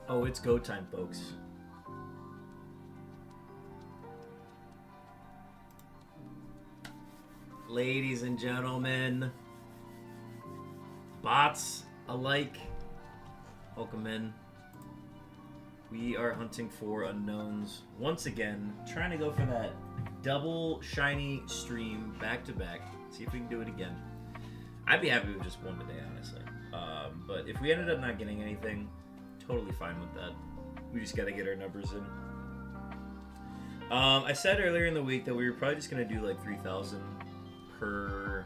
Oh, it's go time, folks. Ladies and gentlemen, bots alike, welcome in. We are hunting for unknowns once again, trying to go for that double shiny stream back to back. See if we can do it again. I'd be happy with just one today, honestly. But if we ended up not getting anything, totally fine with that. We just gotta get our numbers in. I said earlier in the week that we were probably just gonna do like 3,000 per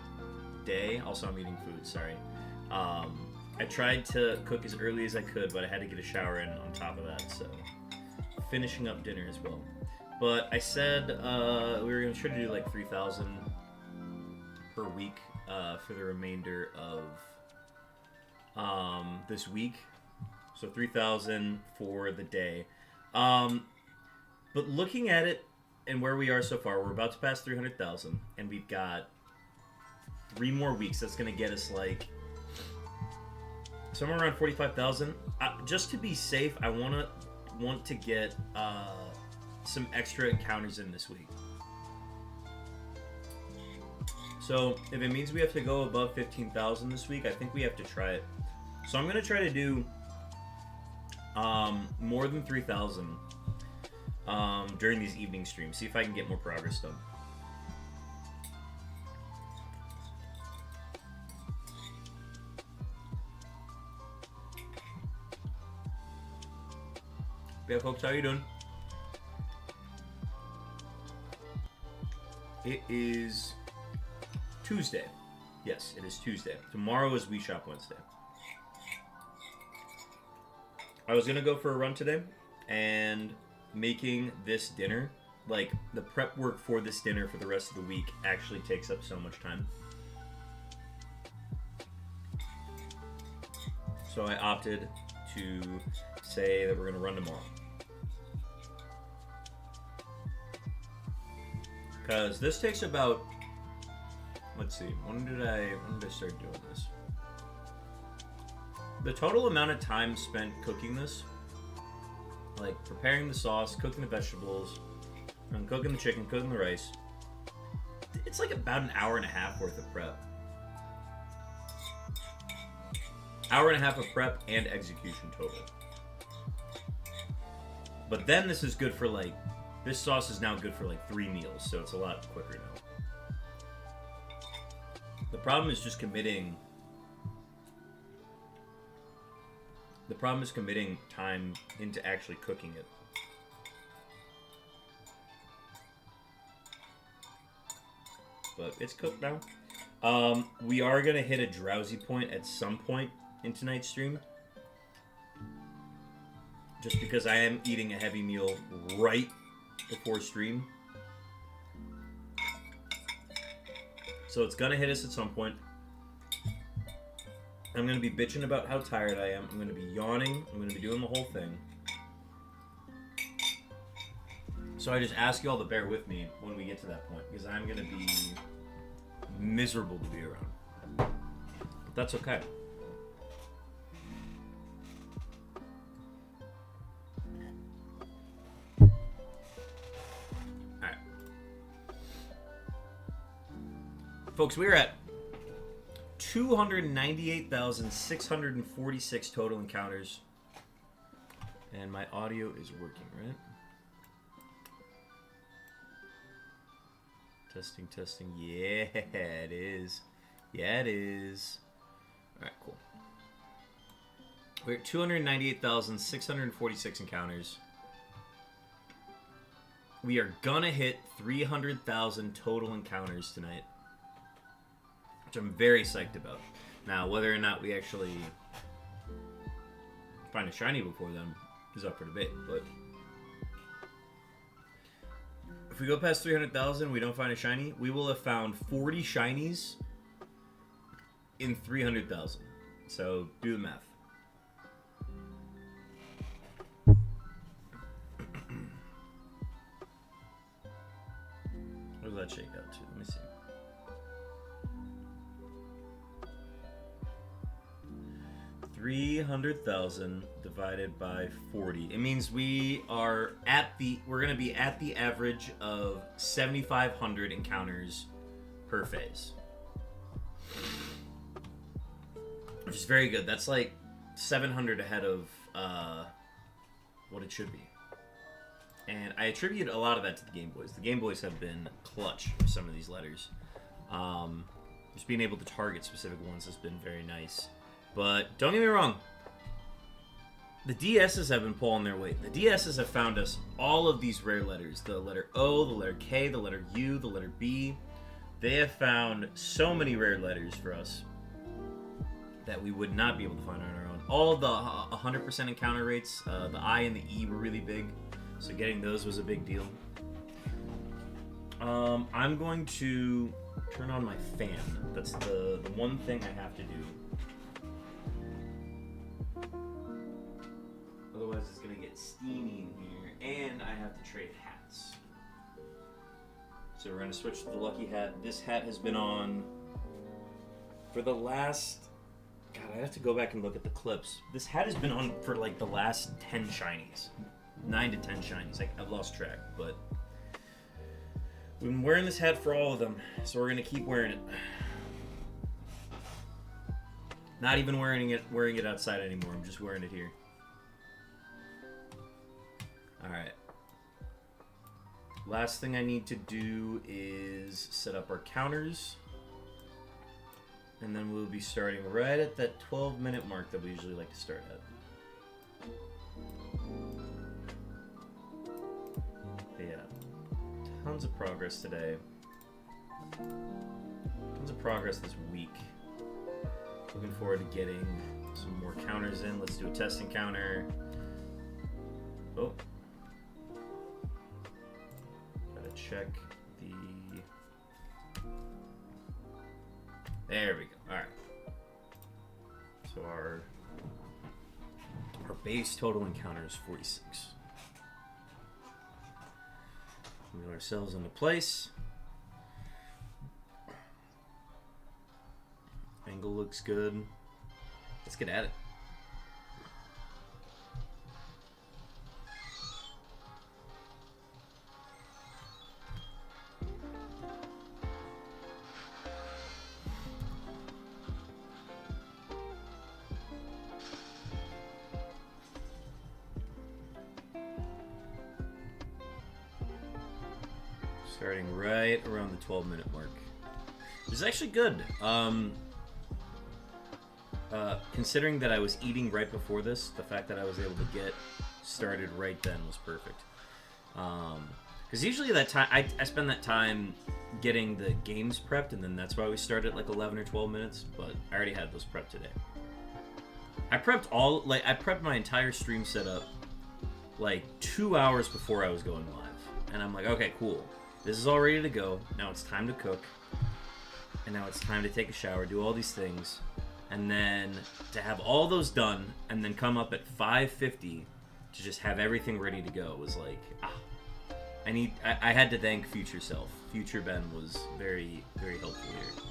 day. Also, I'm eating food, sorry. I tried to cook as early as I could, but I had to get a shower in on top of that, so finishing up dinner as well. But I said we were gonna try to do like 3,000 per week for the remainder of this week. So 3,000 for the day. But looking at it and where we are so far, we're about to pass 300,000, and we've got 3 more weeks. That's going to get us like somewhere around 45,000. Just to be safe, I want to get some extra encounters in this week. So if it means we have to go above 15,000 this week, I think we have to try it. So I'm going to try to do more than 3,000 during these evening streams. See if I can get more progress done. Yeah, folks, how you doing? It is Tuesday. Yes, it is Tuesday. Tomorrow is We Shop Wednesday. I was gonna go for a run today, and making this dinner, like the prep work for this dinner for the rest of the week, actually takes up so much time. So I opted to say that we're gonna run tomorrow. Because this takes about, let's see, when did I start doing this? The total amount of time spent cooking this, like preparing the sauce, cooking the vegetables, and cooking the chicken, cooking the rice, it's like about an hour and a half worth of prep. Hour and a half of prep and execution total. But then this is good for like, this sauce is now good for like 3 meals, so it's a lot quicker now. The problem is just committing. The problem is committing time into actually cooking it. But it's cooked now. We are going to hit a drowsy point at some point in tonight's stream. Just because I am eating a heavy meal right before stream. So it's going to hit us at some point. I'm going to be bitching about how tired I am. I'm going to be yawning. I'm going to be doing the whole thing. So I just ask you all to bear with me when we get to that point, because I'm going to be miserable to be around. But that's okay. Alright. Folks, we're at 298,646 total encounters. And my audio is working, right? Testing, testing. Yeah, it is. Yeah, it is. Alright, cool. We're at 298,646 encounters. We are gonna hit 300,000 total encounters tonight, which I'm very psyched about. Now, whether or not we actually find a shiny before then is up for debate, but if we go past 300,000, we don't find a shiny, we will have found 40 shinies in 300,000. So, do the math. What does that shake out to? Let me see. 300,000 divided by 40. It means we're gonna be at the average of 7,500 encounters per phase, which is very good. That's like 700 ahead of what it should be. And I attribute a lot of that to the Game Boys. The Game Boys have been clutch for some of these letters. Just being able to target specific ones has been very nice. But don't get me wrong, the DSs have been pulling their weight. The DSs have found us all of these rare letters. The letter O, the letter K, the letter U, the letter B. They have found so many rare letters for us that we would not be able to find on our own. All the 100% encounter rates, the I and the E were really big. So getting those was a big deal. I'm going to turn on my fan. That's the one thing I have to do. Otherwise it's going to get steamy in here. And I have to trade hats. So we're going to switch to the lucky hat. This hat has been on for the last... God, I have to go back and look at the clips. This hat has been on for like the last 10 shinies. 9 to 10 shinies. I've lost track, but we've been wearing this hat for all of them, so we're gonna keep wearing it. Not even wearing it outside anymore. I'm just wearing it here. All right. Last thing I need to do is set up our counters, and then we'll be starting right at that 12-minute mark that we usually like to start at. Tons of progress today. Tons of progress this week. Looking forward to getting some more counters in. Let's do a test encounter. Oh. Gotta check the... There we go. Alright. So our base total encounter is 46. Wheel ourselves into place. Angle looks good. Let's get at it. Starting right around the 12-minute mark. This is actually good. Considering that I was eating right before this, the fact that I was able to get started right then was perfect. Because usually that time, I spend that time getting the games prepped, and then that's why we start at like 11 or 12 minutes, but I already had those prepped today. I prepped my entire stream setup like 2 hours before I was going live. And I'm like, okay, cool. This is all ready to go. Now it's time to cook. And now it's time to take a shower, do all these things. And then to have all those done and then come up at 5:50 to just have everything ready to go was like, I had to thank future self. Future Ben was very, very helpful here.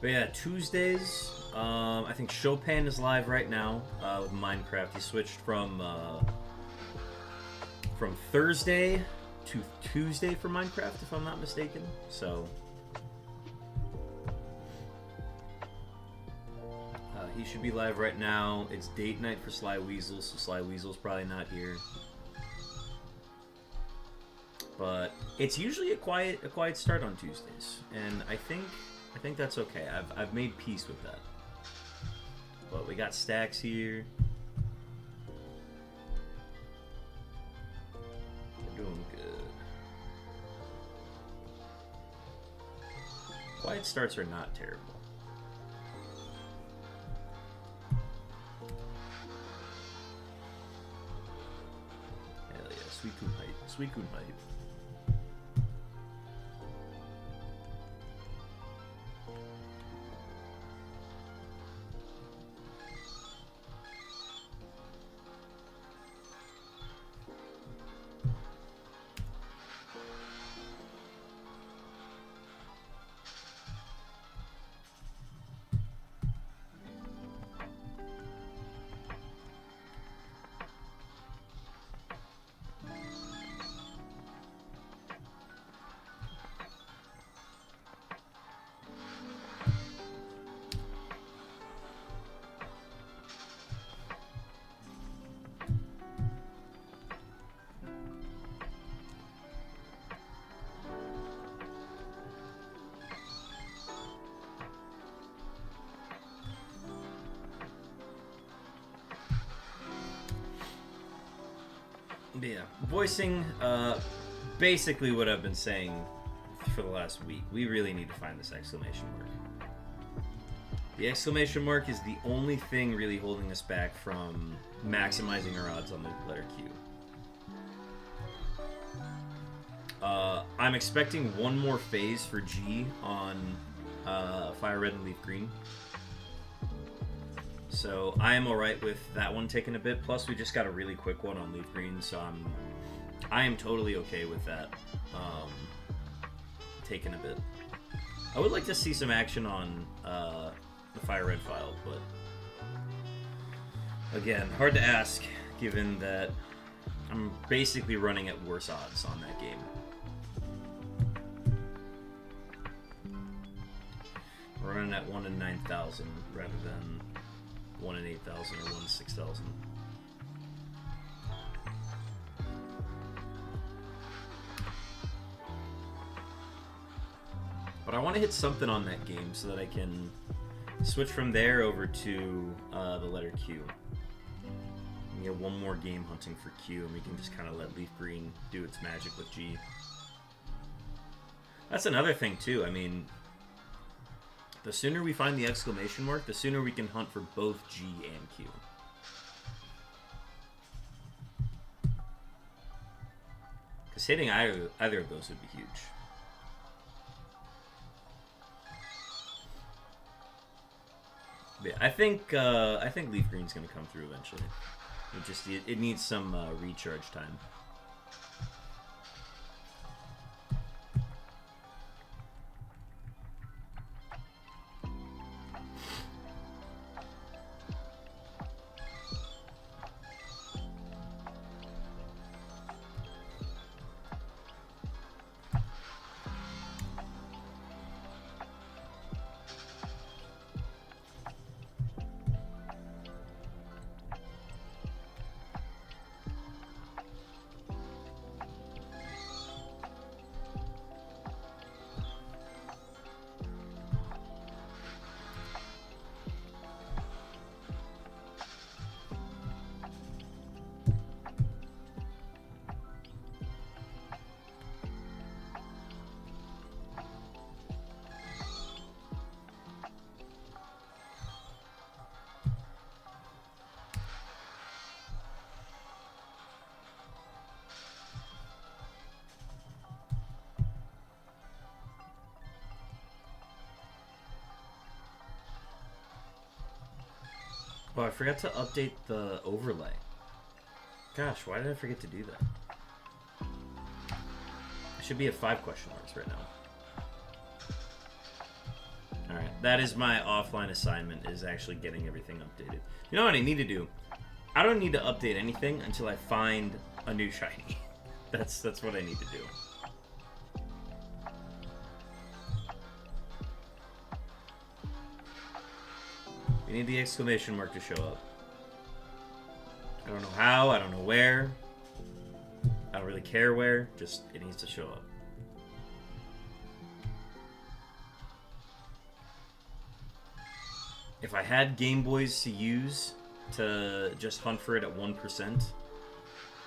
But yeah, Tuesdays, I think Chopin is live right now with Minecraft. He switched from Thursday to Tuesday for Minecraft, if I'm not mistaken. So he should be live right now. It's date night for Sly Weasel, so Sly Weasel's probably not here. But it's usually a quiet start on Tuesdays, and I think that's okay. I've made peace with that. But we got Stacks here. We're doing good. Quiet starts are not terrible. Hell yeah, Sweet Coon hype. Sweet Coon hype. Yeah, voicing basically what I've been saying for the last week. We really need to find this exclamation mark. The exclamation mark is the only thing really holding us back from maximizing our odds on the letter Q. I'm expecting one more phase for G on Fire Red and Leaf Green. So I am alright with that one taking a bit. Plus, we just got a really quick one on Leaf Green, so I am totally okay with that taking a bit. I would like to see some action on the Fire Red file, but again, hard to ask given that I'm basically running at worse odds on that game. We're running at 1 in 9,000 rather than 1 in 8,000 or 1 in 6,000. But I want to hit something on that game so that I can switch from there over to the letter Q. And get one more game hunting for Q, and we can just kind of let Leaf Green do its magic with G. That's another thing too. I mean, the sooner we find the exclamation mark, the sooner we can hunt for both G and Q. Because hitting either of those would be huge. But yeah, I think Leaf Green's gonna come through eventually. It needs some recharge time. Oh, I forgot to update the overlay. Gosh, why did I forget to do that? It should be at 5 question marks right now. Alright, that is my offline assignment, is actually getting everything updated. You know what I need to do? I don't need to update anything until I find a new shiny. That's what I need to do. We need the exclamation mark to show up. I don't know how, I don't know where. I don't really care where, just it needs to show up. If I had Game Boys to use to just hunt for it at 1%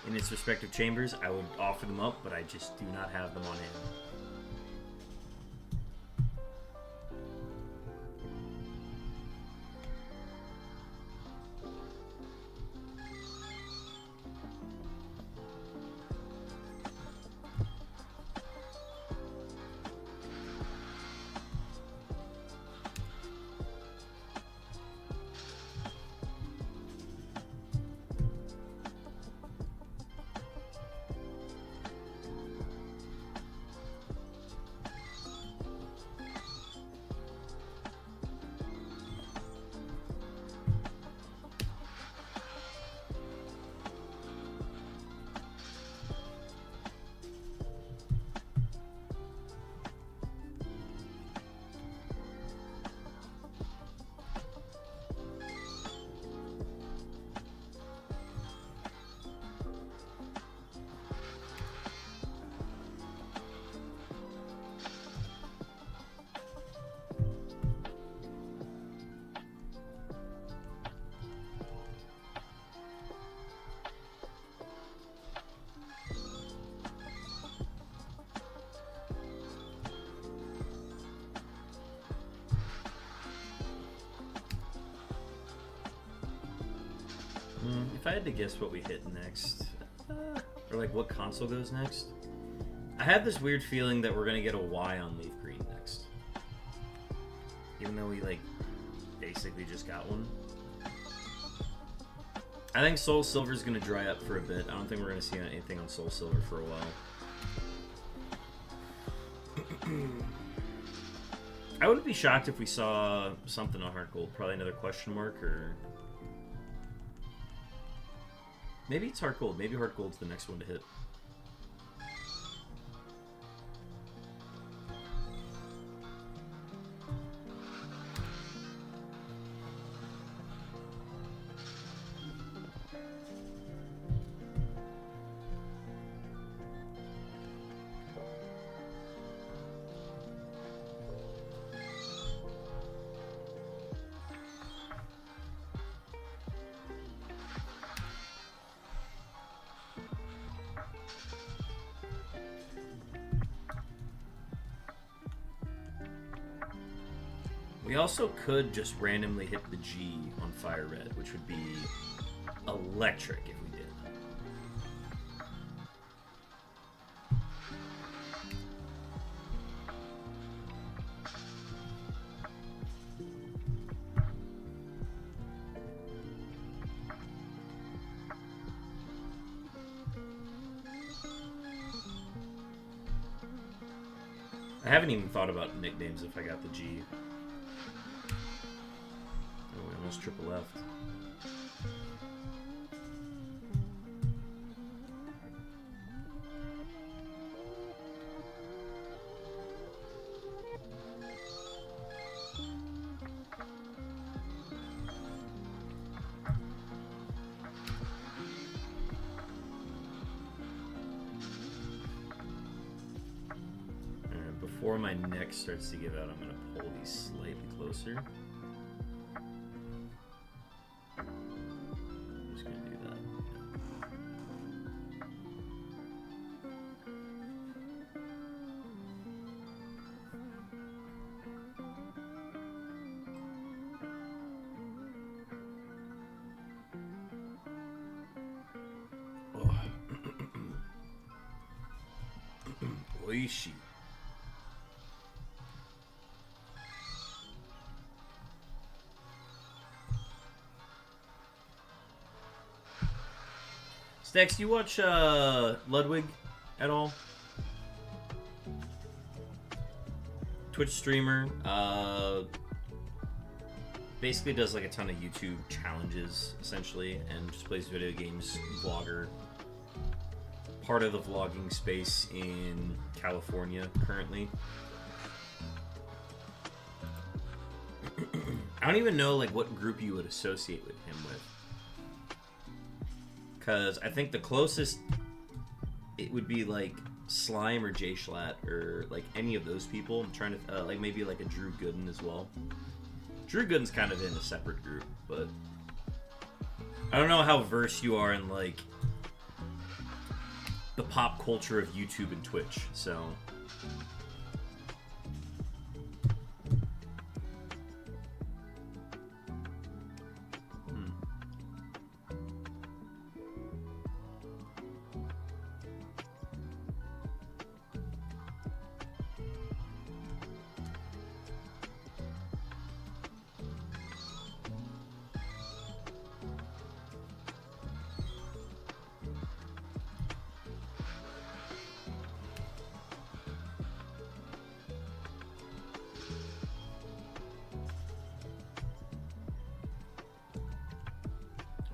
in its respective chambers, I would offer them up, but I just do not have them on hand. If I had to guess what we hit next, or like what console goes next, I have this weird feeling that we're gonna get a Y on Leaf Green next. Even though we like basically just got one. I think Soul Silver's gonna dry up for a bit. I don't think we're gonna see anything on Soul Silver for a while. I wouldn't be shocked if we saw something on Heart Gold. Probably another question mark, or maybe it's Heart Gold. Maybe Heart Gold's the next one to hit. We also could just randomly hit the G on Fire Red, which would be electric if we did. I haven't even thought about nicknames if I got the G. Oh, we almost triple left. Before my neck starts to give out, I'm going to pull these slightly closer. I'm just going to do that. Oh. Oishi. Dex, do you watch Ludwig at all? Twitch streamer. Basically does like a ton of YouTube challenges, essentially, and just plays video games. Vlogger. Part of the vlogging space in California currently. I don't even know like what group you would associate with him with, because I think the closest it would be like Slime or Jay Schlatt or like any of those people. I'm trying to like maybe like a Drew Gooden as well. Drew Gooden's kind of in a separate group, but I don't know how versed you are in like the pop culture of YouTube and Twitch, so.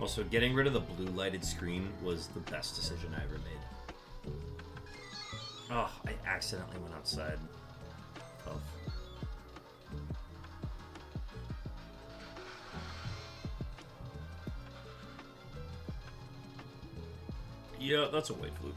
Also, getting rid of the blue lighted screen was the best decision I ever made. Oh, I accidentally went outside. Tough. Yeah, that's a white flute.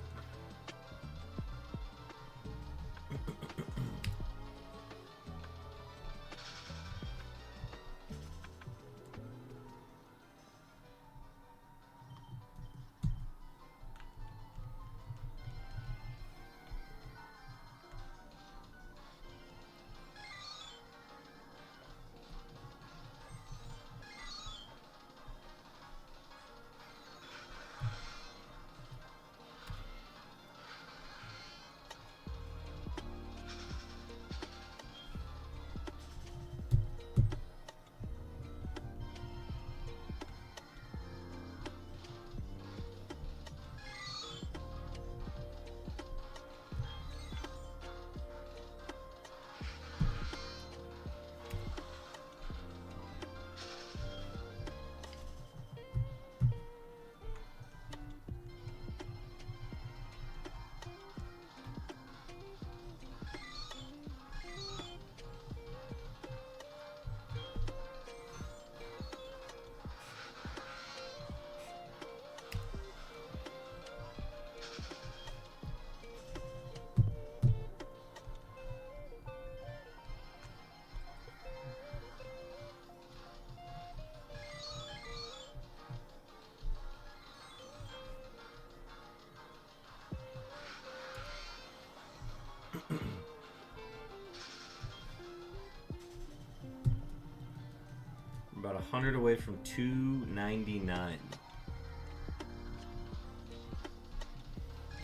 About 100 away from 299.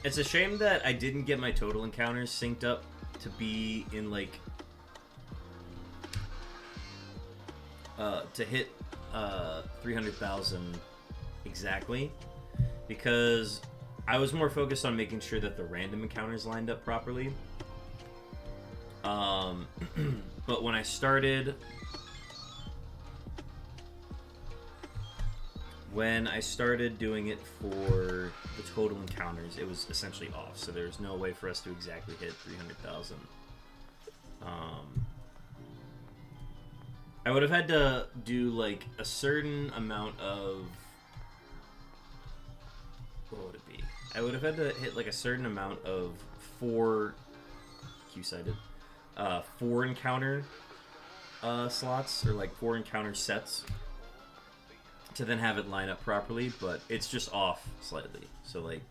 It's a shame that I didn't get my total encounters synced up to be in like to hit 300,000 exactly, because I was more focused on making sure that the random encounters lined up properly. But when I started doing it for the total encounters, it was essentially off, so there was no way for us to exactly hit 300,000. I would have had to do like a certain amount of, what would it be? I would have had to hit like a certain amount of four encounter slots, or like 4 encounter sets, to then have it line up properly, but it's just off slightly. So like,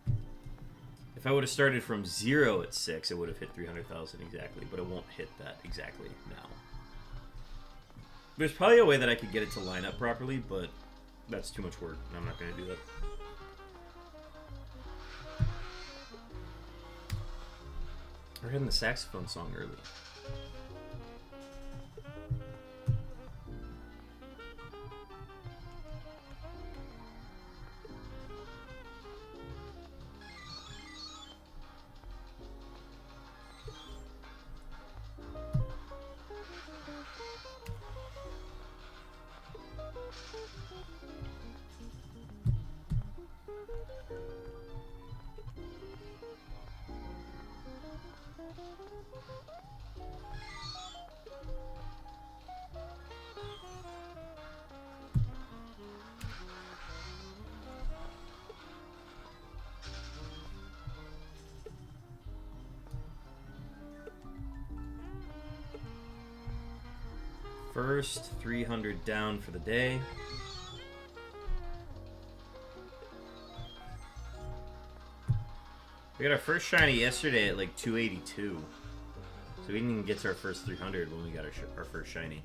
if I would have started from 0 at 6, it would have hit 300,000 exactly, but it won't hit that exactly now. There's probably a way that I could get it to line up properly, but that's too much work, and I'm not going to do that. We're hitting the saxophone song early. First 300 down for the day. We got our first shiny yesterday at like 282. So we didn't even get to our first 300 when we got our first shiny.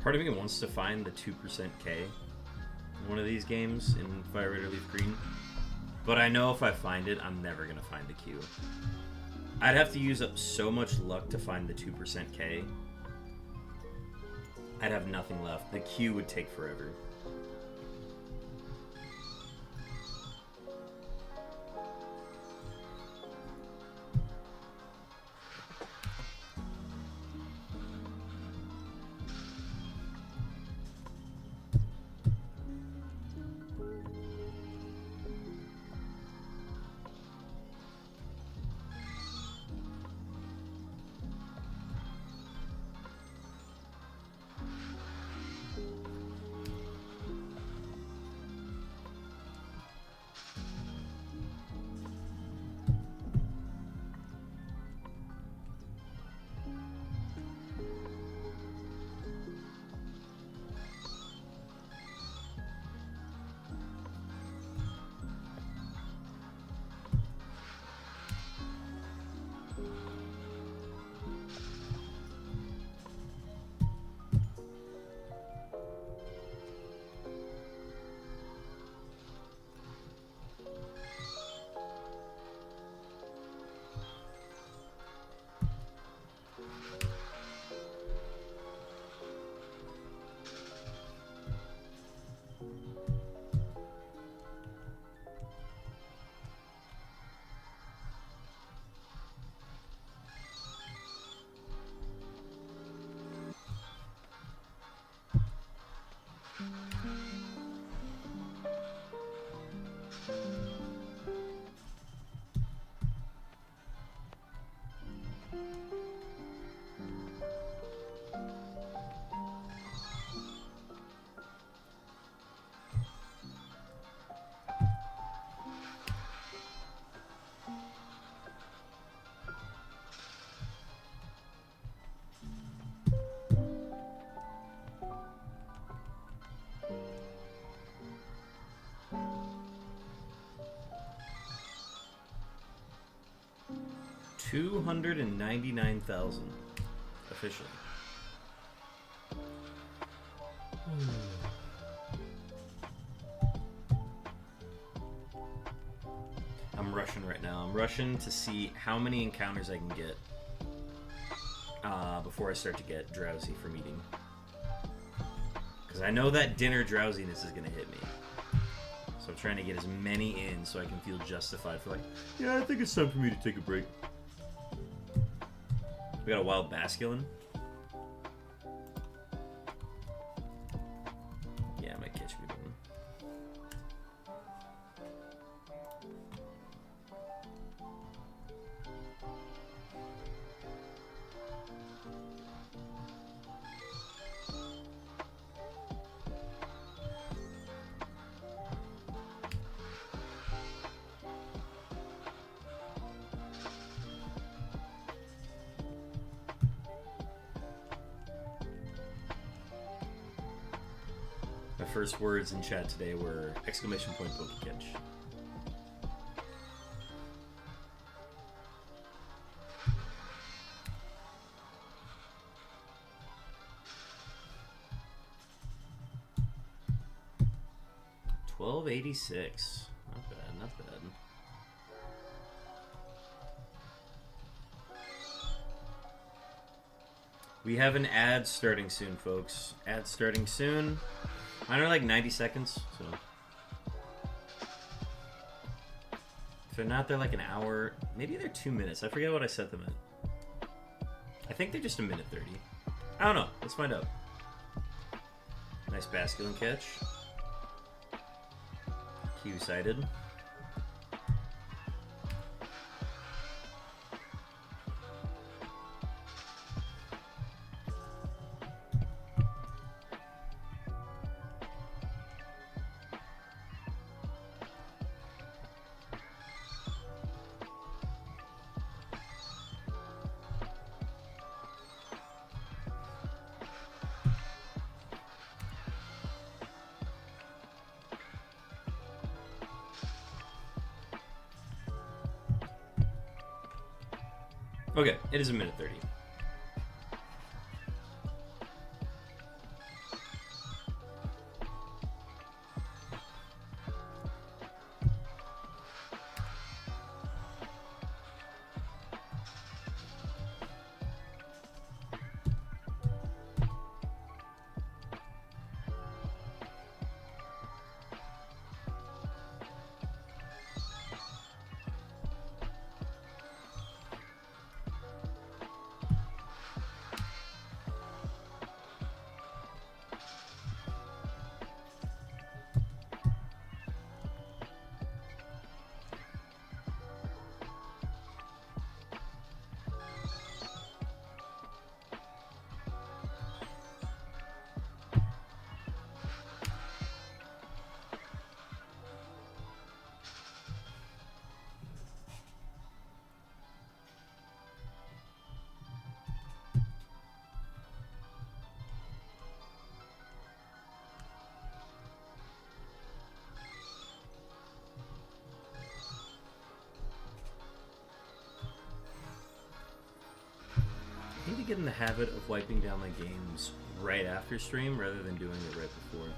Part of me wants to find the 2% K in one of these games in Fire Red or Leaf Green. But I know if I find it, I'm never going to find the Q. I'd have to use up so much luck to find the 2% K. I'd have nothing left. The Q would take forever. $299,000 officially. I'm rushing right now. I'm rushing to see how many encounters I can get before I start to get drowsy from eating. Because I know that dinner drowsiness is going to hit me. So I'm trying to get as many in so I can feel justified for like, yeah, I think it's time for me to take a break. We got a wild basculin. Yeah, I might catch me one. My first words in chat today were exclamation point Pokecatch. 1286. Not bad, not bad. We have an ad starting soon, folks. Ad starting soon. Mine are like 90 seconds, so. If they're not, they're like an hour. Maybe they're 2 minutes. I forget what I set them at. I think they're just a minute 30. I don't know. Let's find out. Nice basculin catch. Q-sided. Okay, it is a minute 30. I need to get in the habit of wiping down my games right after stream rather than doing it right before.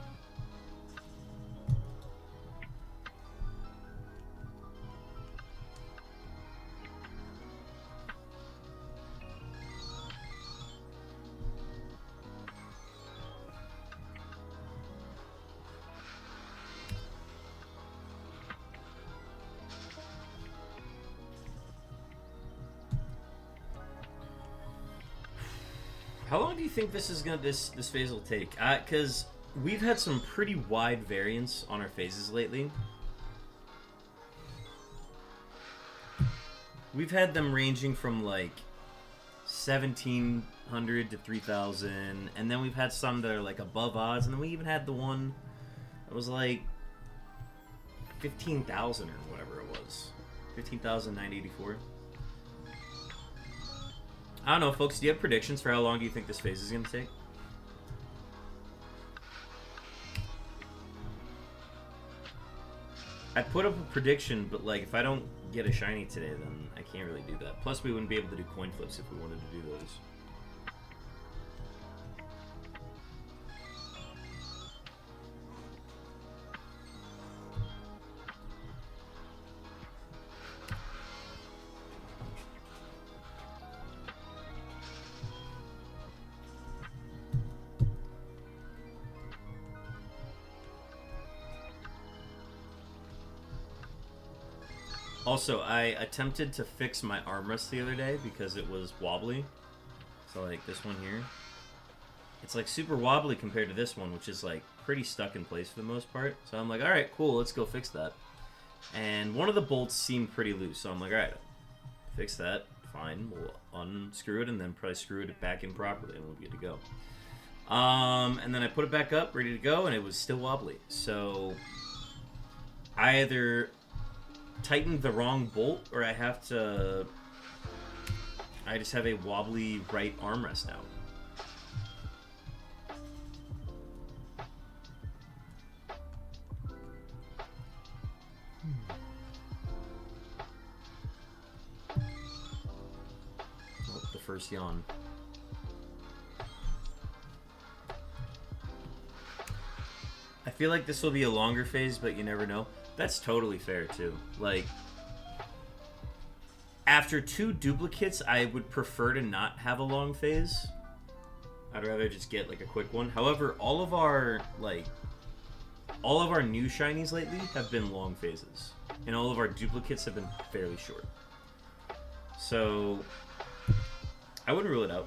How long do you think this phase will take? Because we've had some pretty wide variance on our phases lately. We've had them ranging from like 1,700 to 3,000, and then we've had some that are like above odds, and then we even had the one that was like 15,000 or whatever it was, 15,984. I don't know, folks. Do you have predictions for how long do you think this phase is going to take? I put up a prediction, but like if I don't get a shiny today, then I can't really do that. Plus, we wouldn't be able to do coin flips if we wanted to do those. Also, I attempted to fix my armrest the other day because it was wobbly. So like this one here. It's like super wobbly compared to this one, which is like pretty stuck in place for the most part. So I'm like, alright, cool, let's go fix that. And one of the bolts seemed pretty loose, so I'm like, alright, fix that, fine. We'll unscrew it and then probably screw it back in properly and we'll be good to go. And then I put it back up, ready to go, and it was still wobbly. So I either tightened the wrong bolt, or I just have a wobbly right armrest now. Oh, the first yawn. I feel like this will be a longer phase, but you never know. That's totally fair, too. Like, after 2 duplicates, I would prefer to not have a long phase. I'd rather just get, like, a quick one. However, all of our new shinies lately have been long phases. And all of our duplicates have been fairly short. So, I wouldn't rule it out.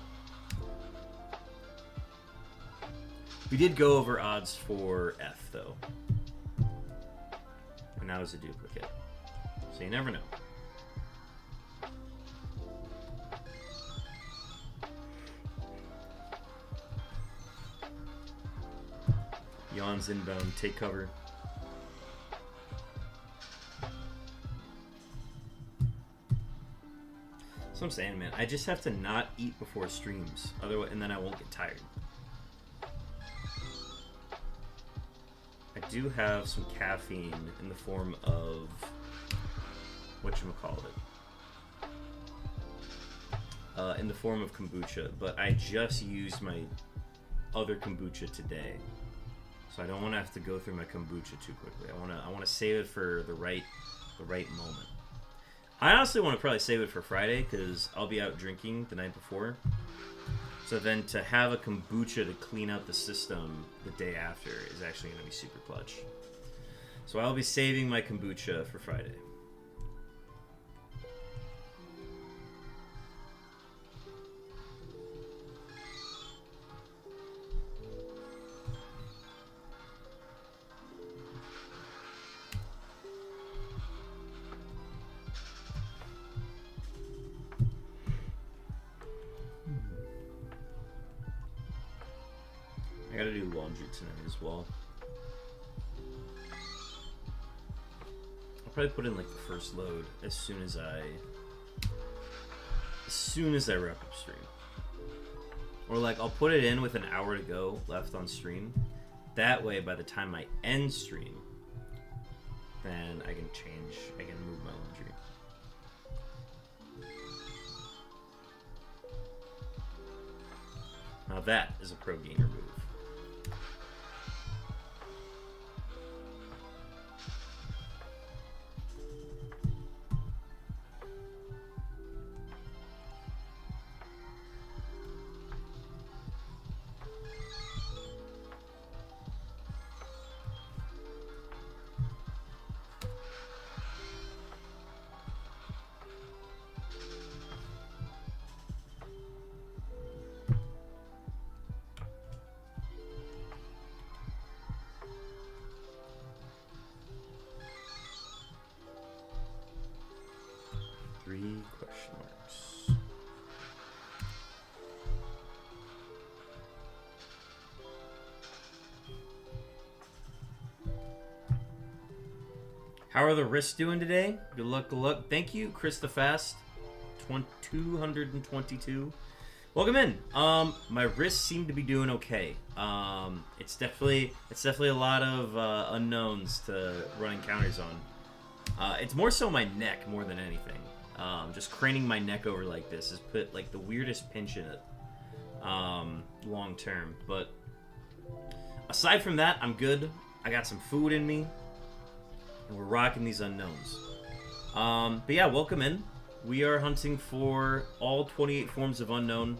We did go over odds for F, though. And that was a duplicate. So you never know. Yawns inbound, take cover. So I'm saying, man, I just have to not eat before streams, otherwise, and then I won't get tired. I do have some caffeine in the form of whatchamacallit. In the form of kombucha, but I just used my other kombucha today, so I don't want to have to go through my kombucha too quickly. I want to save it for the right moment. I honestly want to probably save it for Friday because I'll be out drinking the night before. So then to have a kombucha to clean out the system the day after is actually going to be super clutch. So I'll be saving my kombucha for Friday. I gotta do laundry tonight as well. I'll probably put in like the first load as soon as I wrap up stream. Or like I'll put it in with an hour to go left on stream. That way by the time I end stream, then I can move my laundry. Now that is a pro gamer move. Question marks. How are the wrists doing today? Good luck, good luck. Thank you, Chris the Fast. 222. Welcome in. My wrists seem to be doing okay. It's definitely a lot of unknowns to run encounters on. It's more so my neck more than anything. Just craning my neck over like this has put like the weirdest pinch in it long term. But aside from that, I'm good. I got some food in me, and we're rocking these unknowns. But yeah, welcome in. We are hunting for all 28 forms of unknown.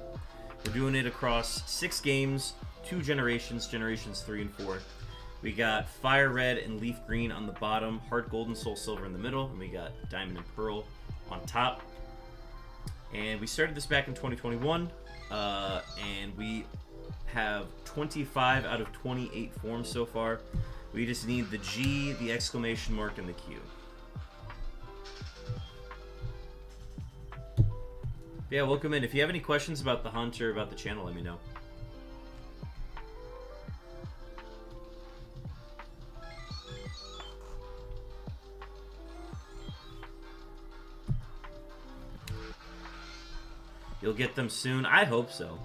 We're doing it across 6 games, 2 generations, generations 3 and 4. We got Fire Red and Leaf Green on the bottom, Heart Gold and Soul Silver in the middle, and we got Diamond and Pearl on top. And we started this back in 2021, and we have 25 out of 28 forms so far. We just need the G, the exclamation mark, and the Q. Yeah, welcome in. If you have any questions about the hunt or about the channel, let me know. You'll get them soon. I hope so.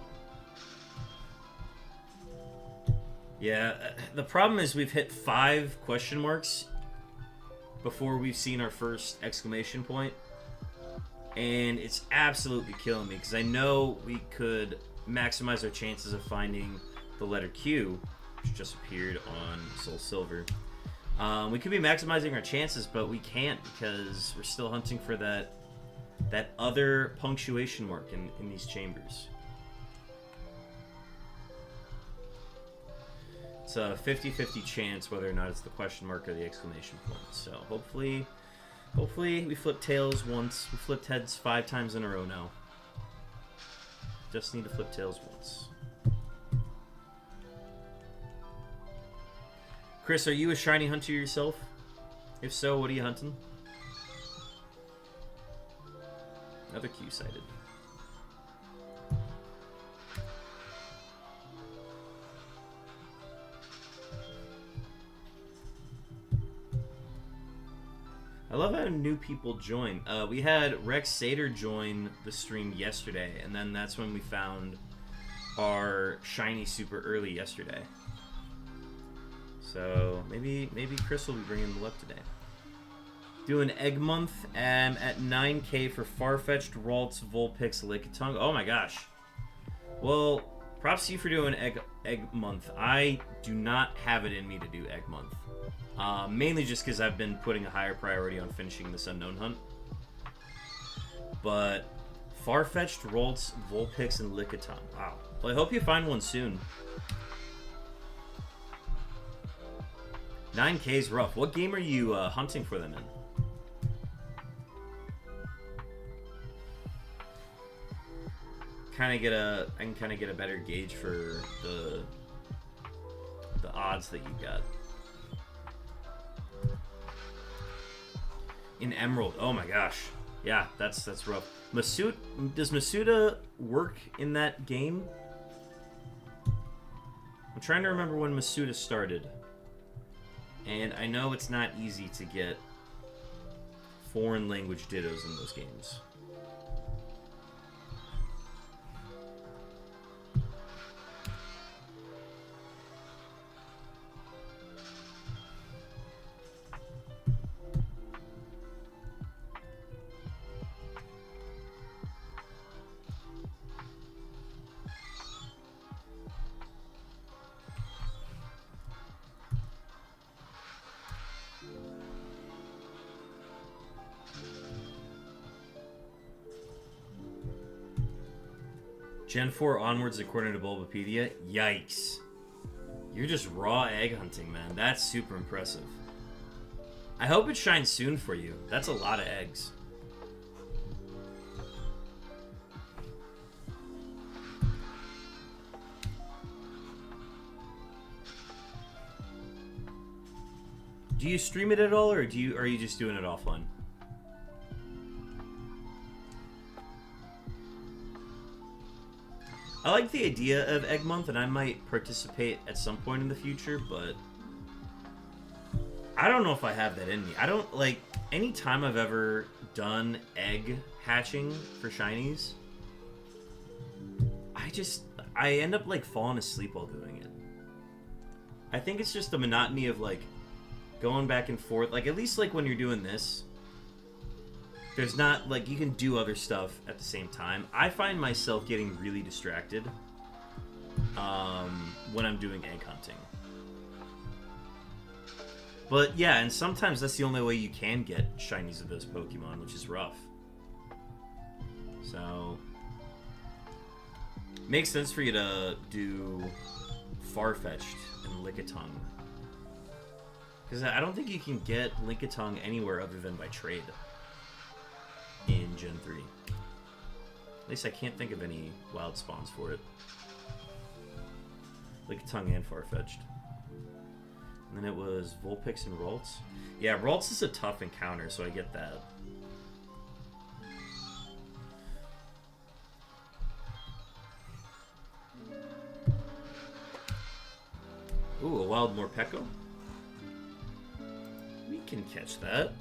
Yeah, the problem is we've hit 5 question marks before we've seen our first exclamation point. And it's absolutely killing me because I know we could maximize our chances of finding the letter Q which just appeared on Soul Silver. We could be maximizing our chances, but we can't because we're still hunting for that other punctuation mark in these chambers. It's a 50-50 chance whether or not it's the question mark or the exclamation point. So hopefully we flip tails once. We flipped heads 5 times in a row now. Just need to flip tails once. Chris, are you a shiny hunter yourself? If so, what are you hunting? Another Q sighted. I love how new people join. We had Rex Sater join the stream yesterday, and then that's when we found our shiny super early yesterday. So maybe Chris will be bringing the luck today. Doing egg month at 9K for Farfetch'd, Ralts, Vulpix, Lickitung. Oh my gosh. Well, props to you for doing egg month. I do not have it in me to do egg month. Mainly just because I've been putting a higher priority on finishing this unknown hunt. But Farfetch'd, Ralts, Vulpix, and Lickitung. Wow. Well, I hope you find one soon. 9K is rough. What game are you hunting for them in? I can kind of get a better gauge for the odds that you got. In Emerald, oh my gosh, yeah, that's rough. Does Masuda work in that game? I'm trying to remember when Masuda started, and I know it's not easy to get foreign language dittos in those games. Gen 4 onwards according to Bulbapedia? Yikes. You're just raw egg hunting, man. That's super impressive. I hope it shines soon for you. That's a lot of eggs. Do you stream it at all, or are you just doing it offline? I like the idea of Egg Month, and I might participate at some point in the future, but I don't know if I have that in me. I don't, like, any time I've ever done egg hatching for shinies, I end up, like, falling asleep while doing it. I think it's just the monotony of, like, going back and forth. Like, at least, like, when you're doing this, there's not, like, you can do other stuff at the same time. I find myself getting really distracted when I'm doing egg hunting. But, yeah, and sometimes that's the only way you can get shinies of those Pokemon, which is rough. So, makes sense for you to do Farfetch'd and Lickitung. Because I don't think you can get Lickitung anywhere other than by trade in Gen 3. At least I can't think of any wild spawns for it. Lickitung and Farfetch'd. And then it was Vulpix and Ralts. Yeah, Ralts is a tough encounter, so I get that. Ooh, a wild Morpeko? We can catch that.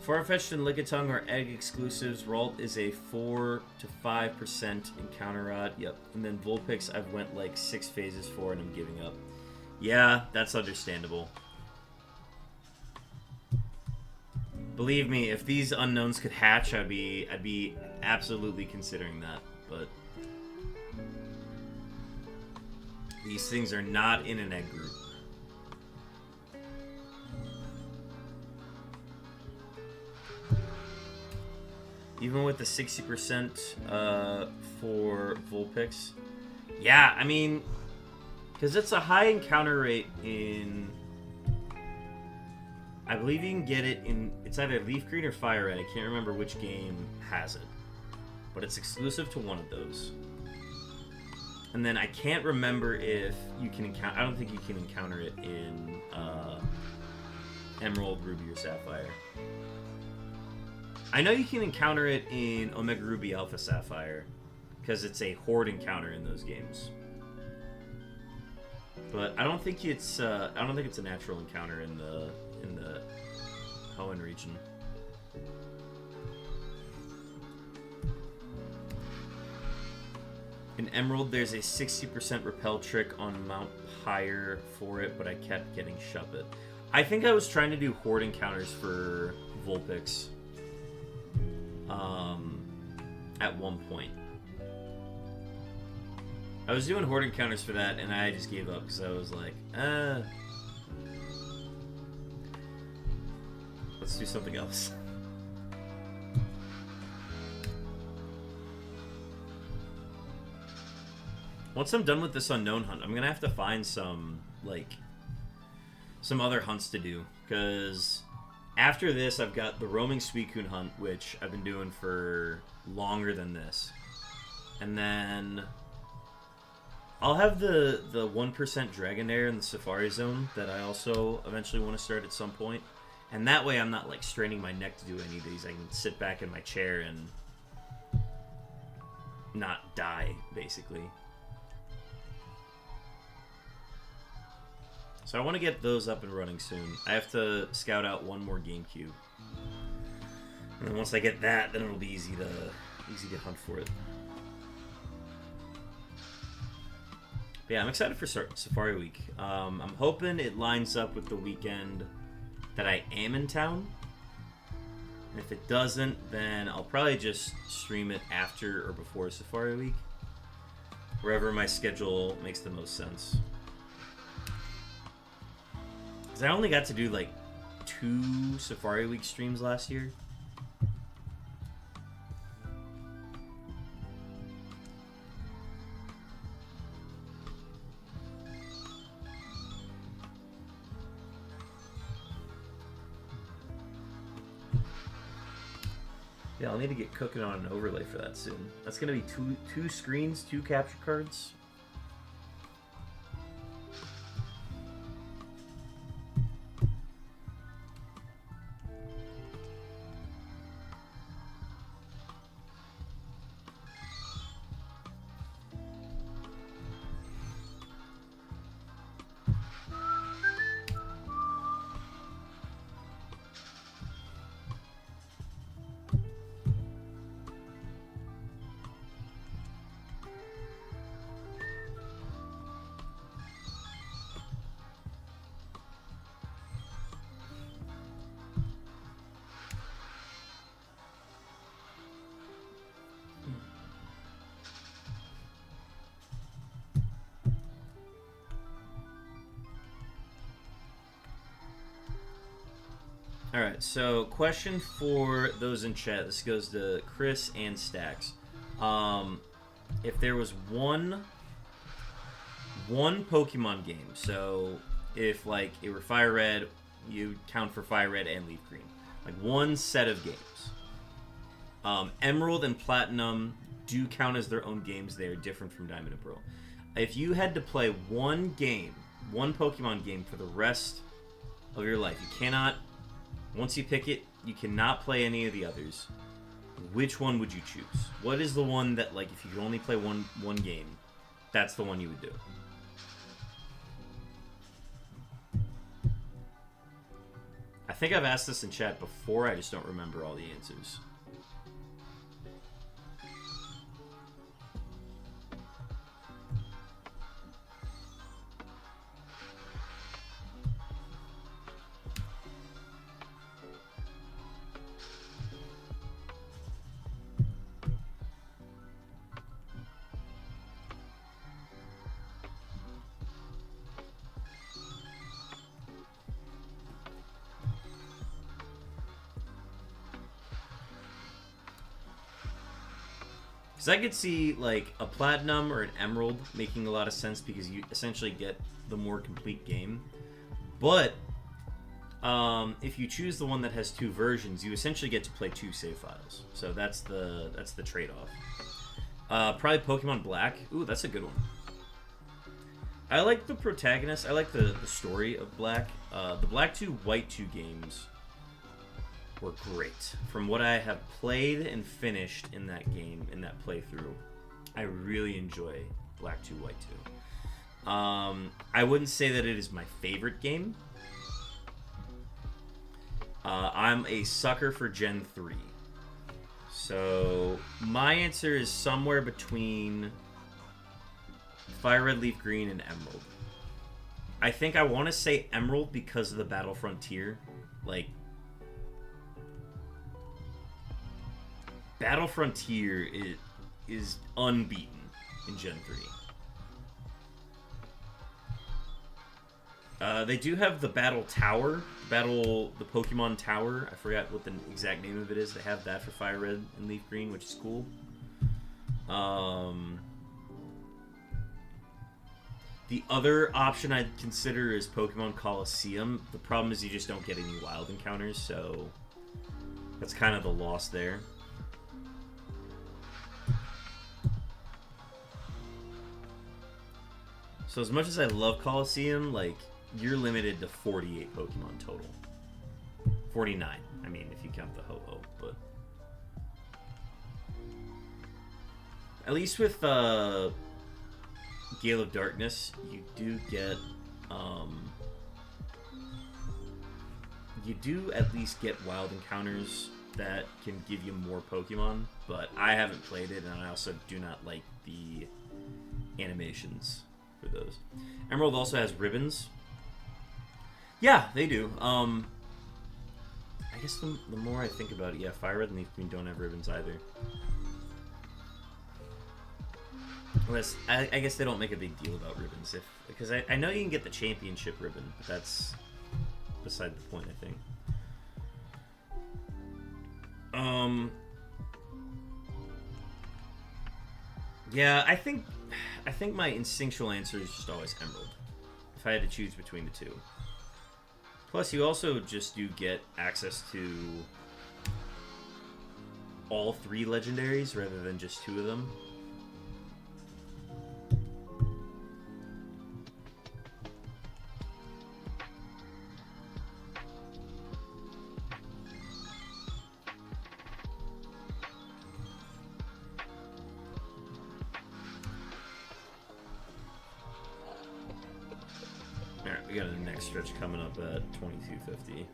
Farfetch'd and Lickitung are egg exclusives. Ralt is a 4 to 5% encounter rod. Yep. And then Vulpix I've went like 6 phases for and I'm giving up. Yeah, that's understandable. Believe me, if these unknowns could hatch, I'd be absolutely considering that. But these things are not in an egg group. Even with the 60% for Vulpix. Yeah, I mean, because it's a high encounter rate in... I believe you can get it in... It's either Leaf Green or Fire Red. I can't remember which game has it. But it's exclusive to one of those. And then I can't remember if you can encounter... I don't think you can encounter it in Emerald, Ruby, or Sapphire. I know you can encounter it in Omega Ruby, Alpha Sapphire. Because it's a horde encounter in those games. But I don't think it's a natural encounter in the Hoenn region. In Emerald, there's a 60% repel trick on Mount Pyre for it, but I kept getting Shuppet. I think I was trying to do horde encounters for Vulpix at one point. I was doing horde encounters for that, and I just gave up because I was like, let's do something else. Once I'm done with this unknown hunt, I'm gonna have to find some other hunts to do, because after this I've got the roaming Suicune hunt, which I've been doing for longer than this, and then I'll have the 1% Dragonair in the Safari Zone that I also eventually want to start at some point. And that way I'm not like straining my neck to do any of these. I can sit back in my chair and not die, basically. So I want to get those up and running soon. I have to scout out one more GameCube. And then once I get that, then it'll be easy to hunt for it. But yeah, I'm excited for Safari Week. I'm hoping it lines up with the weekend that I am in town. And if it doesn't, then I'll probably just stream it after or before Safari Week. Wherever my schedule makes the most sense. Because I only got to do like 2 Safari Week streams last year. Yeah, I'll need to get cooking on an overlay for that soon. That's going to be two screens, 2 capture cards. Alright, so question for those in chat. This goes to Chris and Stacks. If there was one Pokemon game, so if like it were Fire Red, you count for Fire Red and Leaf Green. Like one set of games. Emerald and Platinum do count as their own games. They are different from Diamond and Pearl. If you had to play one game, one Pokemon game for the rest of your life, you cannot... Once you pick it, you cannot play any of the others. Which one would you choose? What is the one that, like, if you could only play one game, that's the one you would do? I think I've asked this in chat before, I just don't remember all the answers. Because I could see like a platinum or an emerald making a lot of sense because you essentially get the more complete game. But if you choose the one that has 2 versions, you essentially get to play 2 save files. So that's the trade-off. Probably Pokemon Black. Ooh, that's a good one. I like the protagonist. I like the story of Black. The Black 2, White 2 games were great. From what I have played and finished in that game, in that playthrough, I really enjoy Black 2, White 2. I wouldn't say that it is my favorite game. I'm a sucker for Gen 3. So my answer is somewhere between Fire Red, Leaf Green, and Emerald. I think I want to say Emerald because of the Battle Frontier. Like, Battle Frontier is unbeaten in Gen 3. They do have the Battle Tower, the Pokemon Tower. I forgot what the exact name of it is. They have that for Fire Red and Leaf Green, which is cool. The other option I'd consider is Pokemon Coliseum. The problem is you just don't get any wild encounters, so that's kind of the loss there. So as much as I love Coliseum, like, you're limited to 48 Pokemon total. 49, I mean, if you count the Ho-Oh, but... At least with Gale of Darkness, you do get, you do at least get wild encounters that can give you more Pokemon, but I haven't played it, and I also do not like the animations for those. Emerald also has ribbons. Yeah, they do. I guess the more I think about it, yeah, Fire Red and Leaf Green don't have ribbons either. Unless, I guess they don't make a big deal about ribbons, because I know you can get the championship ribbon, but that's beside the point, I think. Yeah, I think my instinctual answer is just always Emerald, if I had to choose between the two. Plus, you also just do get access to all 3 legendaries rather than just 2 of them. Alright, we got a next stretch coming up at 2250.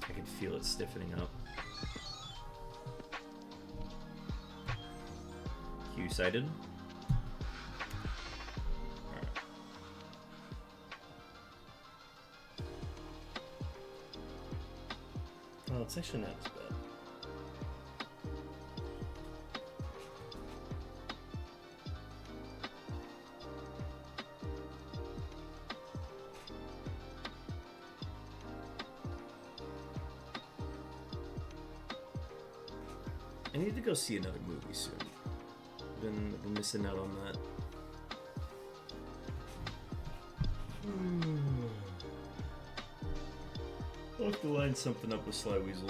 I can feel it stiffening up. Q-sighted. Alright. Oh, it's actually not as bad. I need to go see another movie soon. Been missing out on that. I'll have to line something up with Sly Weasel.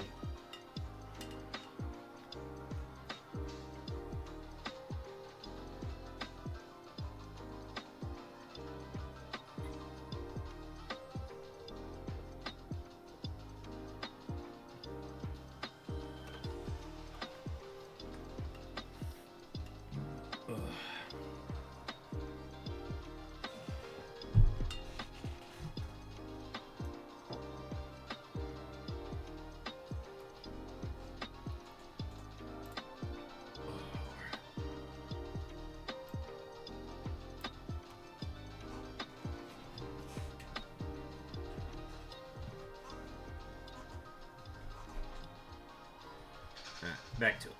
Back to it.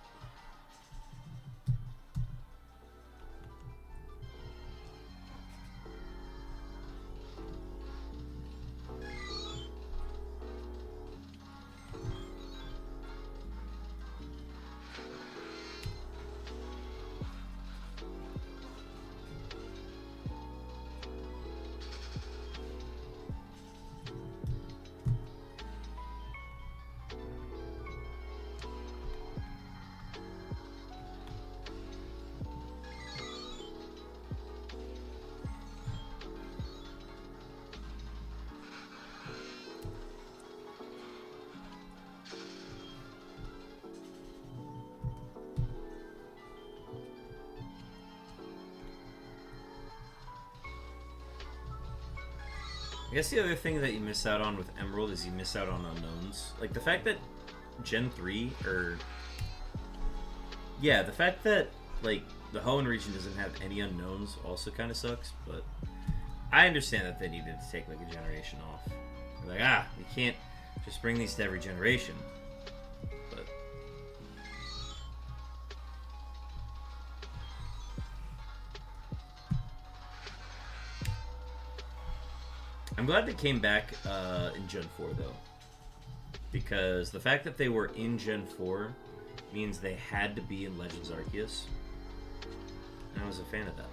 I guess the other thing that you miss out on with Emerald is you miss out on unknowns. Like the fact that Gen 3, or... Yeah, the fact that, like, the Hoenn region doesn't have any unknowns also kind of sucks, but I understand that they needed to take, like, a generation off. They're like, we can't just bring these to every generation. But... I'm glad they came back in Gen 4, though. Because the fact that they were in Gen 4 means they had to be in Legends Arceus. And I was a fan of that.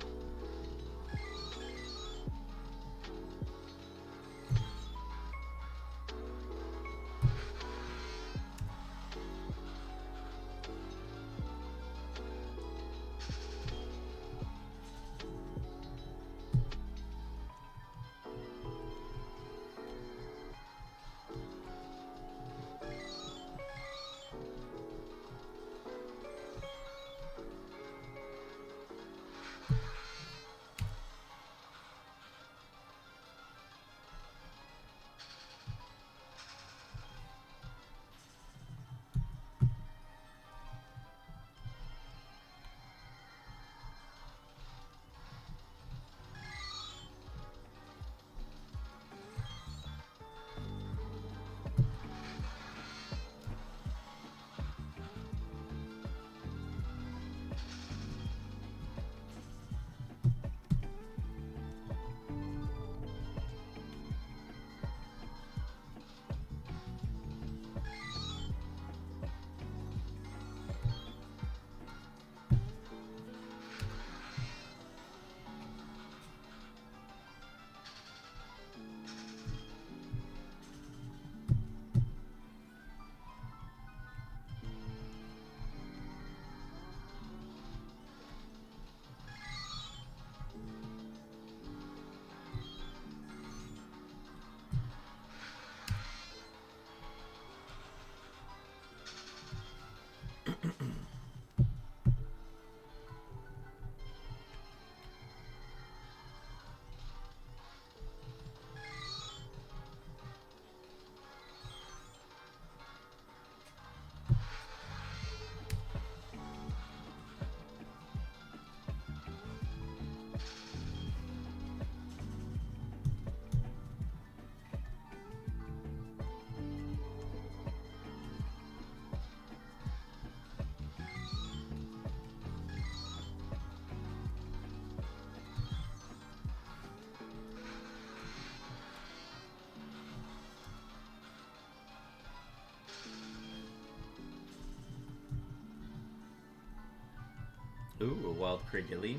Ooh, a wild Cradilly.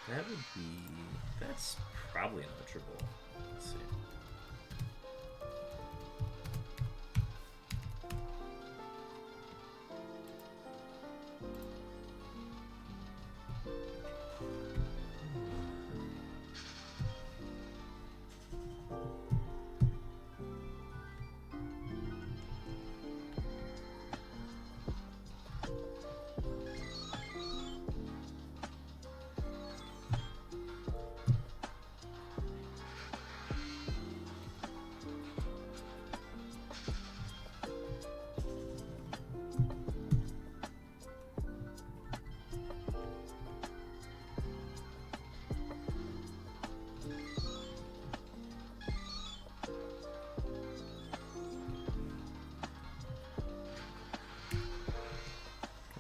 That would be... That's probably an Ultra Ball. Let's see.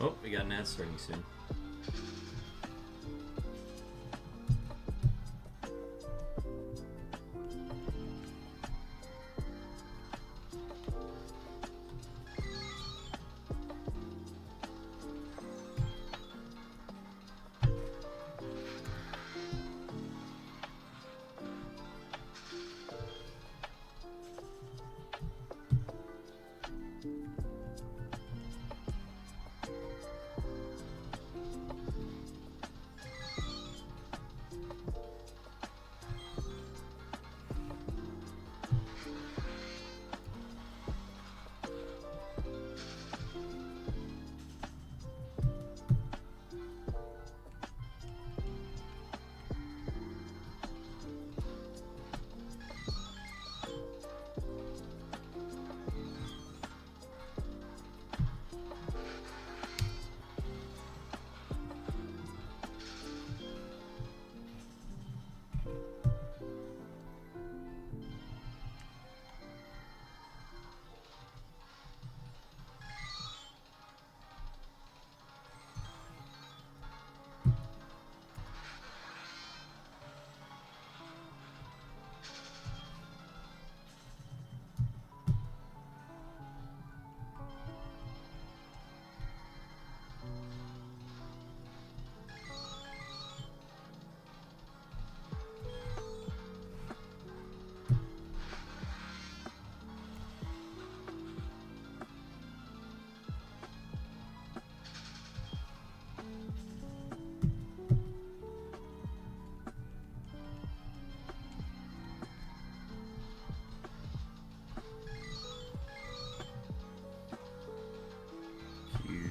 Oh, we got an ad starting soon.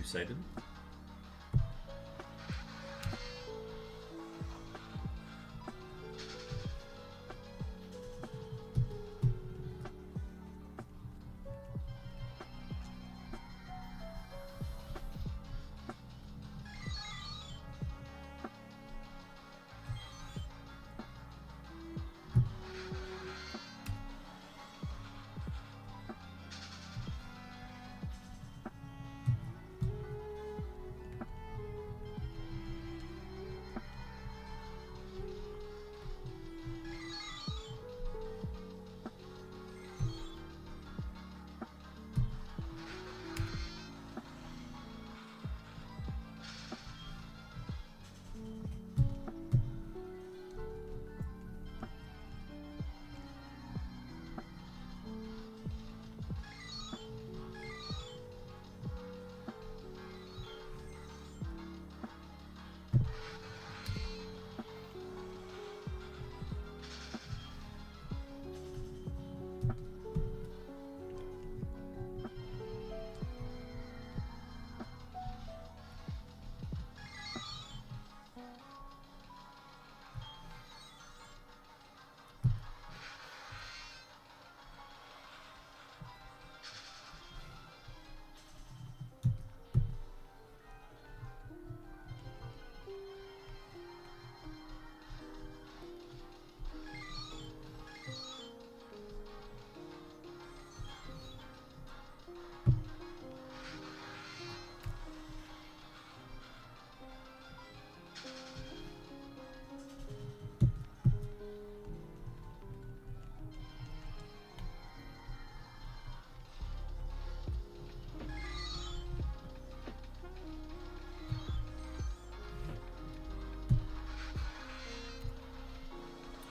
Excited?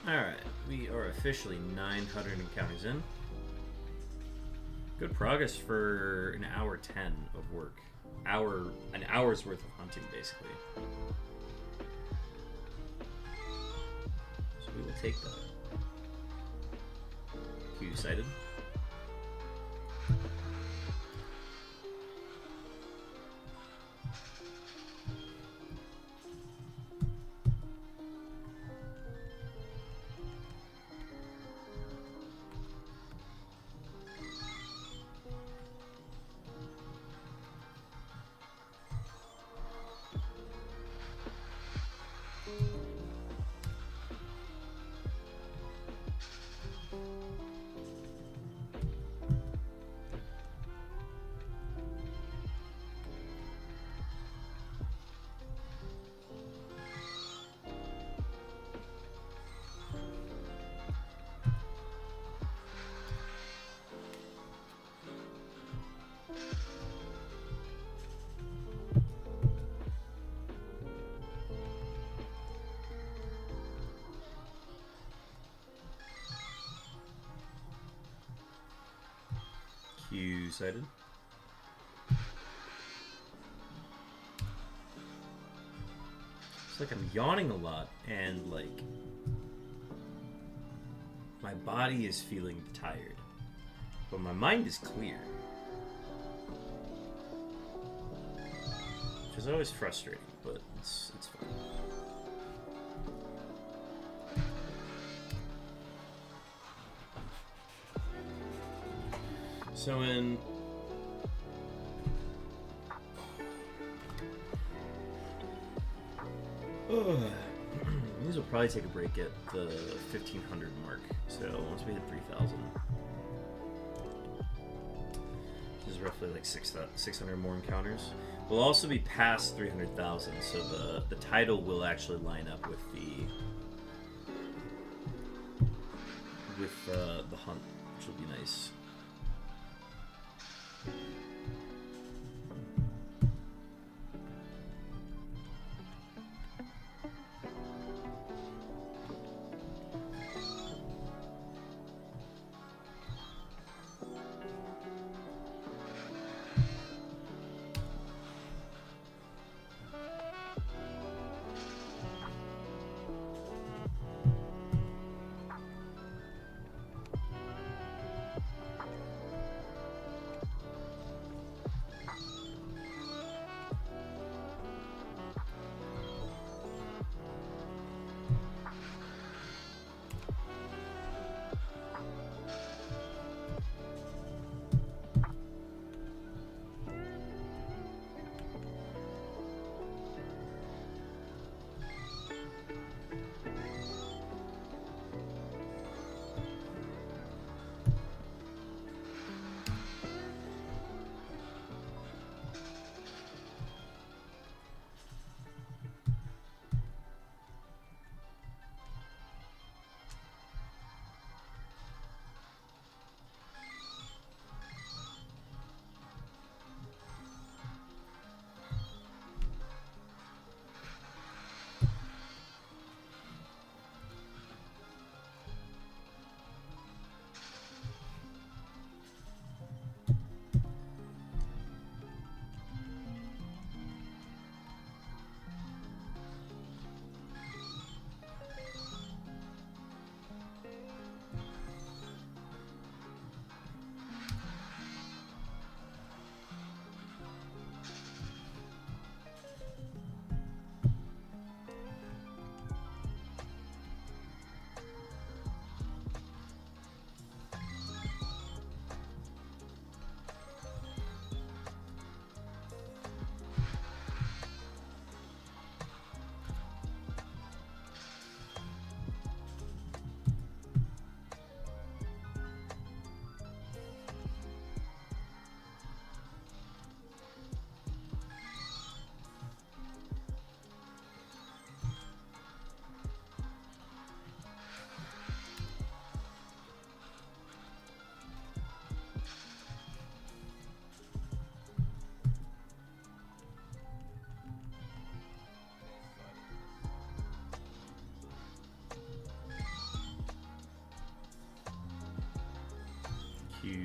Alright, we are officially 900 encounters in. Good progress for an hour 10 of work. An hour's worth of hunting, basically. So we will take that. You excited? You excited? It's like I'm yawning a lot and like my body is feeling tired, but my mind is clear, which is always frustrating, but it's fine. So these will probably take a break at the 1500 mark. So once we hit 3000, which is roughly like 600 more encounters, we'll also be past 300,000. So the title will actually line up with the hunt, which will be nice.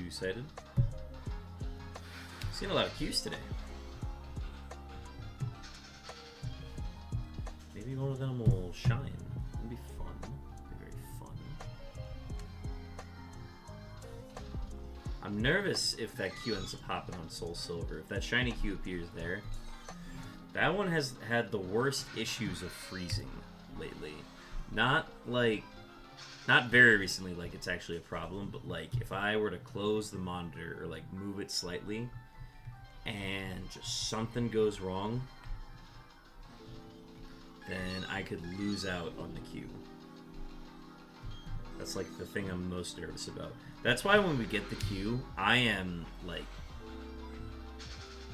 two-sided. Seen a lot of Qs today. Maybe one of them will shine. It'll be fun. It'll be very fun. I'm nervous if that Q ends up hopping on Soul Silver. If that shiny Q appears there. That one has had the worst issues of freezing lately. Not very recently, like it's actually a problem, but like if I were to close the monitor or like move it slightly and just something goes wrong, then I could lose out on the queue. That's like the thing I'm most nervous about. That's why when we get the queue, I am like,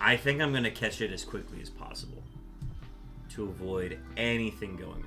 I think I'm gonna catch it as quickly as possible to avoid anything going wrong.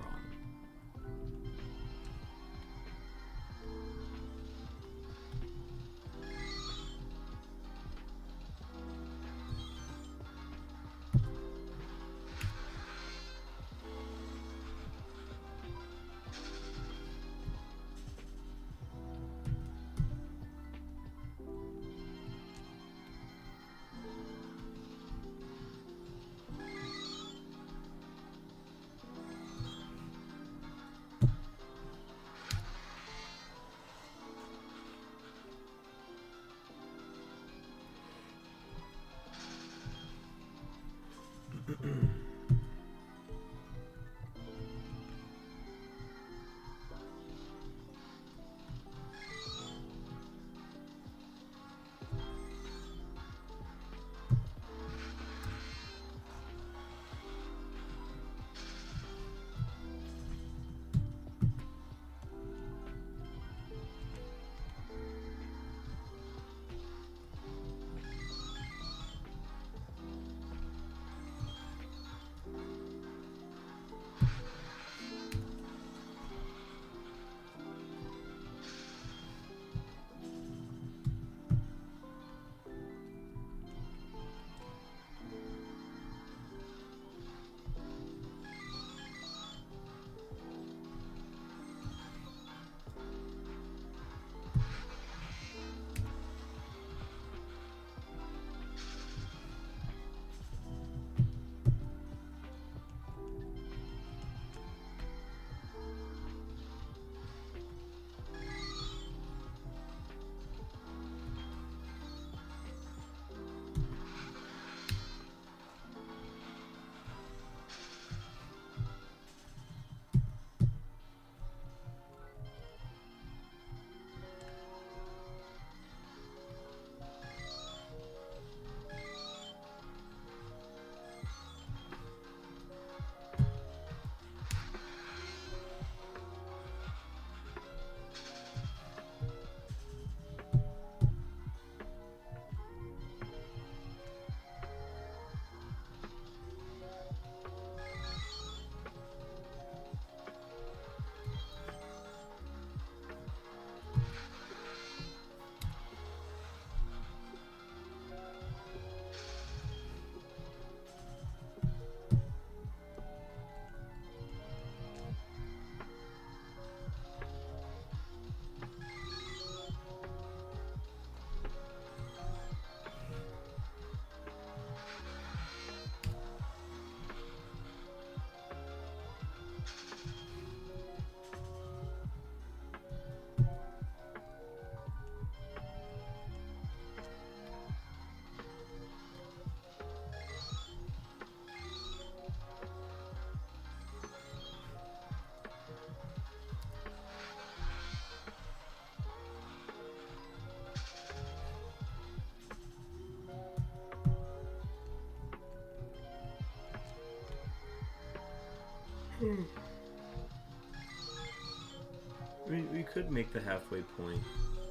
I mean, we could make the halfway point.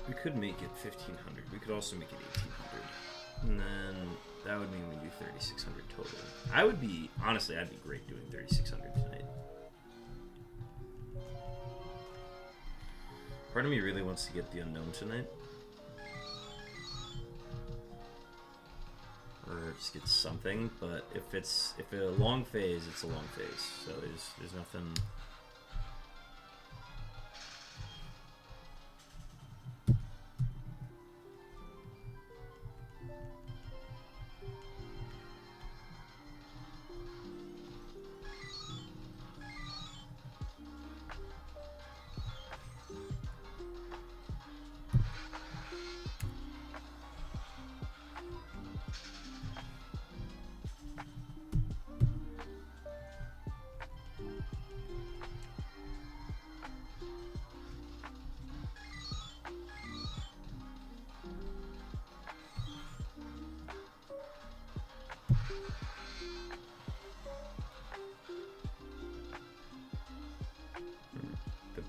We could make it 1,500. We could also make it 1,800. And then that would mean we do 3,600 total. I would be, honestly, I'd be great doing 3,600 tonight. Part of me really wants to get the Unown tonight. Or just get something, but if it's a long phase, it's a long phase. So there's nothing.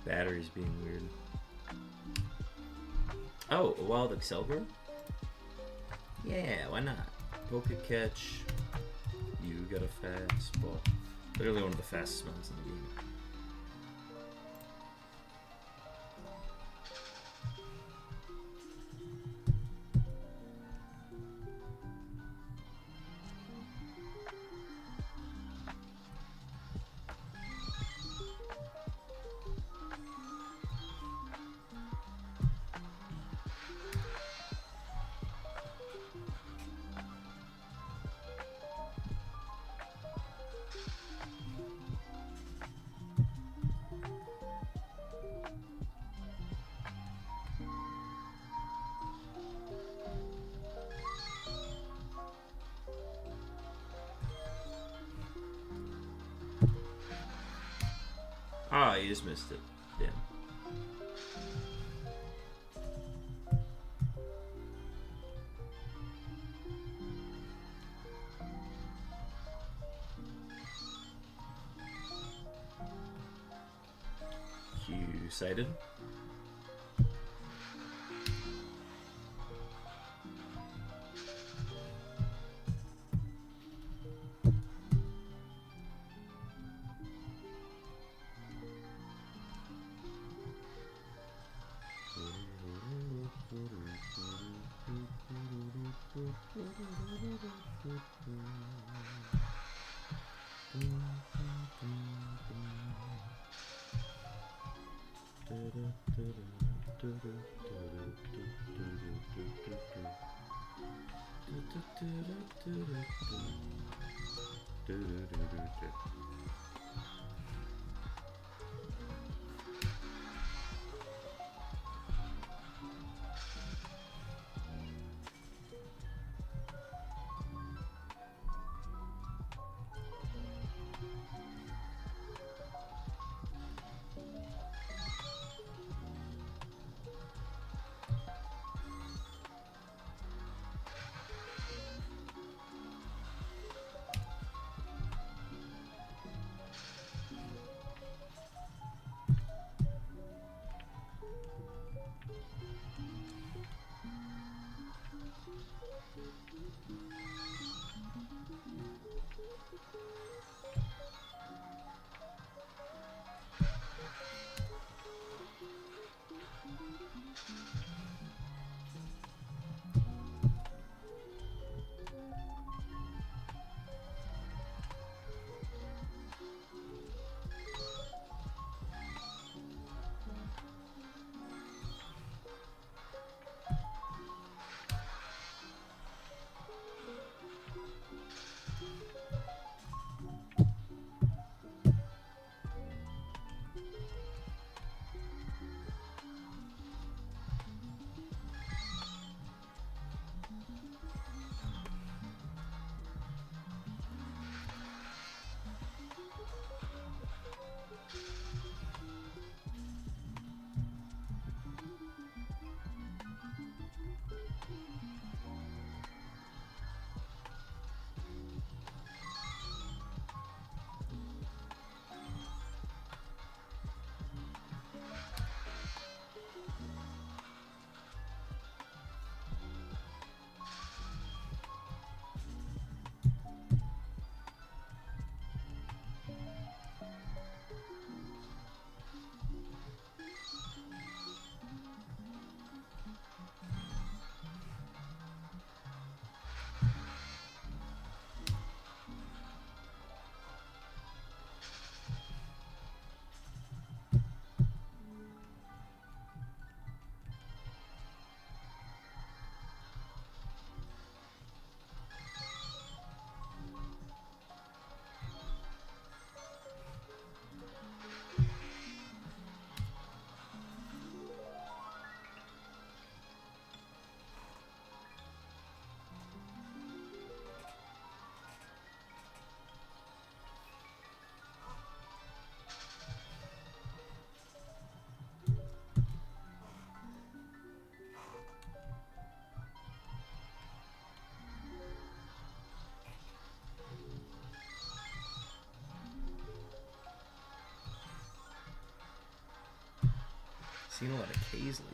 Batteries being weird. Oh, a wild Excelgor? Yeah, why not? Poke catch. You got a fastball. Literally one of the fastest smells in the game. Ah, you just missed it. Damn. You excited? Seen a lot of K's lately.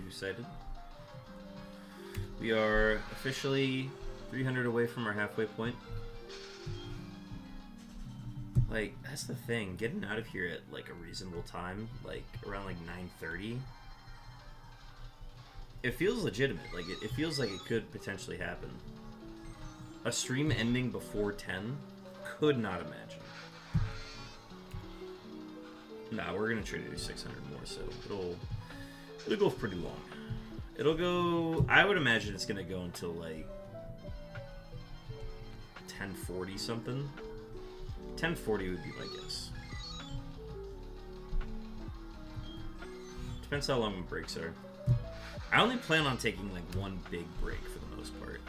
Excited. We are officially 300 away from our halfway point. Like, that's the thing. Getting out of here at like a reasonable time, like around like 9:30, it feels legitimate. Like it feels like it could potentially happen. A stream ending before 10, could not imagine. Nah, we're gonna try to do 600 more, so it'll go pretty long. It'll go, I would imagine it's gonna go until like 10:40 something. 10:40 would be my guess. Depends how long the breaks are. I only plan on taking like one big break for the most part.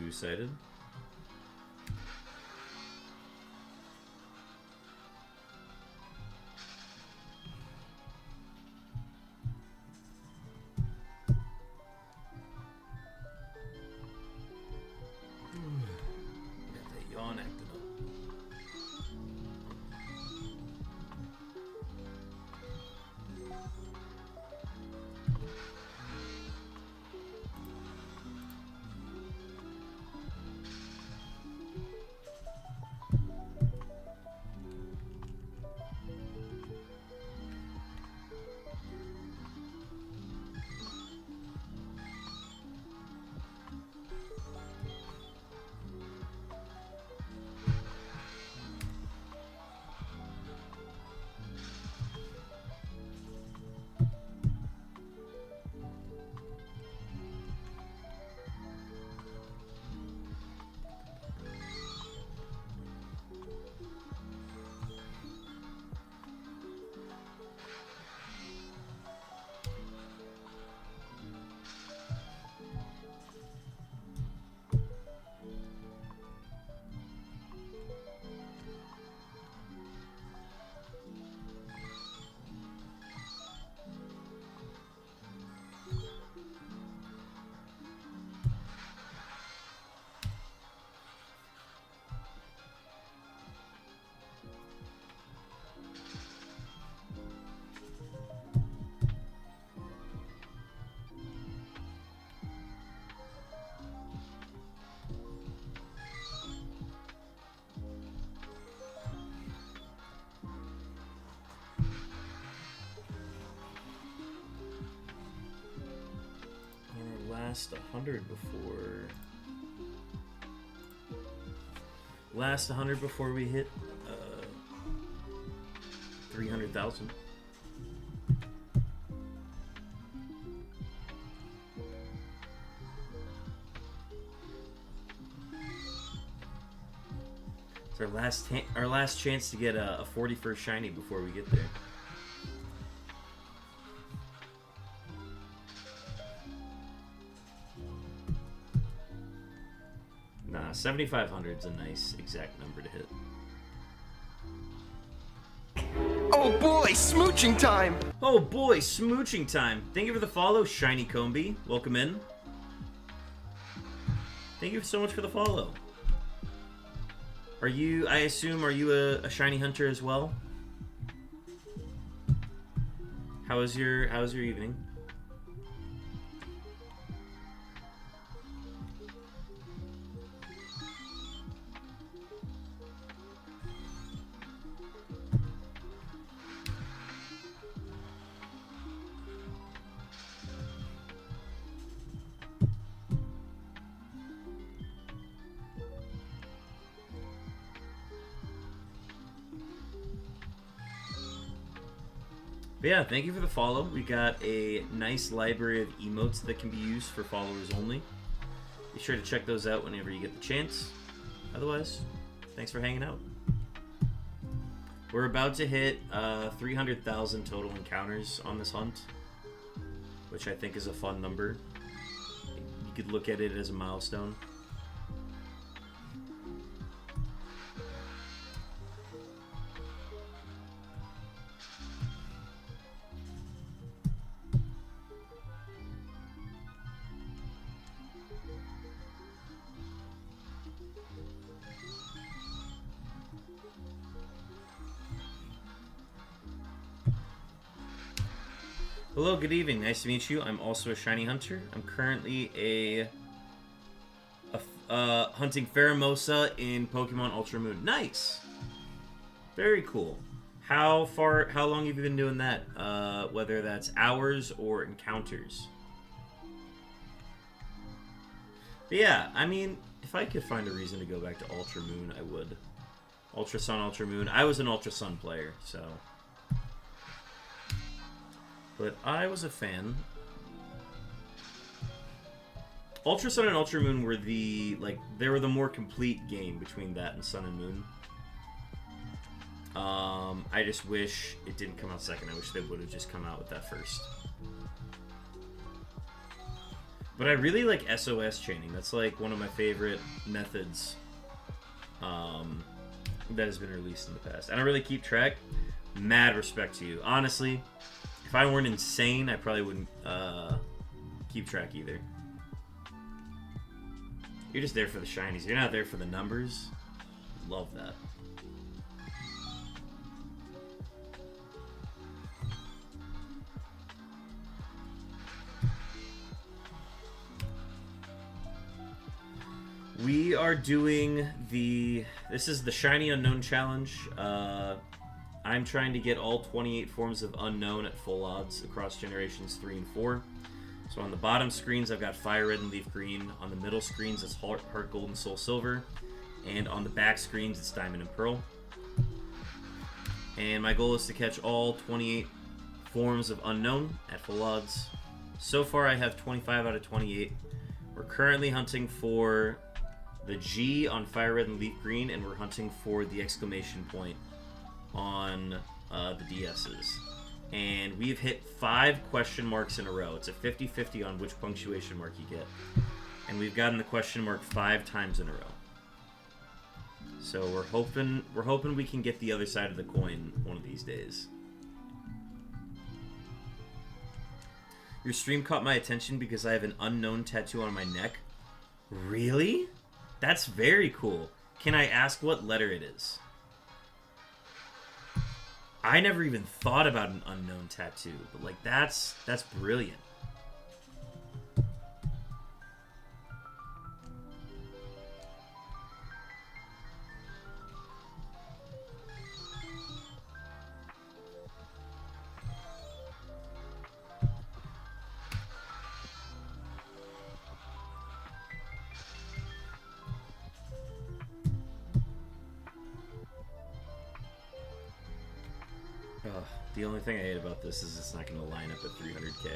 Excited. Got that yawn acting up. last 100 before... Last 100 before we hit 300,000. It's our last chance to get a 41st shiny before we get there. Nah, 7,500 is a nice exact number to hit. Oh boy, smooching time! Oh boy, smooching time. Thank you for the follow, Shiny Combi. Welcome in. Thank you so much for the follow. Are you, I assume, are you a shiny hunter as well? How was your evening? But yeah, thank you for the follow. We got a nice library of emotes that can be used for followers only. Be sure to check those out whenever you get the chance. Otherwise, thanks for hanging out. We're about to hit 300,000 total encounters on this hunt, which I think is a fun number. You could look at it as a milestone. Hello, good evening. Nice to meet you. I'm also a shiny hunter. I'm currently hunting Pheromosa in Pokemon Ultra Moon. Nice. Very cool. How long have you been doing that? Whether that's hours or encounters. But yeah, I mean, if I could find a reason to go back to Ultra Moon, I would. Ultra Sun, Ultra Moon. I was an Ultra Sun player, so... But I was a fan. Ultra Sun and Ultra Moon were they were the more complete game between that and Sun and Moon. I just wish it didn't come out second. I wish they would have just come out with that first. But I really like SOS chaining. That's like one of my favorite methods that has been released in the past. I don't really keep track. Mad respect to you. Honestly, if I weren't insane, I probably wouldn't keep track either. You're just there for the shinies. You're not there for the numbers. Love that. We are doing this is the Shiny Unknown Challenge. I'm trying to get all 28 forms of Unknown at full odds across generations 3 and 4. So on the bottom screens, I've got Fire Red and Leaf Green. On the middle screens, it's Heart Gold and Soul Silver. And on the back screens, it's Diamond and Pearl. And my goal is to catch all 28 forms of Unknown at full odds. So far, I have 25 out of 28. We're currently hunting for the G on Fire Red and Leaf Green, and we're hunting for the exclamation point on the DSs. And we've hit 5 question marks in a row. It's a 50-50 on which punctuation mark you get. And we've gotten the question mark 5 times in a row. So we're hoping we can get the other side of the coin one of these days. Your stream caught my attention because I have an Unknown tattoo on my neck. Really? That's very cool. Can I ask what letter it is? I never even thought about an Unknown tattoo, but like that's brilliant. The only thing I hate about this is it's not going to line up at 300k.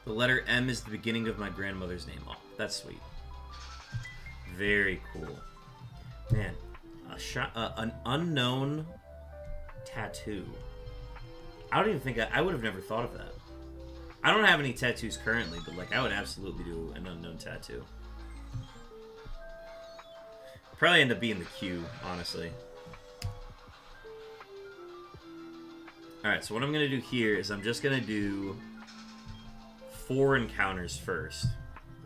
The letter M is the beginning of my grandmother's name. Oh, that's sweet. Very cool. Man, an unknown tattoo. I don't even think I would have never thought of that. I don't have any tattoos currently, but like I would absolutely do an unknown tattoo. Probably end up being the Q, honestly. Alright, so what I'm going to do here is I'm just going to do 4 encounters first.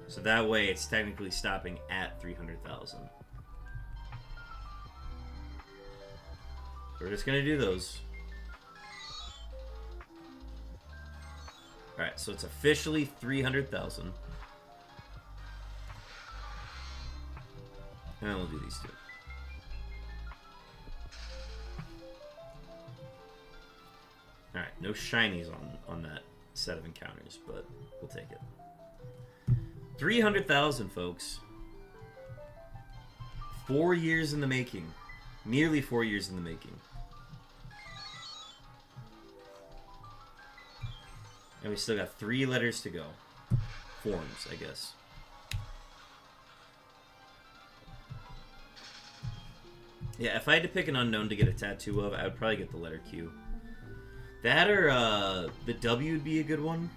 So that way it's technically stopping at 300,000. We're just going to do those. Alright, so it's officially 300,000. And then we'll do these two. Alright, no shinies on that set of encounters, but we'll take it. 300,000, folks. 4 years in the making. Nearly 4 years in the making. And we still got 3 letters to go. Forms, I guess. Yeah, if I had to pick an unknown to get a tattoo of, I would probably get the letter Q. That or the W would be a good one.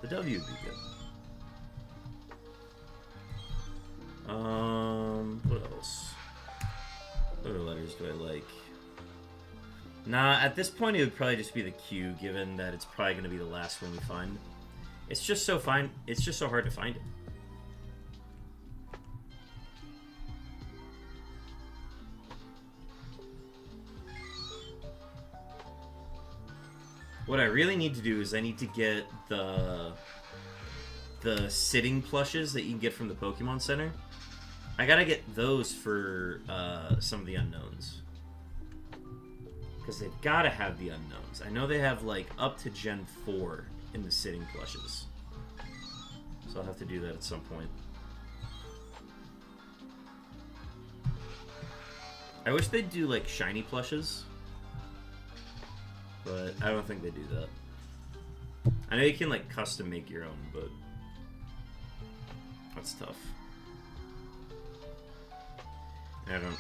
The W would be good. What else? What other letters do I like? Nah, at this point it would probably just be the Q, given that it's probably going to be the last one we find. It's just so fine. It's just so hard to find it. What I really need to do is I need to get the sitting plushes that you can get from the Pokemon Center. I gotta get those for some of the unknowns. Because they've gotta have the unknowns. I know they have like up to Gen 4 in the sitting plushes. So I'll have to do that at some point. I wish they'd do like shiny plushes. But I don't think they do that. I know you can like custom make your own, but that's tough.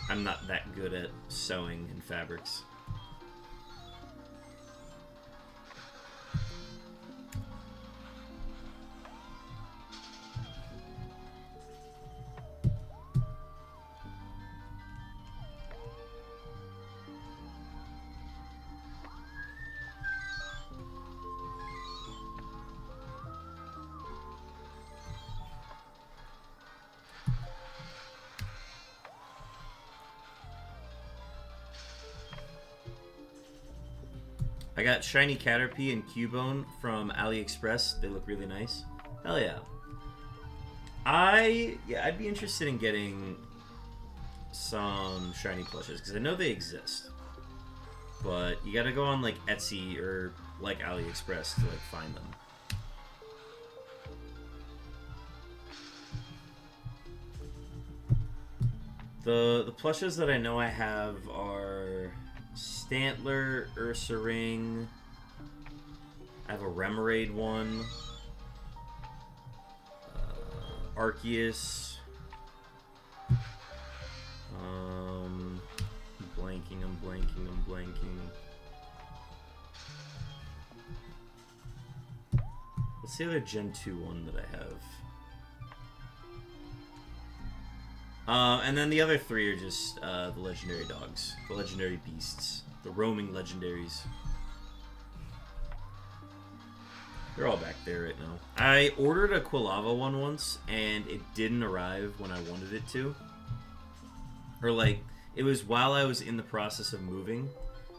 I'm not that good at sewing in fabrics. I got shiny Caterpie and Cubone from AliExpress. They look really nice. Hell yeah. I'd be interested in getting some shiny plushes because I know they exist. But you gotta go on like Etsy or like AliExpress to like find them. The plushes that I know I have are Stantler, Ursaring. I have a Remoraid one. Arceus. I'm blanking. What's the other Gen 2 one that I have? And then the other 3 are just the legendary dogs, the legendary beasts, the roaming legendaries. They're all back there right now. I ordered a Quilava one once, and it didn't arrive when I wanted it to. Or like, it was while I was in the process of moving,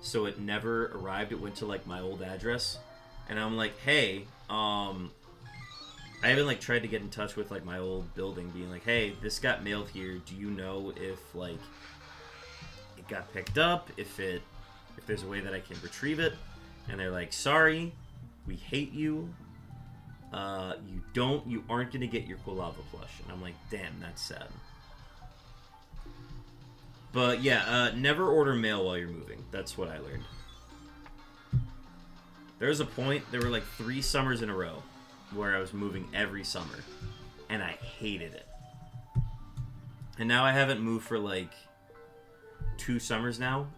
so it never arrived. It went to like my old address, and I'm like, hey, I even like tried to get in touch with like my old building, being like, hey, this got mailed here. Do you know if like it got picked up? If there's a way that I can retrieve it? And they're like, sorry, we hate you. you aren't gonna get your Quilava plush. And I'm like, damn, that's sad. But yeah, never order mail while you're moving. That's what I learned. There was a point, there were like 3 summers in a row where I was moving every summer. And I hated it. And now I haven't moved for like 2 summers now.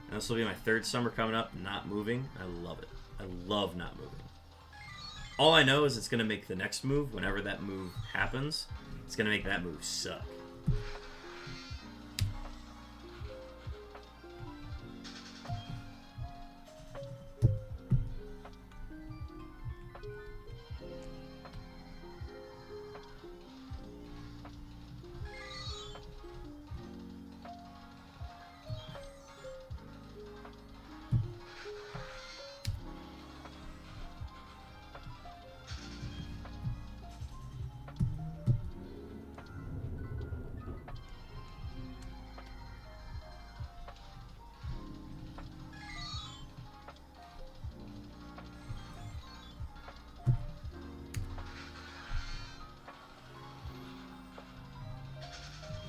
And this will be my 3rd summer coming up, not moving. I love it. I love not moving. All I know is it's going to make the next move, whenever that move happens, it's going to make that move suck.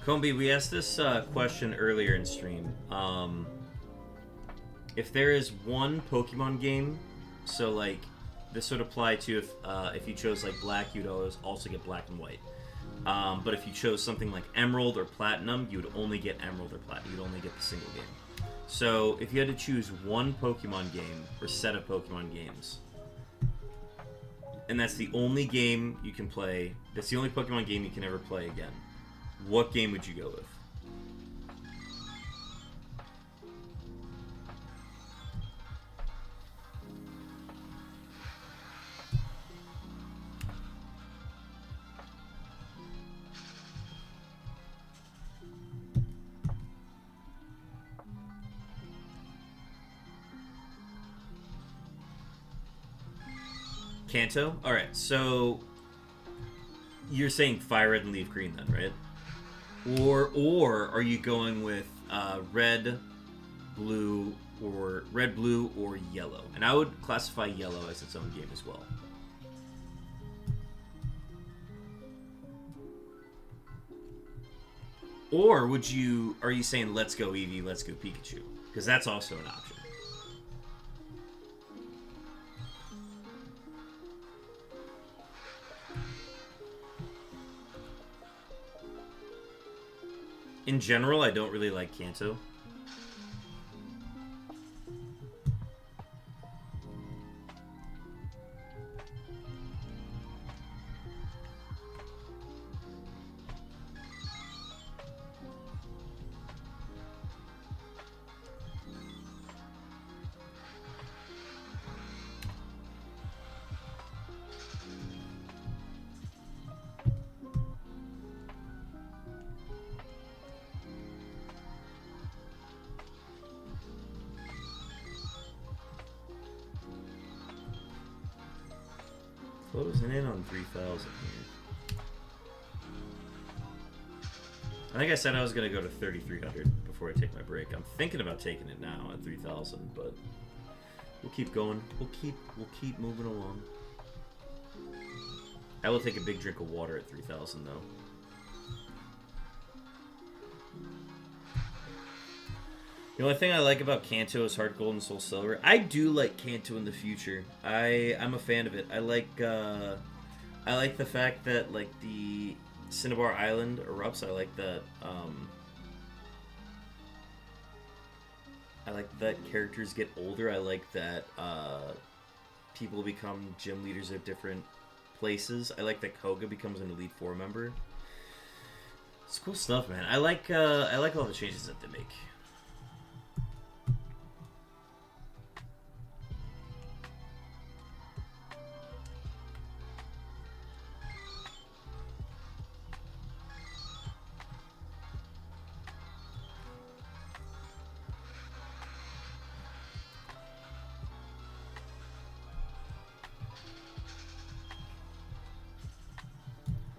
Combi, we asked this question earlier in stream. If there is one Pokemon game, so like this would apply to if you chose like Black, you'd also get Black and White. But if you chose something like Emerald or Platinum, you would only get Emerald or Platinum. You'd only get the single game. So if you had to choose one Pokemon game or set of Pokemon games, and that's the only game you can play, that's the only Pokemon game you can ever play again, what game would you go with? Kanto? Alright, so you're saying Fire Red and Leaf Green then, right? Or are you going with red, blue, or yellow? And I would classify yellow as its own game as well. Or are you saying let's go Eevee, let's go Pikachu? Because that's also an option. In general, I don't really like Kanto. Closing in on 3,000 here. I think I said I was going to go to 3,300 before I take my break. I'm thinking about taking it now at 3,000, but we'll keep going. We'll keep moving along. I will take a big drink of water at 3,000 though. The only thing I like about Kanto is Heart Gold and Soul Silver. I do like Kanto in the future. I'm a fan of it. I like the fact that like the Cinnabar Island erupts. I like that. I like that characters get older. I like that people become gym leaders at different places. I like that Koga becomes an Elite Four member. It's cool stuff, man. I like all the changes that they make.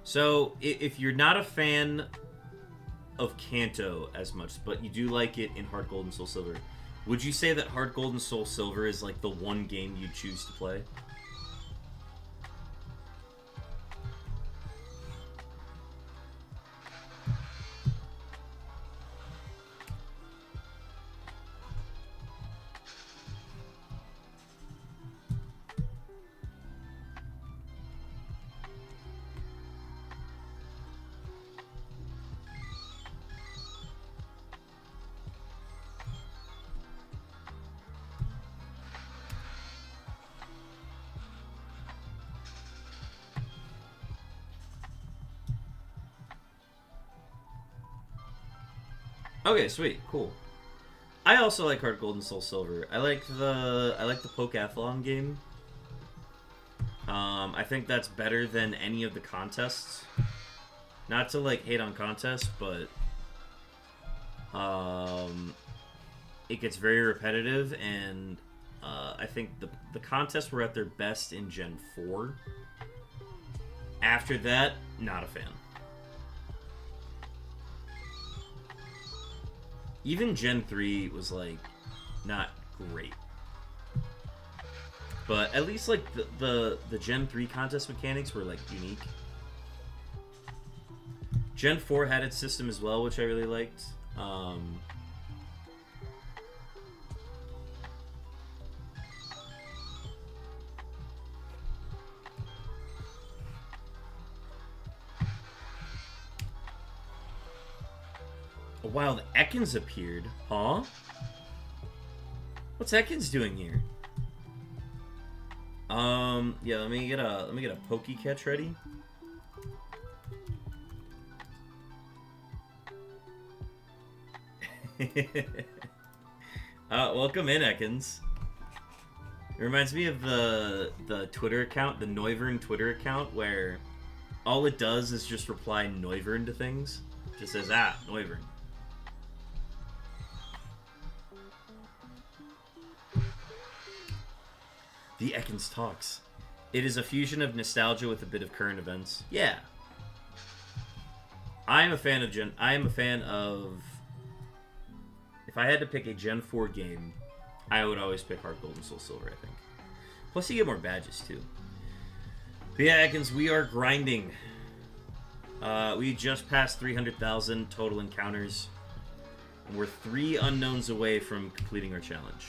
So, if you're not a fan of Kanto as much, but you do like it in Heart Gold and Soul Silver, would you say that Heart Gold and Soul Silver is like the one game you'd choose to play? Okay, sweet, cool. I also like Heart Gold and Soul Silver. I like the Pokeathlon game. I think that's better than any of the contests. Not to like hate on contests, but it gets very repetitive, and I think the contests were at their best in Gen 4. After that, not a fan. Even Gen 3 was like not great. But at least like the Gen 3 contest mechanics were like unique. Gen 4 had its system as well, which I really liked. A wild Ekans appeared, huh? What's Ekans doing here? Yeah, let me get a Poke Catch ready. Welcome in, Ekans. It reminds me of the Twitter account, the Noivern Twitter account, where all it does is just reply Noivern to things. It just says, Noivern. The Ekans talks. It is a fusion of nostalgia with a bit of current events. Yeah. I am a fan of if I had to pick a Gen 4 game, I would always pick Heart Gold and Soul Silver, I think. Plus you get more badges too. But yeah, Ekans, we are grinding. We just passed 300,000 total encounters. And we're 3 unknowns away from completing our challenge.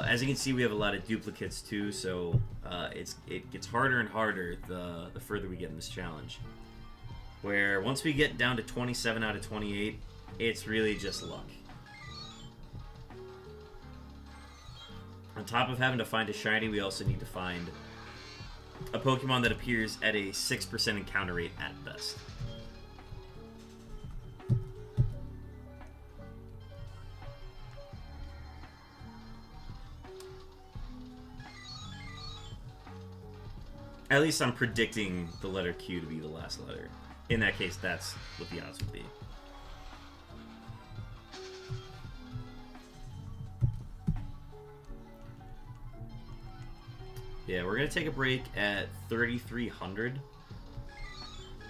As you can see, we have a lot of duplicates too, so it gets harder and harder the further we get in this challenge. Where once we get down to 27 out of 28, it's really just luck. On top of having to find a shiny, we also need to find a Pokemon that appears at a 6% encounter rate at best. At least I'm predicting the letter Q to be the last letter. In that case, that's what the odds would be. Yeah, we're going to take a break at 3,300.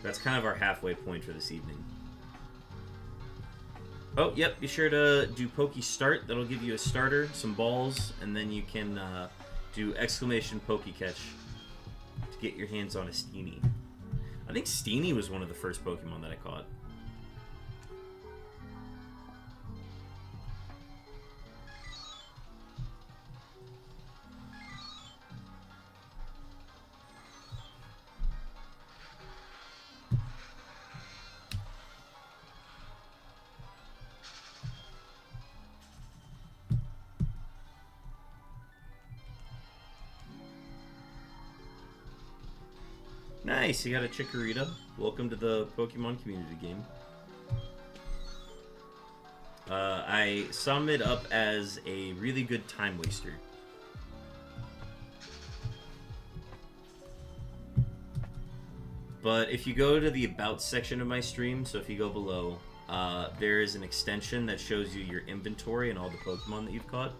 That's kind of our halfway point for this evening. Oh, yep, be sure to do Poke Start. That'll give you a starter, some balls, and then you can do exclamation Poke Catch to get your hands on a Steenie. I think Steenie was one of the first Pokemon that I caught. Nice, you got a Chikorita. Welcome to the Pokemon community game. I sum it up as a really good time waster. But if you go to the About section of my stream, so if you go below, there is an extension that shows you your inventory and all the Pokemon that you've caught.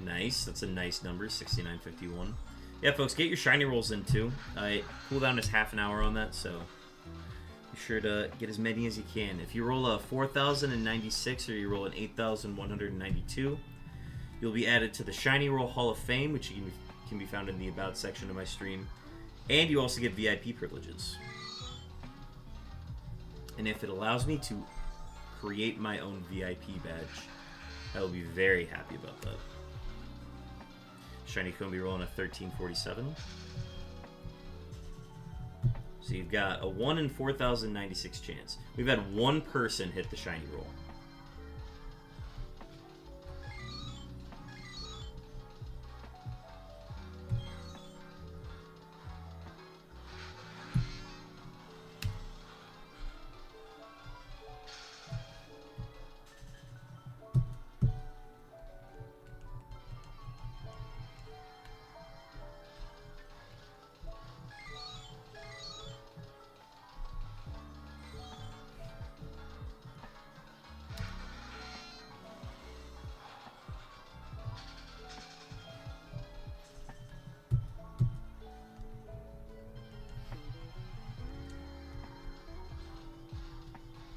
Nice, that's a nice number, 6951. Yeah, folks, get your shiny rolls in too. Cooldown is half an hour on that, so be sure to get as many as you can. If you roll a 4,096 or you roll an 8,192, you'll be added to the Shiny Roll Hall of Fame, which can be found in the About section of my stream. And you also get VIP privileges. And if it allows me to create my own VIP badge, I will be very happy about that. Shiny Combi rolling a 1347. So you've got a 1 in 4,096 chance. We've had one person hit the shiny roll.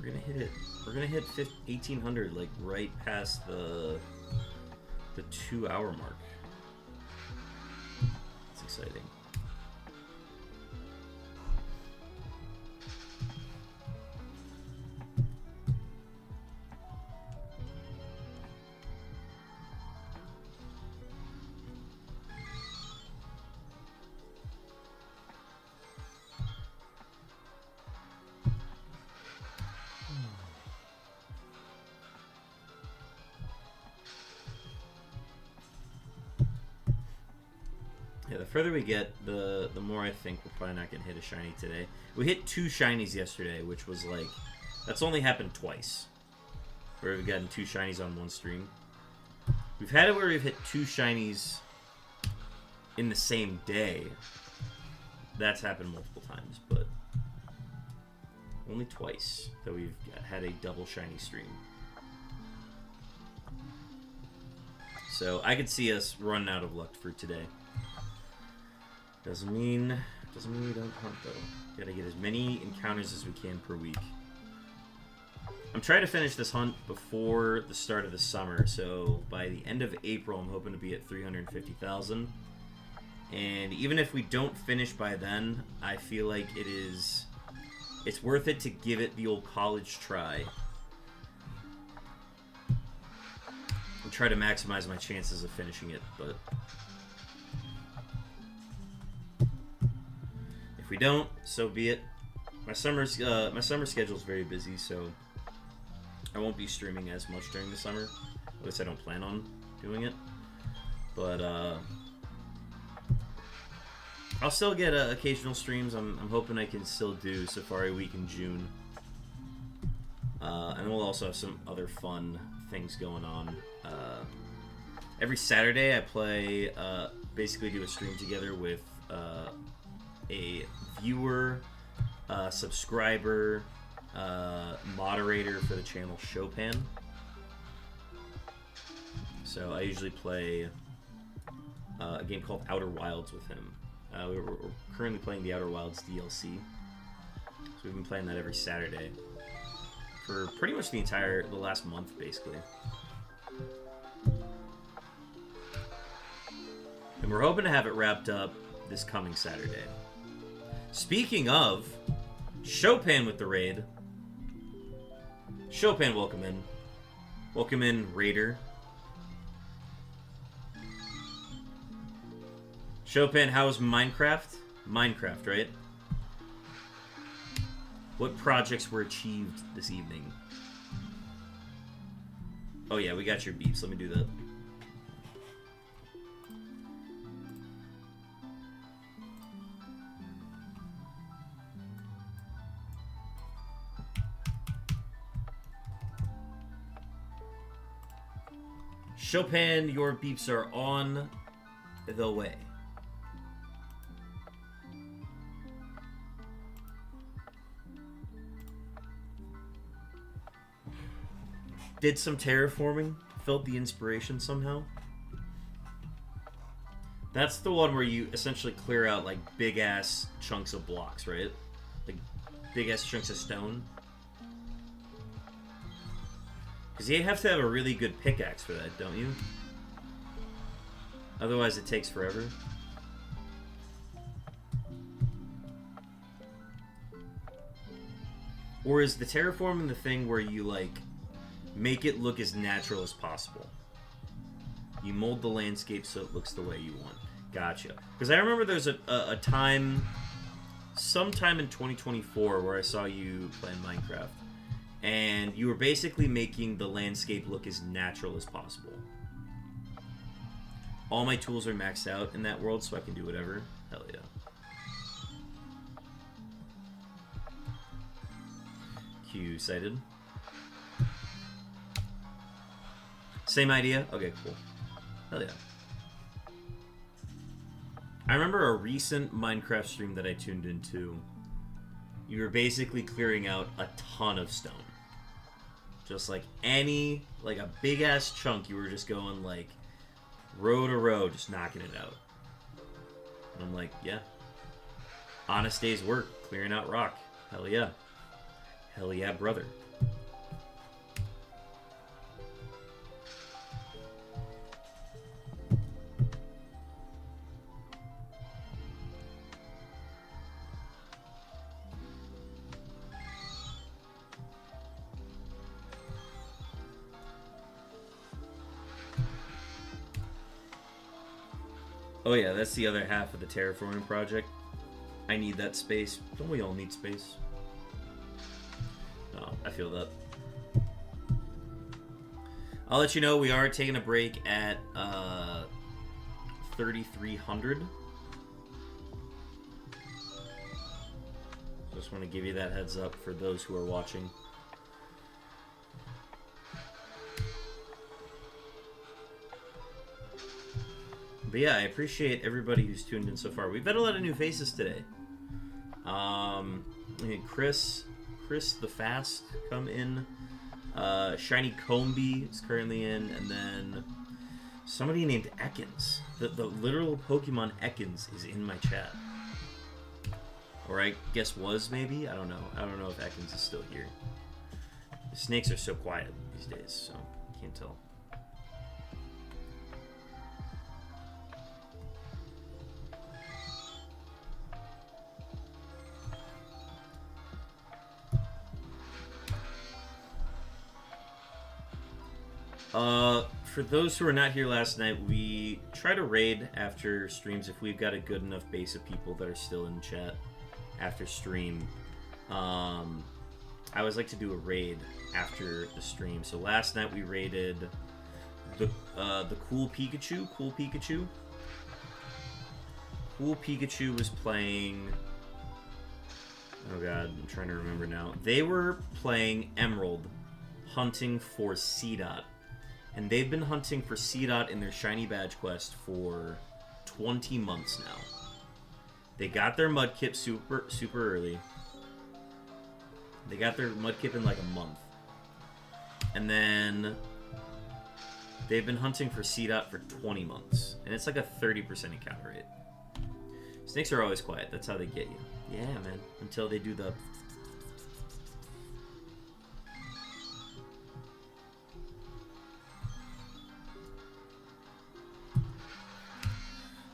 We're gonna hit it. We're gonna hit 1800, like right past the 2-hour mark. It's exciting. Yeah, the further we get, the more I think we're probably not going to hit a shiny today. We hit 2 shinies yesterday, which was like... That's only happened twice. Where we've gotten 2 shinies on one stream. We've had it where we've hit 2 shinies in the same day. That's happened multiple times, but... Only twice that we've had a double shiny stream. So I could see us running out of luck for today. Doesn't mean we don't hunt though. Gotta get as many encounters as we can per week. I'm trying to finish this hunt before the start of the summer, so by the end of April I'm hoping to be at 350,000. And even if we don't finish by then, I feel like it's worth it to give it the old college try. And try to maximize my chances of finishing it, but if we don't, so be it. My summer schedule is very busy, so I won't be streaming as much during the summer. At least I don't plan on doing it. But I'll still get occasional streams. I'm hoping I can still do Safari Week in June. And we'll also have some other fun things going on. Every Saturday I play, basically do a stream together with a viewer, subscriber, moderator for the channel, Chopin. So I usually play a game called Outer Wilds with him. We're currently playing the Outer Wilds DLC. So we've been playing that every Saturday for pretty much the last month, basically. And we're hoping to have it wrapped up this coming Saturday. Speaking of, Chopin with the raid. Chopin, welcome in. Welcome in, Raider. Chopin, how's Minecraft? Minecraft, right? What projects were achieved this evening? Oh yeah, we got your beeps. Let me do that. Chopin, your beeps are on the way. Did some terraforming, felt the inspiration somehow. That's the one where you essentially clear out like big ass chunks of blocks, right? Like big ass chunks of stone. Because you have to have a really good pickaxe for that, don't you? Otherwise it takes forever. Or is the terraforming the thing where you like make it look as natural as possible? You mold the landscape so it looks the way you want. Gotcha. Because I remember there's a time, sometime in 2024, where I saw you playing Minecraft. And you were basically making the landscape look as natural as possible. All my tools are maxed out in that world, so I can do whatever. Hell yeah. Q cited. Same idea? Okay, cool. Hell yeah. I remember a recent Minecraft stream that I tuned into. You were basically clearing out a ton of stone. Just like a big ass chunk, you were just going like row to row, just knocking it out. And I'm like, yeah. Honest day's work, clearing out rock. Hell yeah. Hell yeah, brother. Oh yeah, that's the other half of the terraforming project. I need that space. Don't we all need space? No, I feel that. I'll let you know we are taking a break at 3,300. Just want to give you that heads up for those who are watching. But yeah, I appreciate everybody who's tuned in so far. We've had a lot of new faces today. Chris the Fast come in. Shiny Combi is currently in, and then somebody named Ekans. The literal Pokemon Ekans is in my chat. Or I guess was, maybe? I don't know. I don't know if Ekans is still here. The snakes are so quiet these days, so I can't tell. For those who were not here last night, we try to raid after streams if we've got a good enough base of people that are still in chat after stream. I always like to do a raid after the stream. So last night we raided the Cool Pikachu. Cool Pikachu was playing... Oh god, I'm trying to remember now. They were playing Emerald, hunting for C-Dot. And they've been hunting for C-Dot in their Shiny Badge quest for 20 months now. They got their Mudkip super early. They got their Mudkip in like a month. And then they've been hunting for C-Dot for 20 months. And it's like a 30% encounter rate. Snakes are always quiet. That's how they get you. Yeah, man. Until they do the...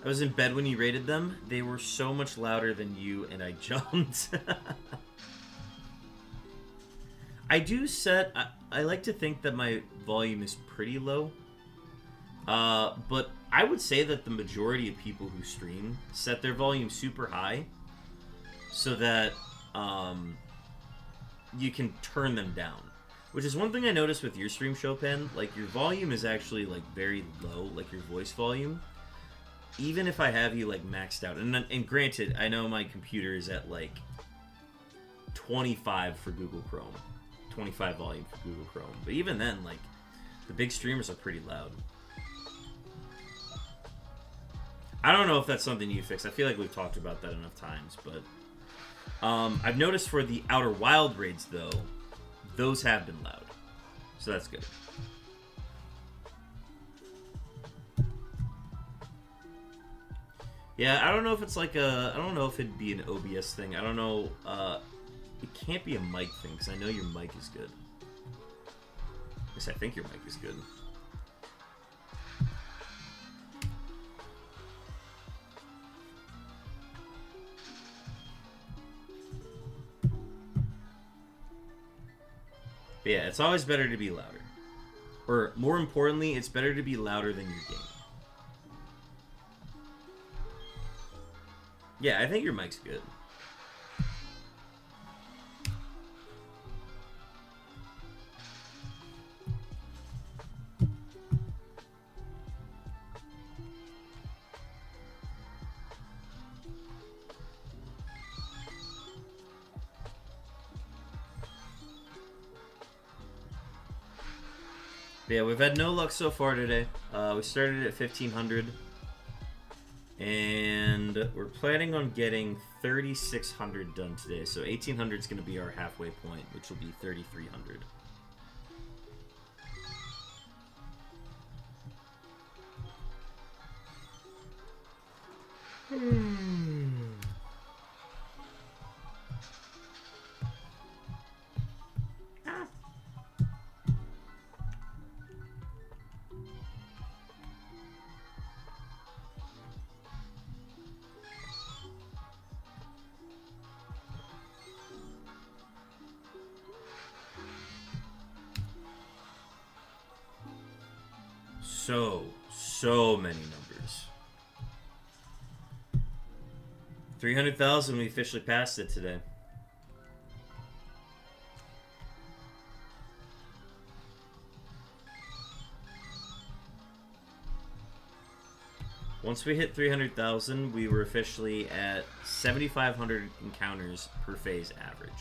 I was in bed when you rated them. They were so much louder than you, and I jumped. I do set... I like to think that my volume is pretty low. But I would say that the majority of people who stream set their volume super high so that you can turn them down. Which is one thing I noticed with your stream, Chopin. Like, your volume is actually, like, very low, like your voice volume. Even if I have you, like, maxed out. And granted, I know my computer is at, like, 25 for Google Chrome. 25 volume for Google Chrome. But even then, like, the big streamers are pretty loud. I don't know if that's something you fix. I feel like we've talked about that enough times, but... I've noticed for the Outer Wild raids, though, those have been loud. So that's good. Yeah, I don't know if it's like a... I don't know if it'd be an OBS thing. I don't know. It can't be a mic thing, because I know your mic is good. At least I think your mic is good. But yeah, it's always better to be louder. Or, more importantly, it's better to be louder than your game. Yeah, I think your mic's good. But yeah, we've had no luck so far today. We started at 1,500. And we're planning on getting 3,600 done today. So 1,800 is going to be our halfway point, which will be 3,300. So many numbers. 300,000, we officially passed it today. Once we hit 300,000, we were officially at 7,500 encounters per phase average.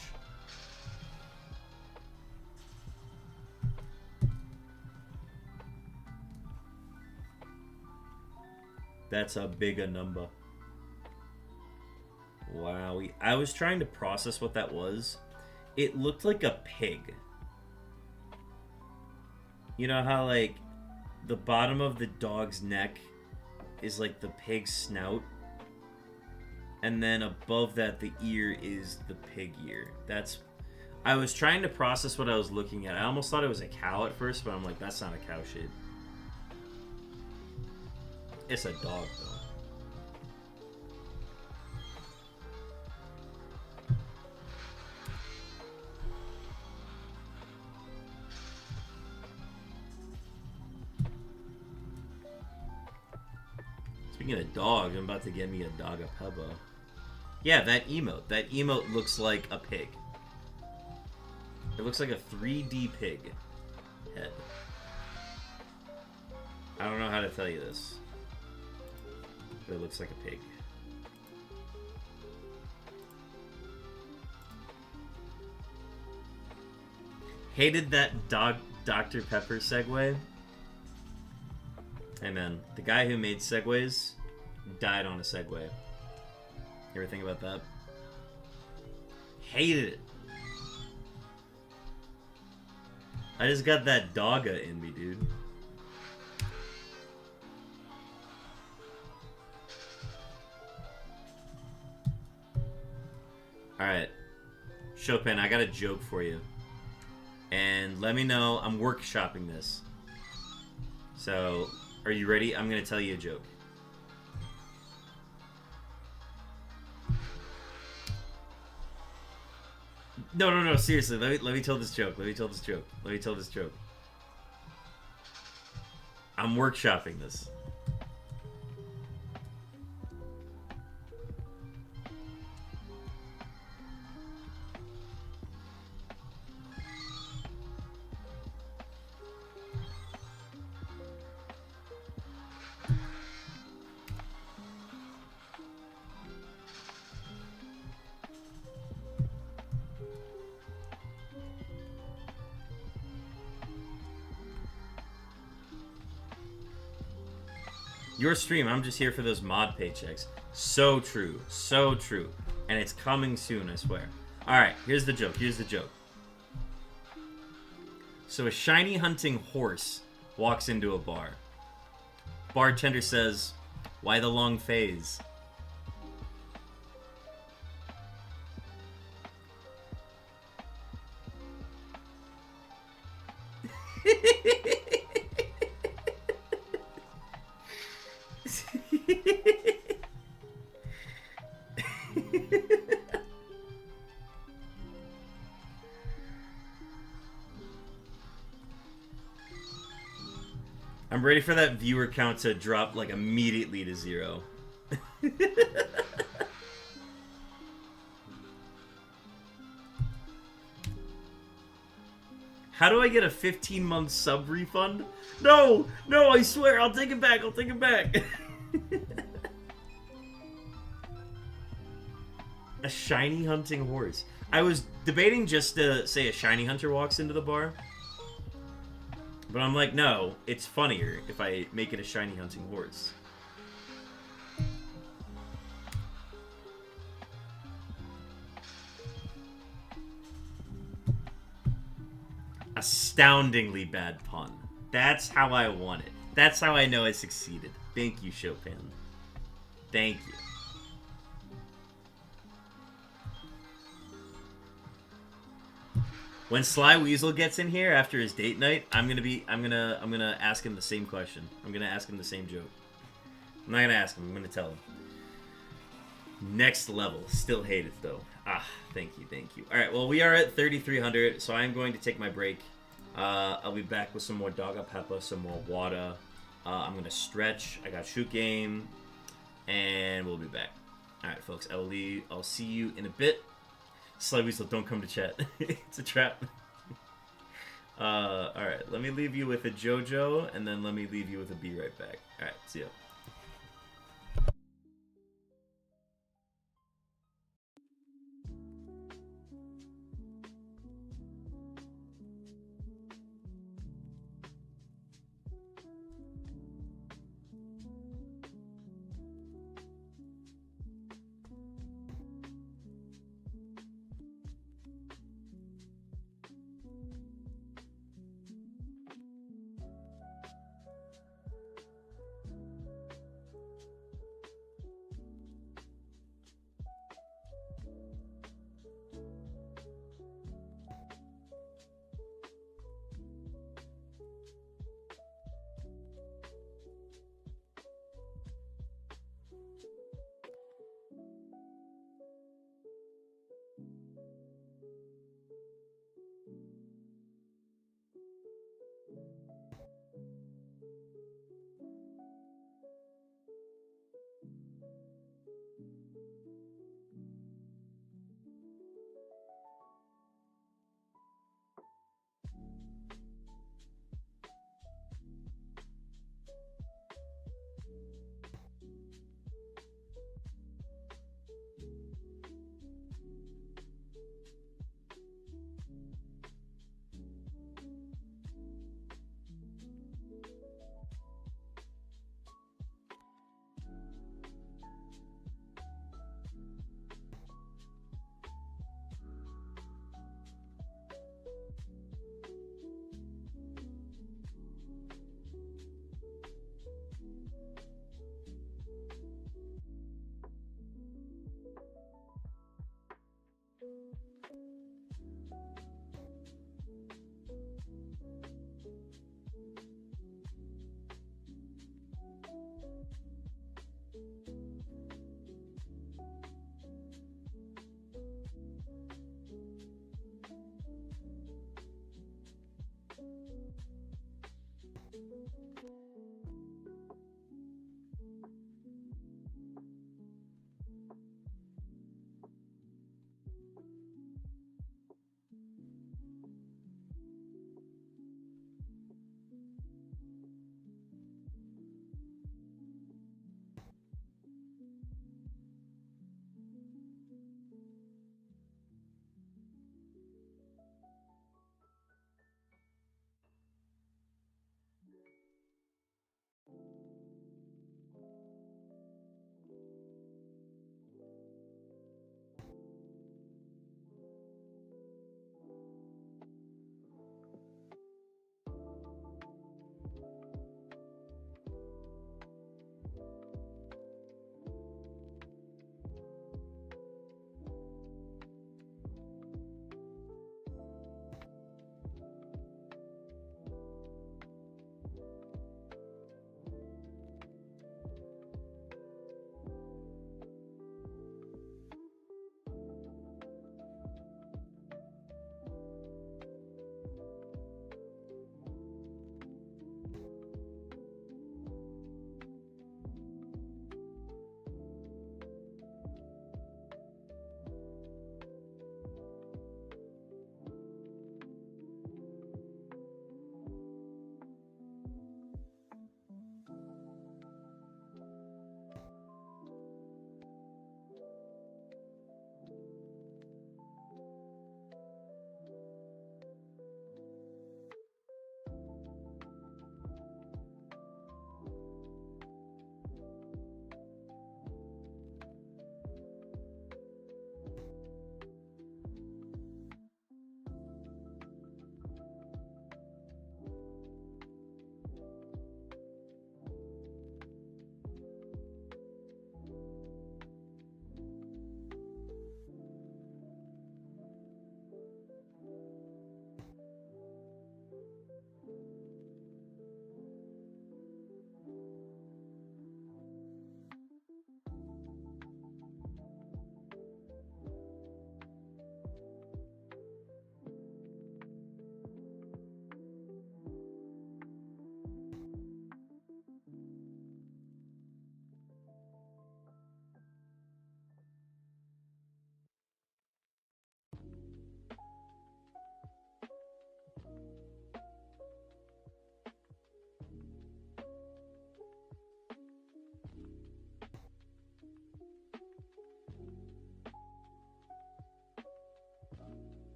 That's a bigger number. Wow. I was trying to process what that was. It looked like a pig. You know how, like, the bottom of the dog's neck is like the pig's snout? And then above that, the ear is the pig ear. That's... I was trying to process what I was looking at. I almost thought it was a cow at first, but I'm like, that's not a cow shit. It's a dog, though. Speaking of dogs, I'm about to get me a dog a pebble. Yeah, that emote. That emote looks like a pig. It looks like a 3D pig head. I don't know how to tell you this. But it looks like a pig. Hated that Dr. Pepper segue. Hey man, the guy who made segways died on a segway. You ever think about that? Hated it. I just got that dogga in me, dude. Alright. Chopin, I got a joke for you. And let me know, I'm workshopping this. So, are you ready? I'm going to tell you a joke. No, seriously. Let me tell this joke. Let me tell this joke. I'm workshopping this. Your stream, I'm just here for those mod paychecks. So true. So true. And it's coming soon, I swear. Alright, here's the joke. So a shiny hunting horse walks into a bar. Bartender says, "Why the long phase?" I'm ready for that viewer count to drop like immediately to 0. How do I get a 15-month sub refund? No, I swear, I'll take it back. A shiny hunting horse. I was debating just to say a shiny hunter walks into the bar. But I'm like, no, it's funnier if I make it a shiny hunting horse. Astoundingly bad pun. That's how I want it. That's how I know I succeeded. Thank you, Chopin. Thank you. When Sly Weasel gets in here after his date night, I'm gonna ask him the same question. I'm gonna ask him the same joke. I'm not gonna ask him. I'm gonna tell him. Next level. Still hate it though. Ah, thank you. All right. Well, we are at 3,300, so I'm going to take my break. I'll be back with some more Dogga Peppa, some more water. I'm gonna stretch. I got shoot game, and we'll be back. All right, folks. I'll see you in a bit. Sly Weasel, don't come to chat. It's a trap. All right. Let me leave you with a JoJo, and then let me leave you with a Be Right Back. All right. See ya.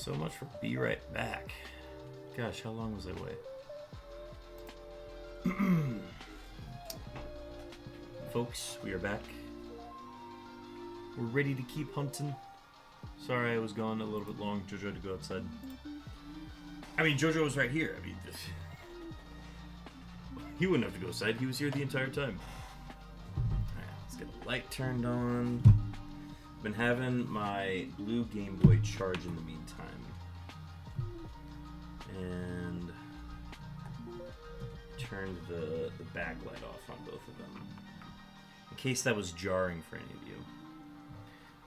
So much for Be Right Back. Gosh, how long was I away? Folks, we are back. We're ready to keep hunting. Sorry I was gone a little bit long. Jojo had to go outside. I mean, Jojo was right here. I mean, He wouldn't have to go outside. He was here the entire time. Alright, let's get the light turned on. Been having my blue Game Boy charge in the meantime. And turned the backlight off on both of them. In case that was jarring for any of you.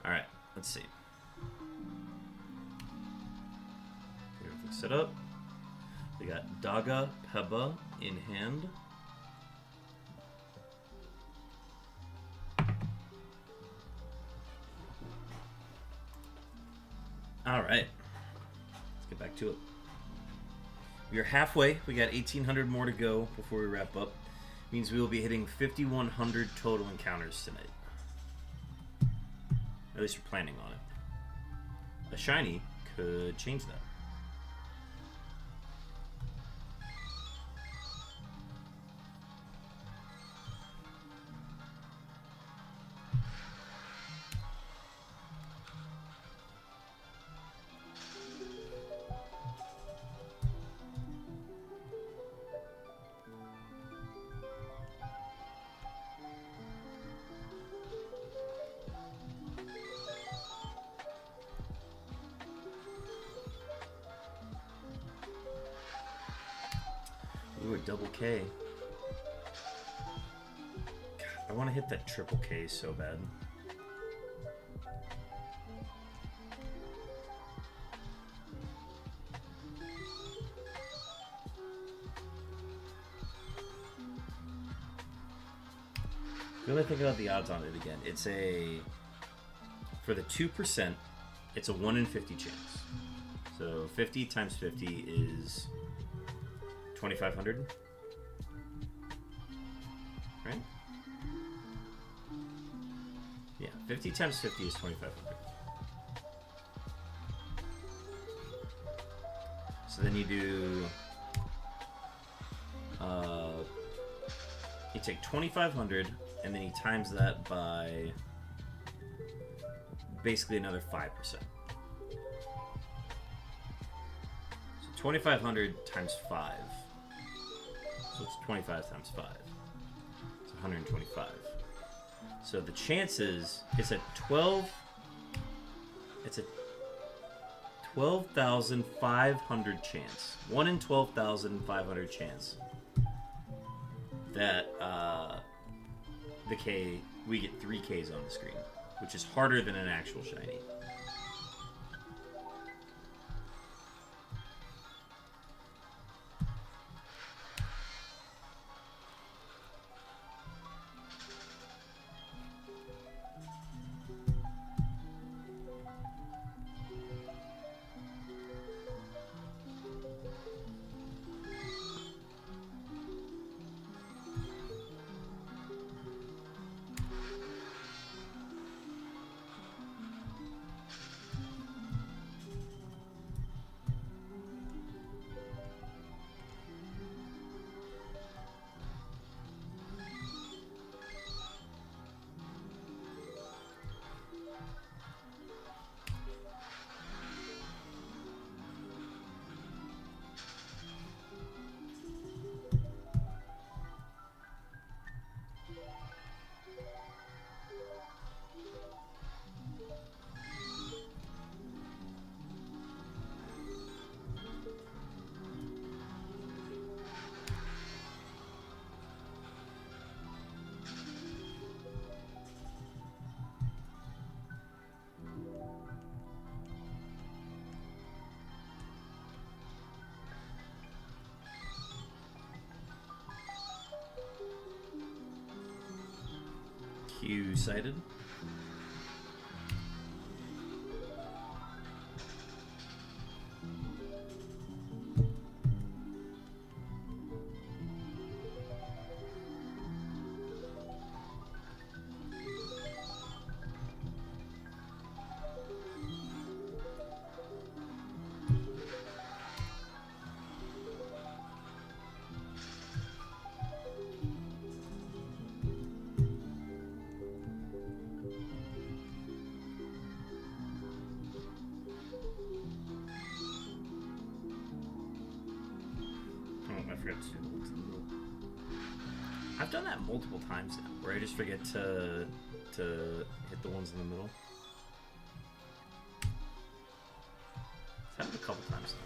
Alright, let's see. Get everything set up. We got Daga Peba in hand. Alright. Let's get back to it. We are halfway. We got 1,800 more to go before we wrap up. Means we will be hitting 5,100 total encounters tonight. At least we're planning on it. A shiny could change that. Ooh, a double K. God, I want to hit that triple K so bad. Really think about the odds on it again. It's a... For the 2%, it's a 1 in 50 chance. So 50 times 50 is... 2,500, right? Yeah, 50 times 50 is 2,500. So then you do, you take 2,500 and then you times that by basically another 5%. So 2,500 times 5. So it's 25 times 5. It's 125. So the chances, it's a 12,500 chance. 1 in 12,500 chance that we get 3 Ks on the screen, which is harder than an actual shiny. Q sighted. I've done that multiple times now, where I just forget to hit the ones in the middle. It's happened a couple times now.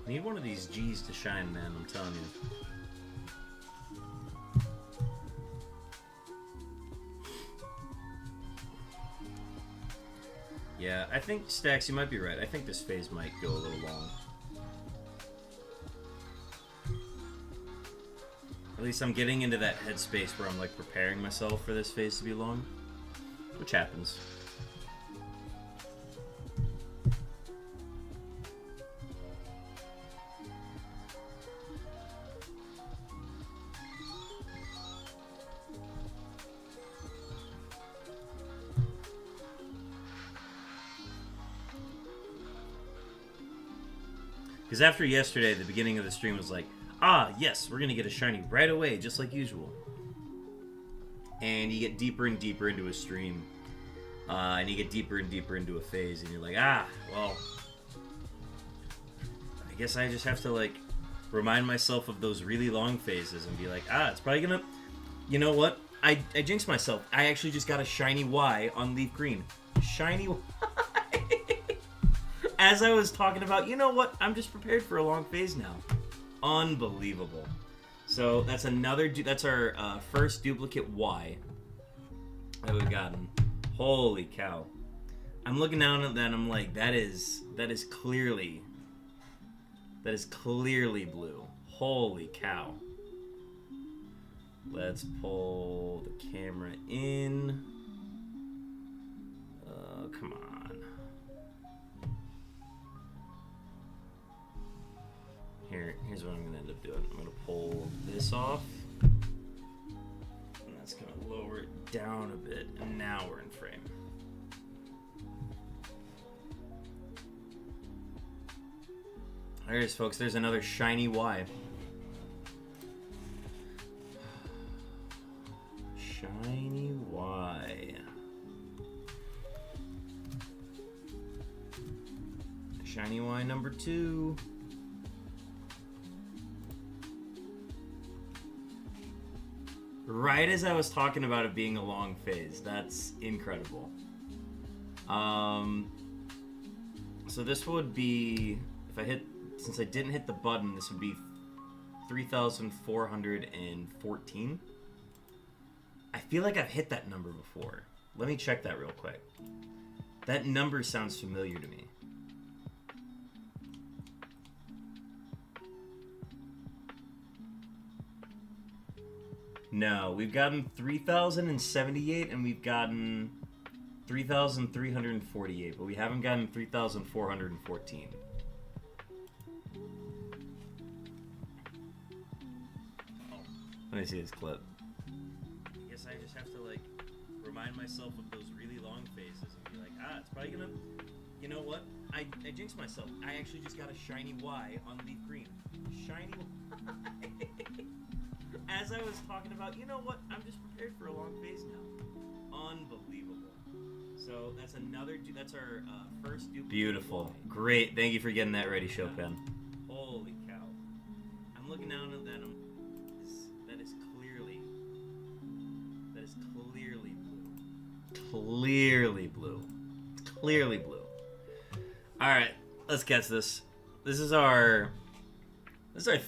Need one of these G's to shine, man, I'm telling you. Yeah, I think, Stax, you might be right. I think this phase might go a little long. At least I'm getting into that headspace where I'm, like, preparing myself for this phase to be long. Which happens. Because after yesterday, the beginning of the stream was like, ah, yes, we're going to get a shiny right away, just like usual. And you get deeper and deeper into a stream. And you get deeper and deeper into a phase, and you're like, ah, well, I guess I just have to, like, remind myself of those really long phases and be like, ah, it's probably going to... You know what? I jinxed myself. I actually just got a shiny Y on Leaf Green. Shiny Y. As I was talking about, you know what? I'm just prepared for a long phase now. Unbelievable. So that's that's our first duplicate Y that we've gotten. Holy cow! I'm looking down at that and I'm like, that is clearly blue. Holy cow! Let's pull the camera in. Come on. Here's what I'm going to end up doing. I'm going to pull this off. And that's going to lower it down a bit. And now we're in frame. There it is, folks. There's another shiny Y. Shiny Y. Shiny Y number 2. Right as I was talking about it being a long phase. That's incredible. So this would be, since I didn't hit the button, this would be 3,414. I feel like I've hit that number before. Let me check that real quick. That number sounds familiar to me. No, we've gotten 3,078 and we've gotten 3,348, but we haven't gotten 3,414. Let me see this clip. I guess I just have to, like, remind myself of those really long phases and be like, ah, it's probably gonna... You know what? I jinxed myself. I actually just got a shiny Y on Leaf Green. Shiny Y. As I was talking about, you know what? I'm just prepared for a long phase now. Unbelievable. So that's another. That's our first duplicate. Beautiful. Great. Thank you for getting that ready, Chopin. Holy cow! I'm looking down at that. That is clearly blue. Clearly blue. Clearly blue. All right, let's catch this. This is our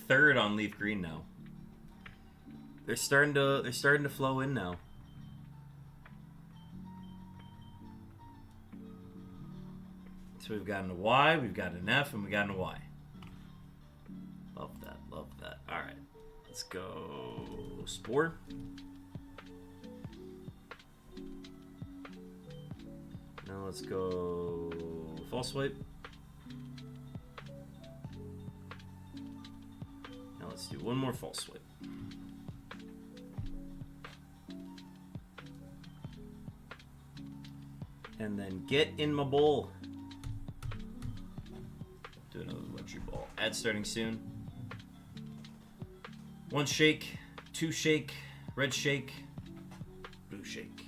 third on leaf green now. They're starting to flow in now. So we've got an Y, we've got an F, and we got an Y. Love that, love that. All right, let's go Spore. Now let's go False Swipe. Now let's do one more False Swipe. And then get in my bowl. Do another luxury ball. Ad starting soon. One shake, two shake, red shake, blue shake.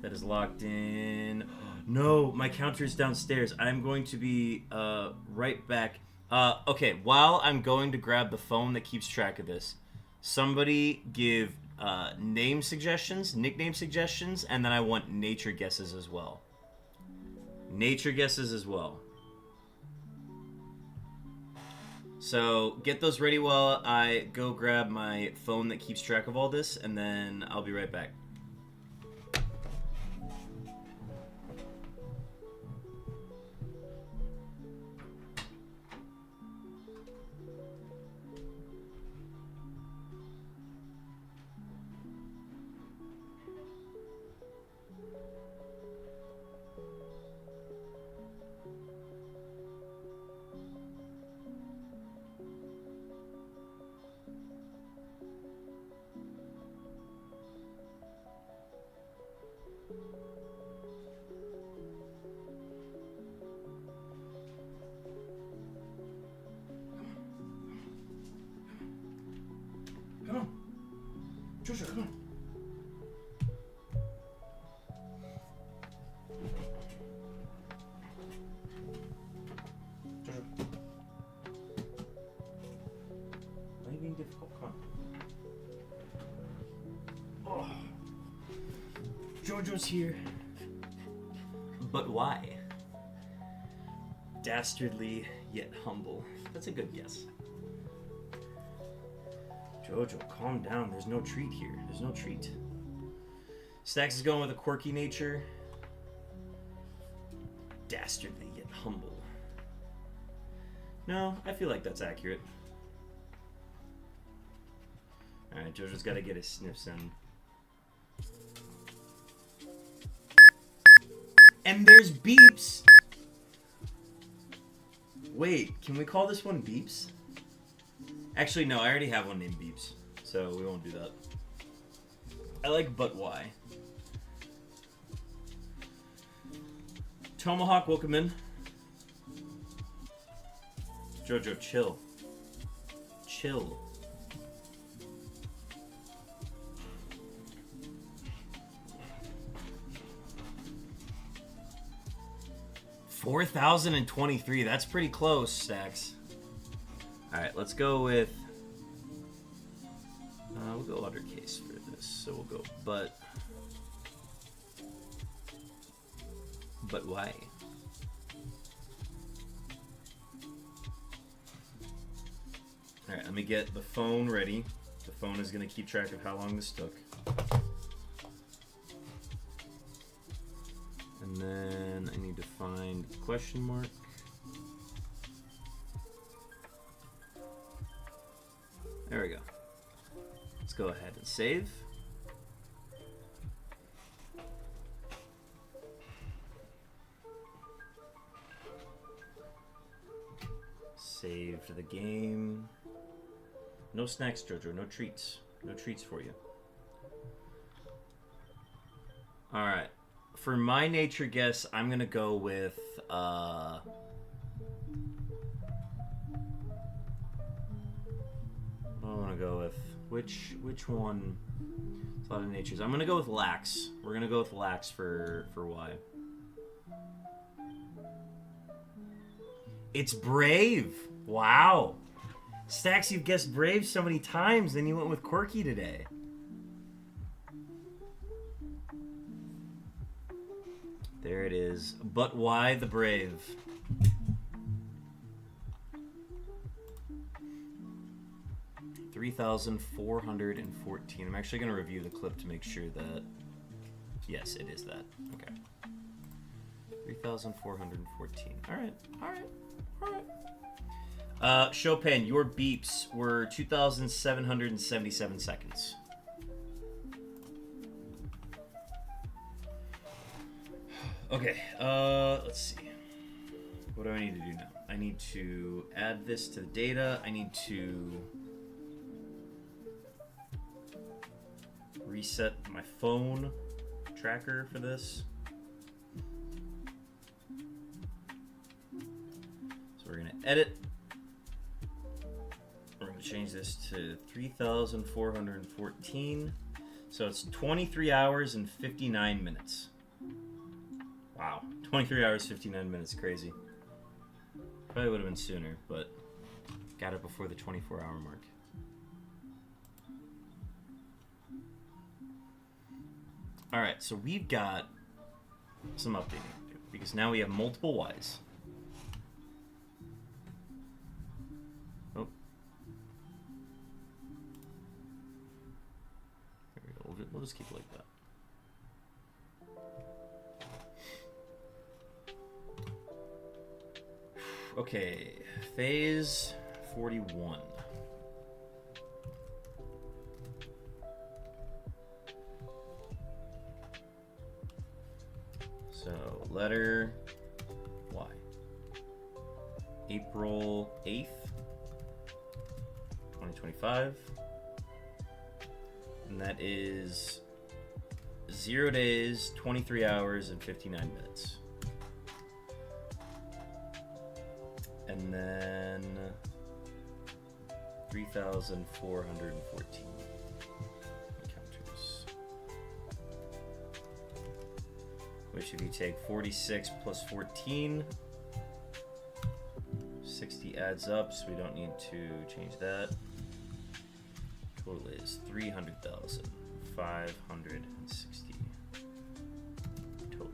That is locked in. No, my counter is downstairs. I'm going to be right back. Okay, while I'm going to grab the phone that keeps track of this, somebody give name suggestions, nickname suggestions, and then I want nature guesses as well. Nature guesses as well. So get those ready while I go grab my phone that keeps track of all this, and then I'll be right back. Come on. Jojo, come on. Jojo. Why are you being difficult? Come on. Oh. Jojo's here. But why? Dastardly yet humble. That's a good guess. Jojo, calm down. There's no treat here. There's no treat. Stacks is going with a quirky nature. Dastardly yet humble. No, I feel like that's accurate. Alright, Jojo's got to get his sniffs in. And there's beeps! Wait, can we call this one beeps? Actually, no, I already have one named Beeps, so we won't do that. I like but why. Tomahawk, welcome in. Jojo, chill. Chill. $4,023. That's pretty close, Stacks. All right, let's go with. We'll go uppercase for this, so we'll go. But why? All right, let me get the phone ready. The phone is going to keep track of how long this took. And then I need to find question mark. There we go. Let's go ahead and save. Saved the game. No snacks, Jojo. No treats. No treats for you. Alright. For my nature guess, I'm going to go with... Which one? It's a lot of natures. I'm gonna go with lax. We're gonna go with lax for Y. It's brave. Wow. Stacks, you've guessed brave so many times, then you went with quirky today. There it is. But why the brave? $3,414. I'm actually going to review the clip to make sure that... Yes, it is that. Okay. 3,414. Alright, alright, alright. Chopin, your beeps were 2,777 seconds. Okay, let's see. What do I need to do now? I need to add this to the data. I need to reset my phone tracker for this. So we're going to edit. We're going to change this to 3,414. So it's 23 hours and 59 minutes. Wow, 23 hours, 59 minutes, crazy. Probably would have been sooner, but got it before the 24-hour mark. All right, so we've got some updating to do because now we have multiple Ys. Oh. There we go. We'll just keep it like that. Okay, phase 41. So, letter Y. April 8th, 2025. And that is 0 days, 23 hours, and 59 minutes. And then 3,414 encounters. Which if you take 46 plus 14, 60 adds up, so we don't need to change that. Total is 300,560 total.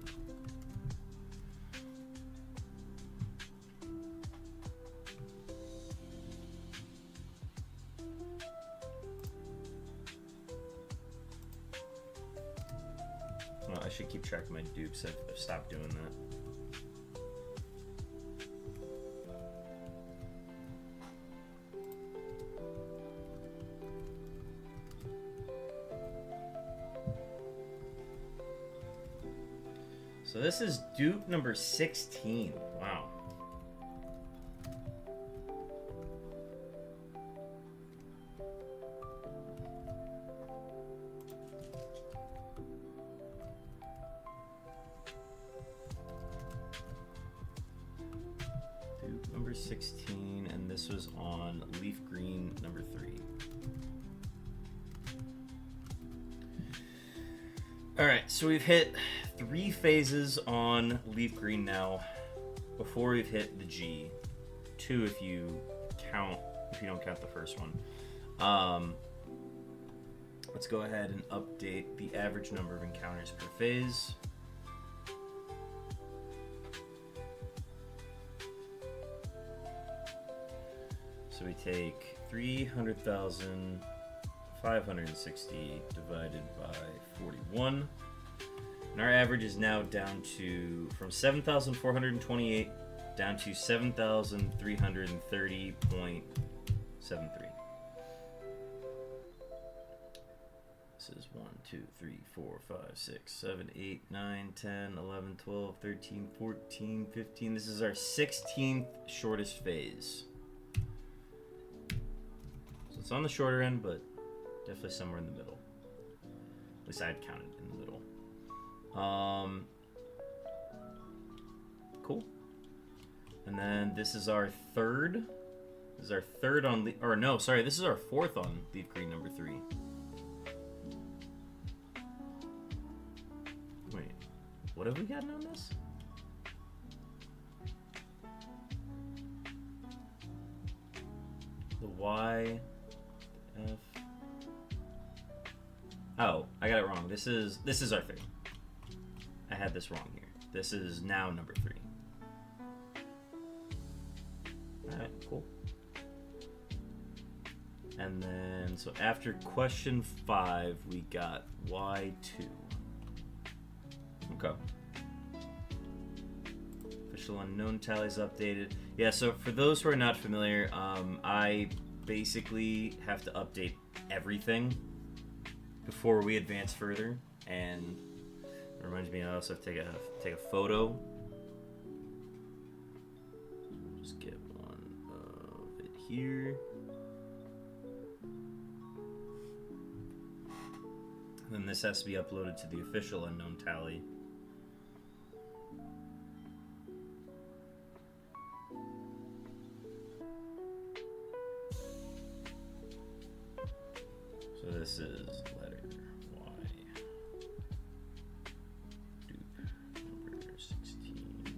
I should keep track of my dupes. I've stopped doing that. So this is dupe number 16. Wow. Number 16, and this was on leaf green number 3. All right, so we've hit 3 phases on leaf green now before we've hit the G. 2 if you don't count the first one. Let's go ahead and update the average number of encounters per phase. So we take 300,560 divided by 41. And our average is now down to, from 7,428 down to 7,330.73. This is 1, 2, 3, 4, 5, 6, 7, 8, 9, 10, 11, 12, 13, 14, 15. This is our 16th shortest phase. It's on the shorter end, but definitely somewhere in the middle. At least I'd count it in the middle. Cool. And then this is our third This is our third on, or no, sorry, this is our fourth on leaf green number 3. Wait, what have we gotten on this? The Y, F. Oh, I got it wrong. This is our 3. I had this wrong here. This is now number 3. Alright, cool. And then, so after question 5, we got Y2. Okay. Official unknown tallies updated. Yeah, so for those who are not familiar, I basically have to update everything before we advance further. And it reminds me, I also have to take a photo. Just get one of it here. Then this has to be uploaded to the official unknown tally. So this is letter Y. Dupe, number 16.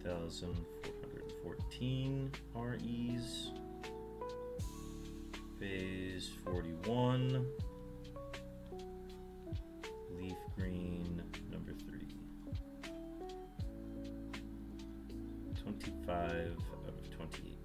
$3,414 REs. Phase 41. Leaf green number 3. 25 out of 28.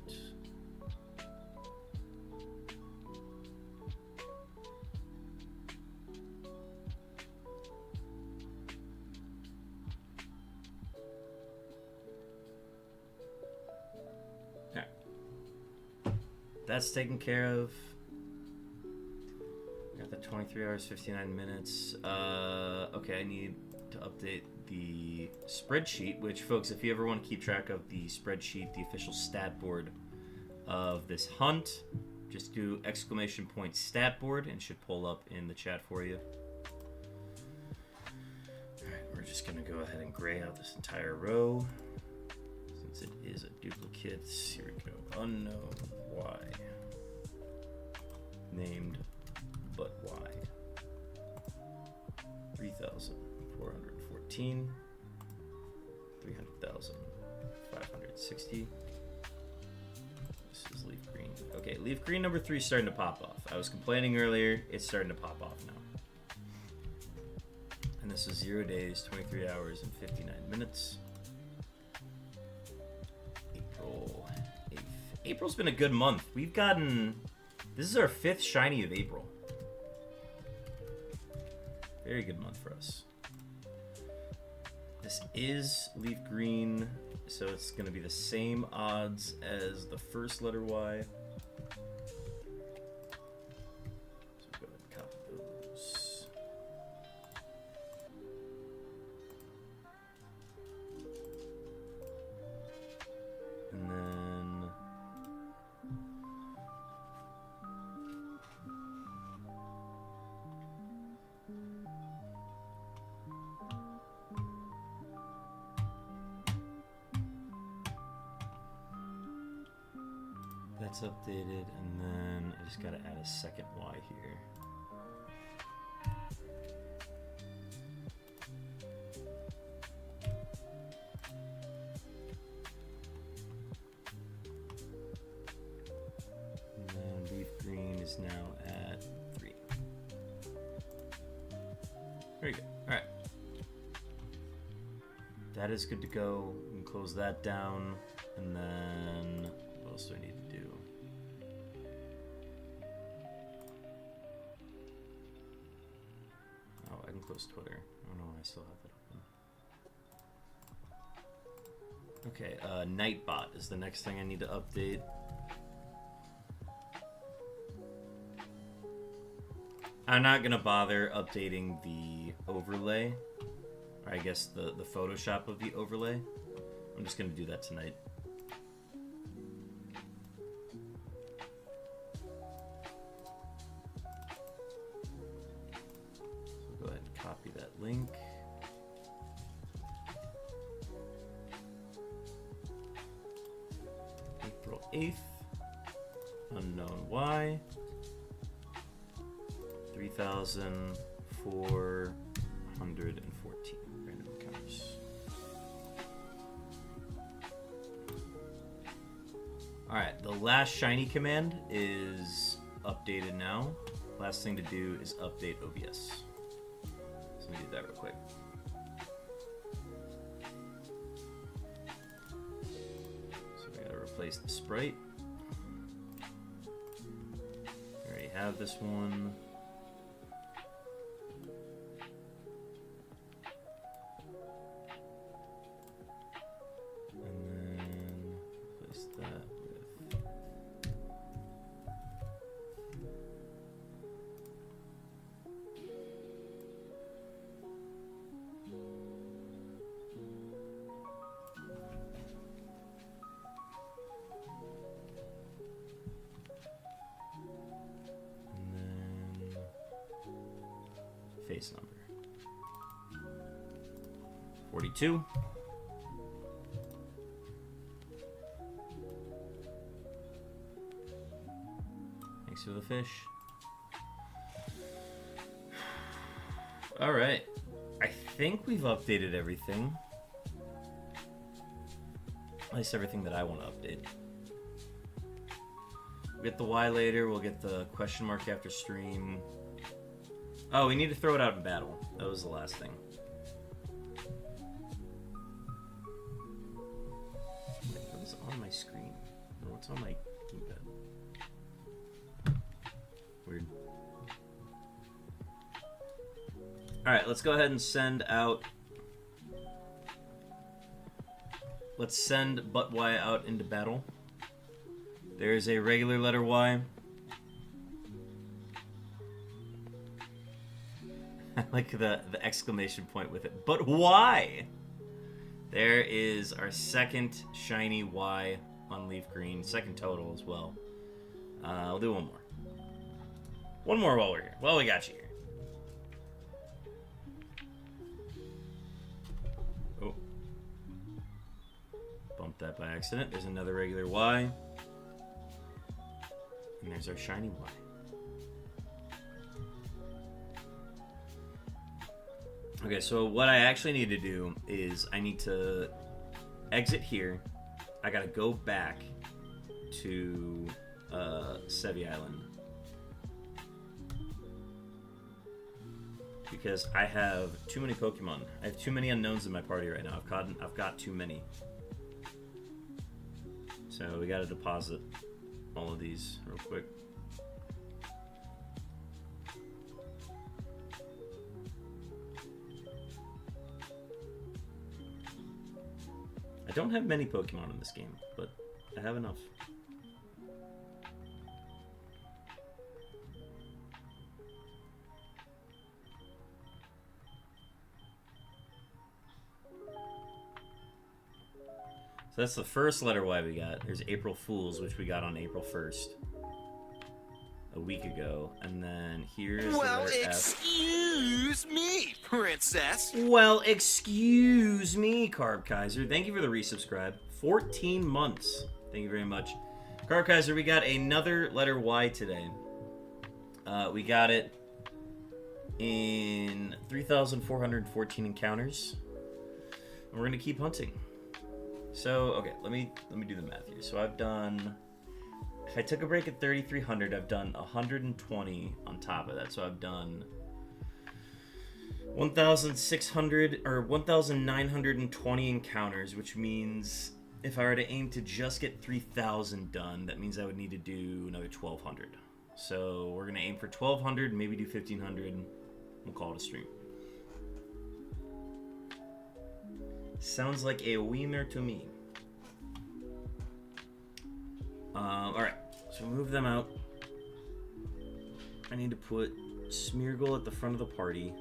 Alright. That's taken care of. Got the 23 hours, 59 minutes. Okay, I need to update the spreadsheet, which, folks, if you ever want to keep track of the spreadsheet, the official stat board of this hunt, just do ! stat board and it should pull up in the chat for you. Alright, we're just going to go ahead and gray out this entire row since it is a duplicate. Here we go. Unknown Y. Named but Y. 3,414. 300,560. This is leaf green. Okay, leaf green number 3 is starting to pop off. I was complaining earlier, it's starting to pop off now. And this is 0 days, 23 hours, and 59 minutes. April 8th. April's been a good month. We've gotten... This is our 5th shiny of April. Very good month for us. This is leaf green, so it's going to be the same odds as the first letter Y. So go ahead and copy those. And then... That's updated, and then I just gotta add a second Y here. And then leaf green is now at 3. Very good. Alright. That is good to go. We can close that down, and then what else do I need to do? Oh, I can close Twitter. I don't know why I still have that open. Okay, Nightbot is the next thing I need to update. I'm not gonna bother updating the overlay, or I guess the Photoshop of the overlay. I'm just gonna do that tonight. So go ahead and Copy that link. April 8th. Unknown Y. 3,414 random encounters. Alright, the last shiny command is updated now. Last thing to do is update OBS. So let me do that real quick. So we gotta replace the sprite. We already have this one. And then replace that with face number 42. Thanks for the fish. All right, I think we've updated everything. At least everything that I want to update. We'll get the Y later. We'll get the question mark after stream. Oh, we need to throw it out in battle. That was the last thing. What is on my screen? Or what's on my keypad? Weird. Alright, let's go ahead and send out... Let's send Butt Y out into battle. There's a regular letter Y. I like the exclamation point with it. But why? There is our second shiny Y on leaf green. Second total as well. I'll do one more. One more while we're here. Well, we got you here. Oh. Bumped that by accident. There's another regular Y. And there's our shiny Y. Okay, so what I actually need to do is I need to exit here. I gotta go back to Sevi Island because I have too many Pokemon. I have too many unknowns in my party right now. I've got too many. So we gotta deposit all of these real quick. I don't have many Pokemon in this game, but I have enough. So that's the first letter Y we got. There's April Fools, which we got on April 1st. A week ago. And then here's the letter F. Excuse me, princess. Well, excuse me, Carb Kaiser. Thank you for the resubscribe. 14 months. Thank you very much. Carb Kaiser, we got another letter Y today. We got it in 3,414 encounters. And we're going to keep hunting. So, okay, let me do the math here. So I've done... If I took a break at 3,300, I've done 120 on top of that. So I've done 1,600 or 1,920 encounters, which means if I were to aim to just get 3,000 done, that means I would need to do another 1,200. So we're gonna aim for 1,200, maybe do 1,500. We'll call it a stream. Sounds like a winner to me. Alright, so move them out. I need to put Smeargle at the front of the party.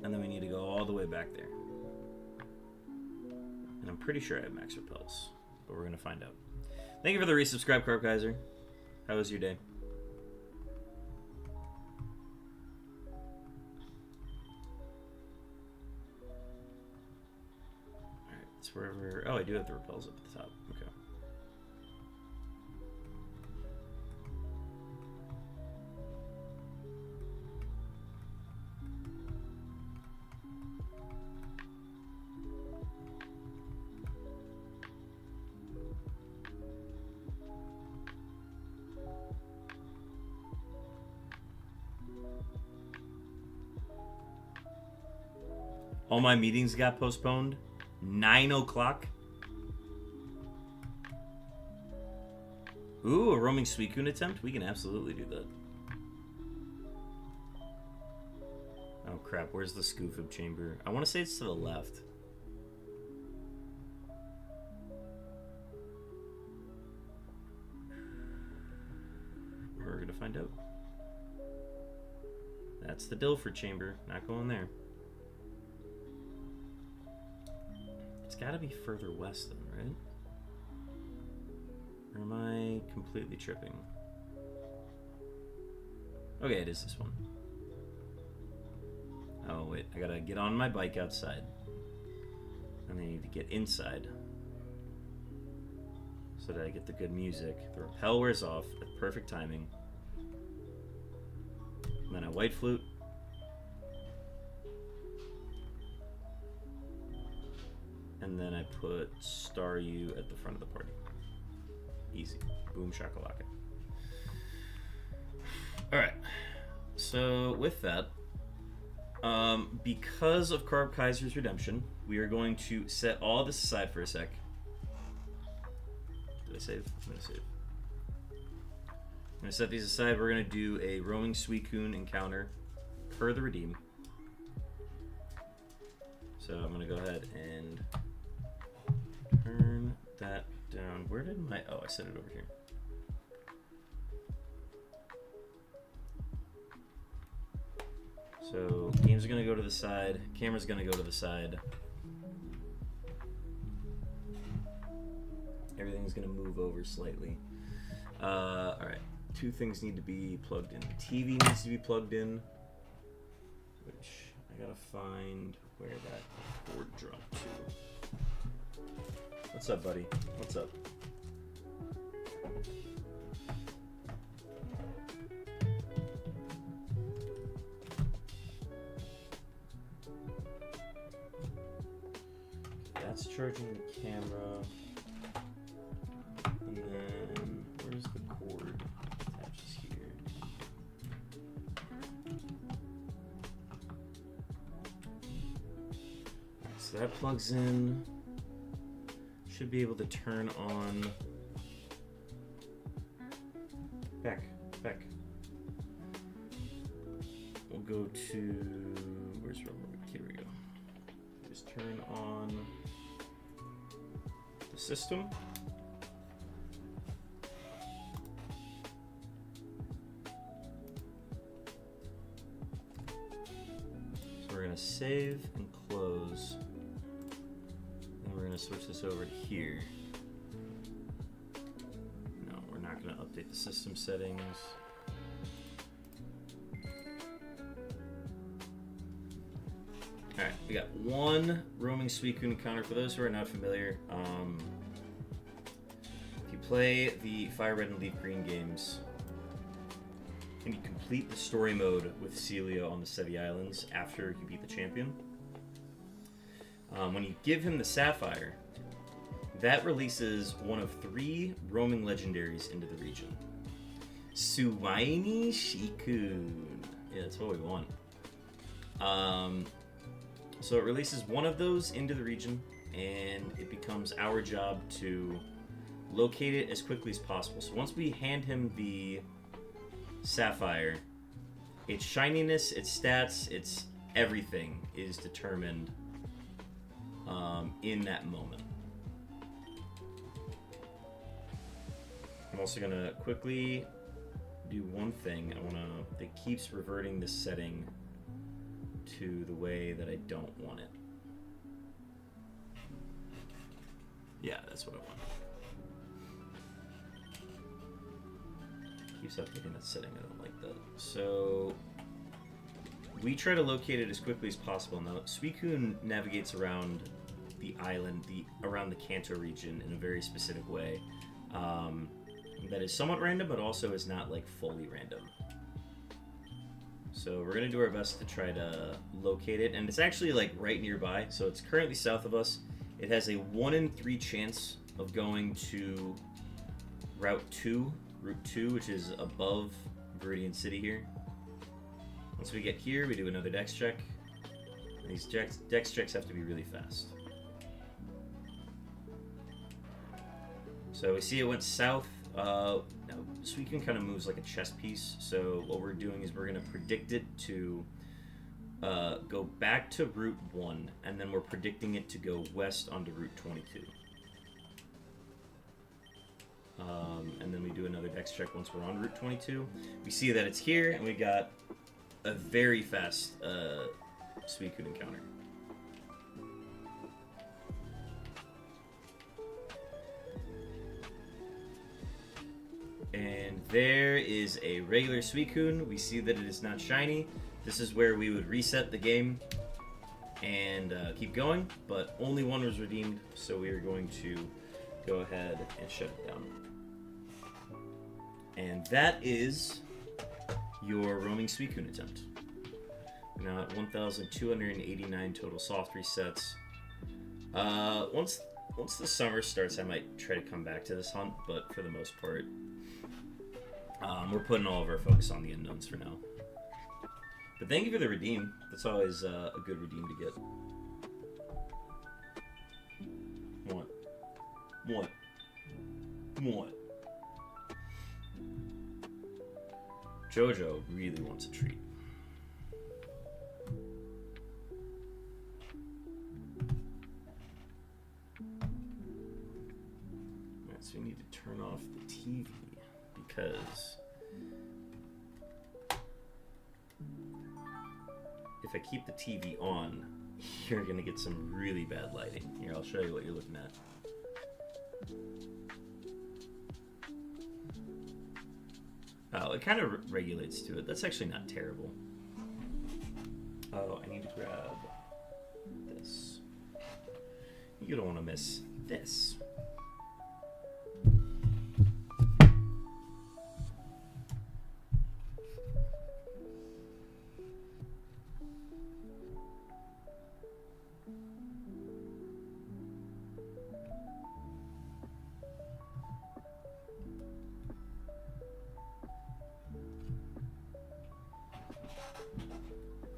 And then we need to go all the way back there. And I'm pretty sure I have max repels. But we're going to find out. Thank you for the resubscribe, Carb Kaiser. How was your day? wherever... Oh, I do have the repels up at the top. Okay. All my meetings got postponed. 9 o'clock. Ooh, a roaming Suicune attempt? We can absolutely do that. Oh crap, where's the Scoofib chamber? I want to say it's to the left. We're gonna find out. That's the Dilford chamber. Not going there. It's gotta be further west then, right? Or am I completely tripping? Okay, it is this one. Oh wait, I gotta get on my bike outside. And I need to get inside. So that I get the good music. The rappel wears off at perfect timing. And then I white flute. And then I put Staryu at the front of the party. Easy. Boom shakalaka. Alright. So with that, because of Carb Kaiser's redemption, we are going to set all this aside for a sec. Did I save? I'm going to save. I'm going to set these aside. We're going to do a roaming Suicune encounter per the redeem. So I'm going to go ahead and turn that down. Where did my... Oh, I set it over here. So game's going to go to the side. Camera's going to go to the side. Everything's going to move over slightly. Alright. Two things need to be plugged in. The TV needs to be plugged in. Which I got to find where that cord dropped to. What's up, buddy? What's up? That's charging the camera. And then, where's the cord? Attaches here. Alright, so that plugs in. Should be able to turn on. Back. We'll go to. Where's Rubber? Here we go. Just turn on the system. So we're going to save and close. And we're going to switch this over to here. No, we're not going to update the system settings. Alright, we got one roaming Suicune encounter. For those who are not familiar, if you play the Fire Red and Leaf Green games, and you complete the story mode with Celia on the Sevi Islands after you beat the champion, when you give him the Sapphire, that releases one of 3 roaming legendaries into the region. Suwaini Shikun. Yeah, that's what we want. So it releases one of those into the region, and it becomes our job to locate it as quickly as possible. So once we hand him the Sapphire, its shininess, its stats, its everything is determined in that moment. I'm also going to quickly do one thing. It keeps reverting this setting to the way that I don't want it. Yeah, that's what I want. Keeps updating that setting. I don't like that. So we try to locate it as quickly as possible. Now, Suicune navigates around the island, around the Kanto region in a very specific way. That is somewhat random, but also is not like fully random. So we're gonna do our best to try to locate it, and it's actually like right nearby. So it's currently south of us. It has a 1 in 3 chance of going to Route 2, which is above Viridian City here. Once we get here, we do another dex check. And these dex checks have to be really fast. So we see it went south. Now, Suicune kind of moves like a chess piece. So what we're doing is we're going to predict it to go back to Route 1, and then we're predicting it to go west onto Route 22. And then we do another dex check once we're on Route 22. We see that it's here, and we got a very fast Suicune encounter. And there is a regular Suicune. We see that it is not shiny. This is where we would reset the game and keep going, but only one was redeemed, so we are going to go ahead and shut it down. And that is your roaming Suicune attempt. We're now at 1,289 total soft resets. Once the summer starts, I might try to come back to this hunt, but for the most part, we're putting all of our focus on the unknowns for now. But thank you for the redeem. That's always a good redeem to get. What? What? What? Jojo really wants a treat. Alright, so we need to turn off the TV because if I keep the TV on, you're gonna get some really bad lighting. Here, I'll show you what you're looking at. Oh, it kind of regulates to it. That's actually not terrible. Oh, I need to grab this. You don't want to miss this.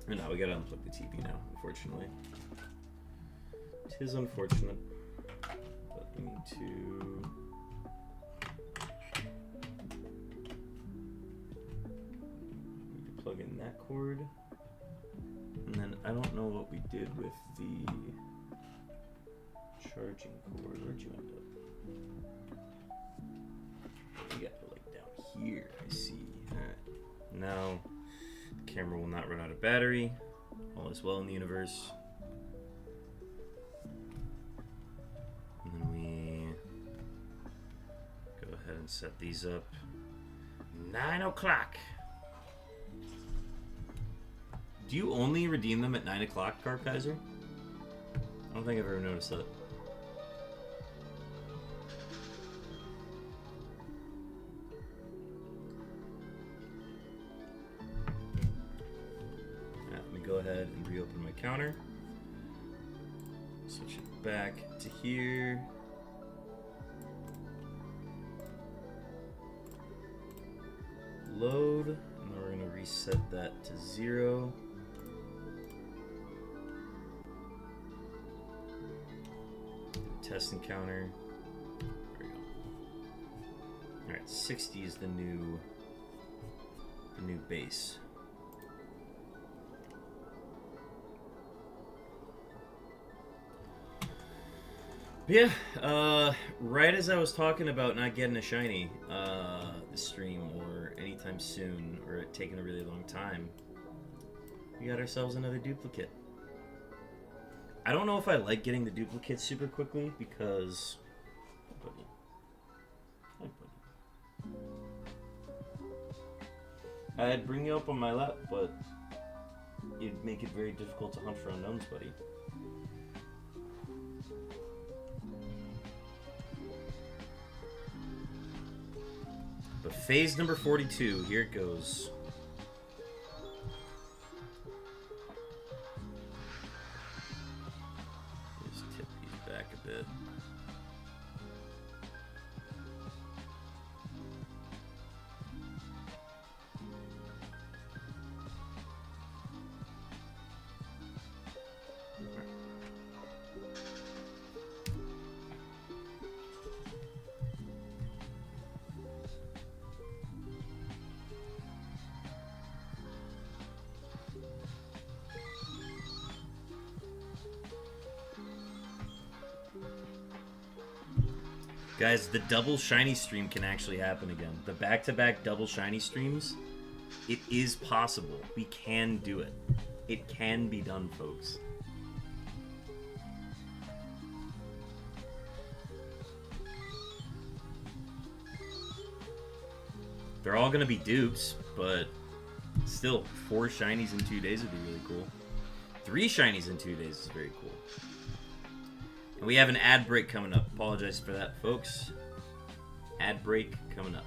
No, we gotta unplug the TV now, unfortunately. Tis unfortunate, but we need to... plug in that cord. And then I don't know what we did with the charging cord. Where'd you end up? You got it like down here, I see. Alright. Now... camera will not run out of battery. All is well in the universe. And then we go ahead and set these up. 9 o'clock. Do you only redeem them at 9 o'clock, Carp Kaiser? I don't think I've ever noticed that. Go ahead and reopen my counter. Switch it back to here. Load, and then we're going to reset that to 0. Test encounter. There we go. Alright, 60 is the new base. Yeah, right as I was talking about not getting a shiny this stream or anytime soon, or it taking a really long time, we got ourselves another duplicate. I don't know if I like getting the duplicates super quickly because... Hi, buddy. Hi, buddy. I'd bring you up on my lap, but it'd make it very difficult to hunt for unknowns, buddy. phase number 42. Here it goes. Just tip these back a bit. Guys, the double shiny stream can actually happen again. The back-to-back double shiny streams, it is possible. We can do it. It can be done, folks. They're all going to be dupes, but still, 4 shinies in 2 days would be really cool. 3 shinies in 2 days is very cool. And we have an ad break coming up. Apologize for that, folks. Ad break coming up.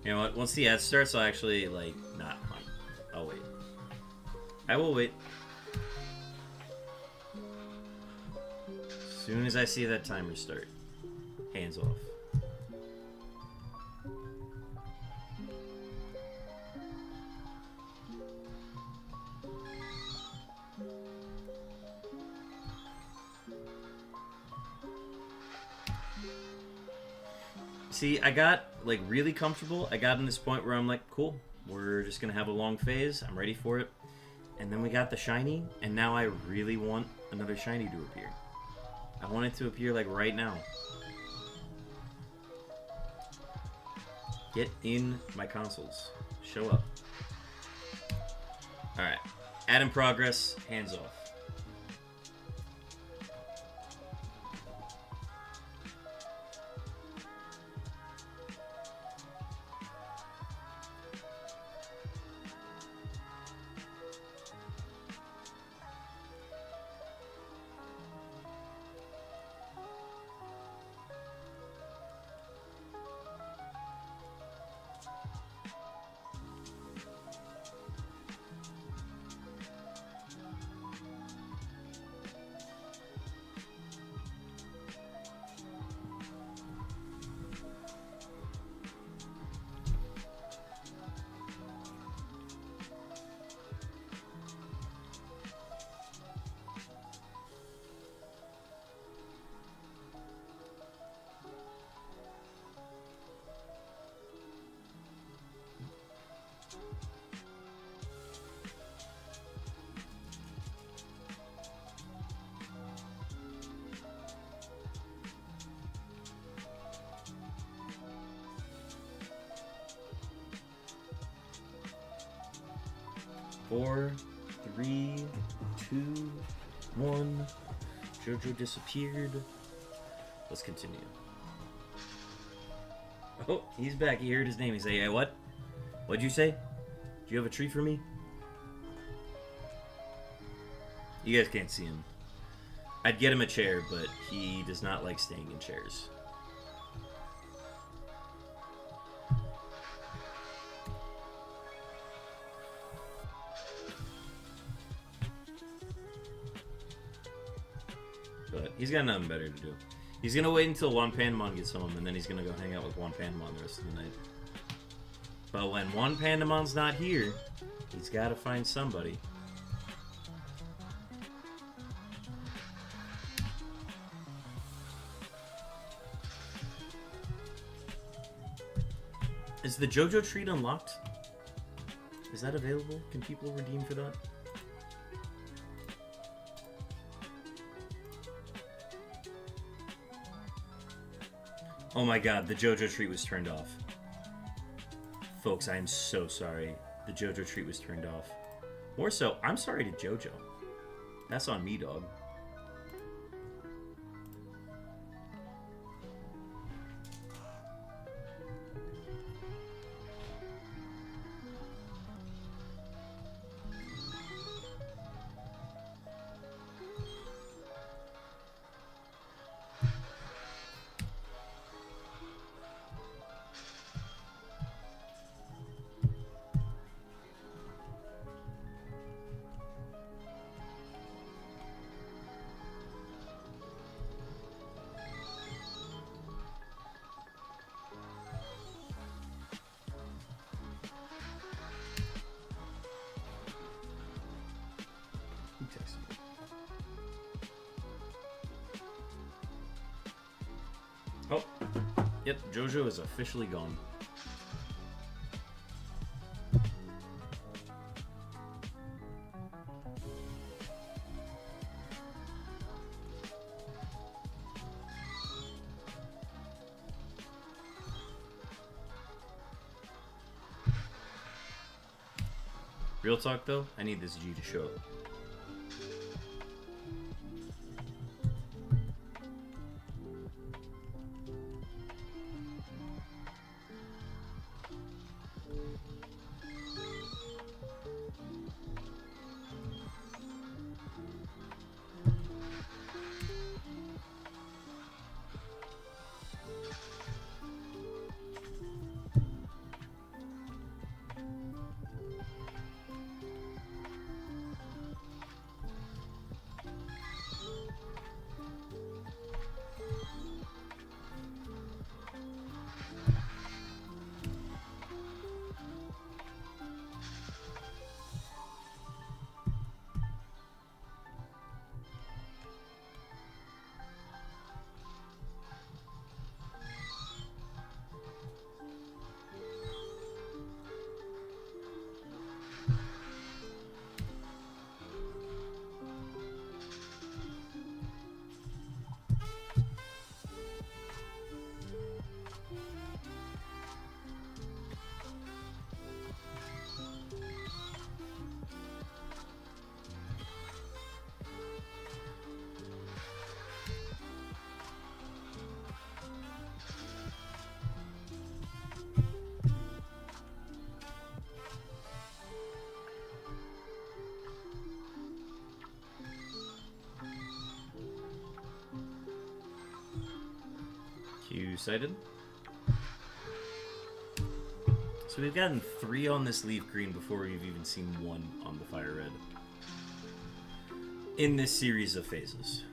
You know what? Once the ad starts, I'll actually, like, not. I'll wait. I will wait. As soon as I see that timer start. Hands off. See, I got, like, really comfortable. I got in this point where I'm like, cool, we're just going to have a long phase. I'm ready for it. And then we got the shiny, and now I really want another shiny to appear. I want it to appear, like, right now. Get in my consoles. Show up. Alright. Ad in progress. Hands off. Four, 3, 2, 1. Jojo disappeared. Let's continue. Oh, he's back. He heard his name. He said, "Hey, what? What'd you say? Do you have a treat for me?" You guys can't see him. I'd get him a chair, but he does not like staying in chairs. But he's got nothing better to do. He's gonna wait until Juan Pandamon gets home, and then he's gonna go hang out with Juan Pandamon the rest of the night. But when Juan Pandamon's not here, he's gotta find somebody. Is the JoJo treat unlocked? Is that available? Can people redeem for that? Oh my god, the JoJo treat was turned off. Folks, I am so sorry. The JoJo treat was turned off. More so, I'm sorry to JoJo. That's on me, dog. Yep, Jojo is officially gone. Real talk though, I need this G to show up. Q sighted. So we've gotten 3 on this leaf green before we've even seen 1 on the fire red. In this series of phases.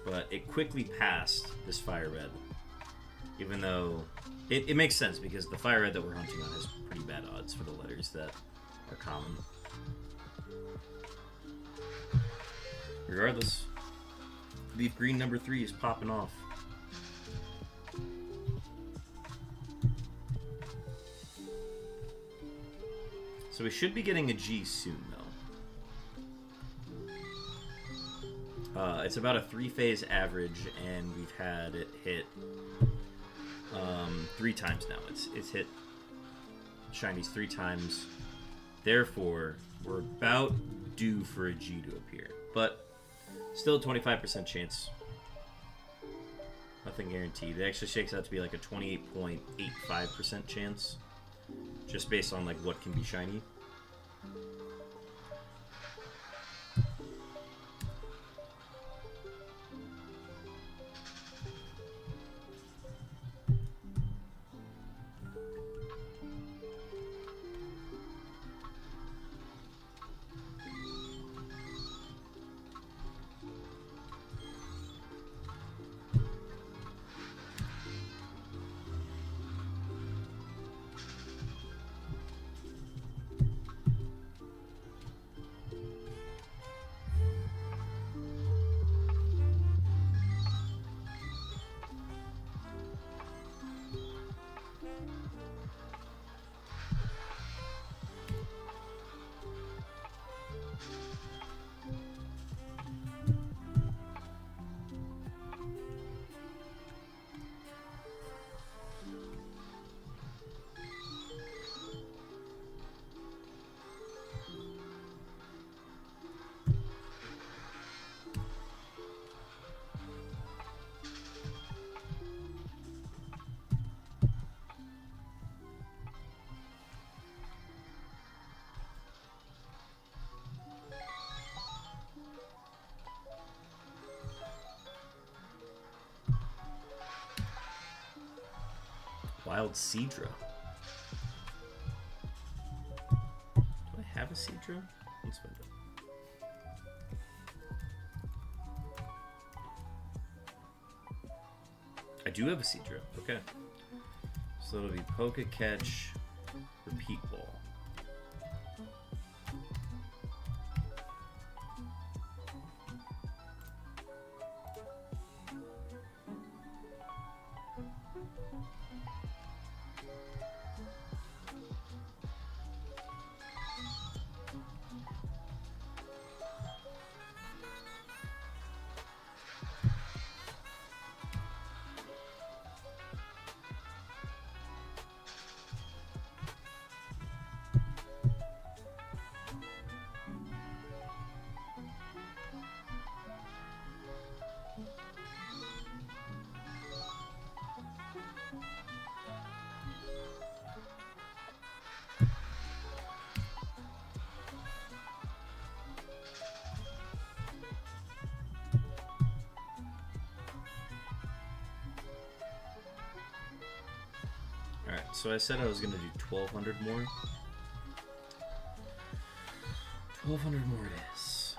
But it quickly passed this fire red. Even though it makes sense because the fire red that we're hunting on has pretty bad odds for the letters that are common. Regardless, leaf green number 3 is popping off. So we should be getting a G soon, though. It's about a 3-phase average, and we've had it hit 3 times now. It's hit shinies 3 times. Therefore, we're about due for a G to appear. But still a 25% chance. Nothing guaranteed. It actually shakes out to be like a 28.85% chance. Just based on like what can be shiny. Wild Seadra. Do I have a Seadra? Let's find out. I do have a Seadra. Okay. So it'll be Poke Catch, Repeat Ball. So I said I was gonna do 1,200 more. 1,200 more it is.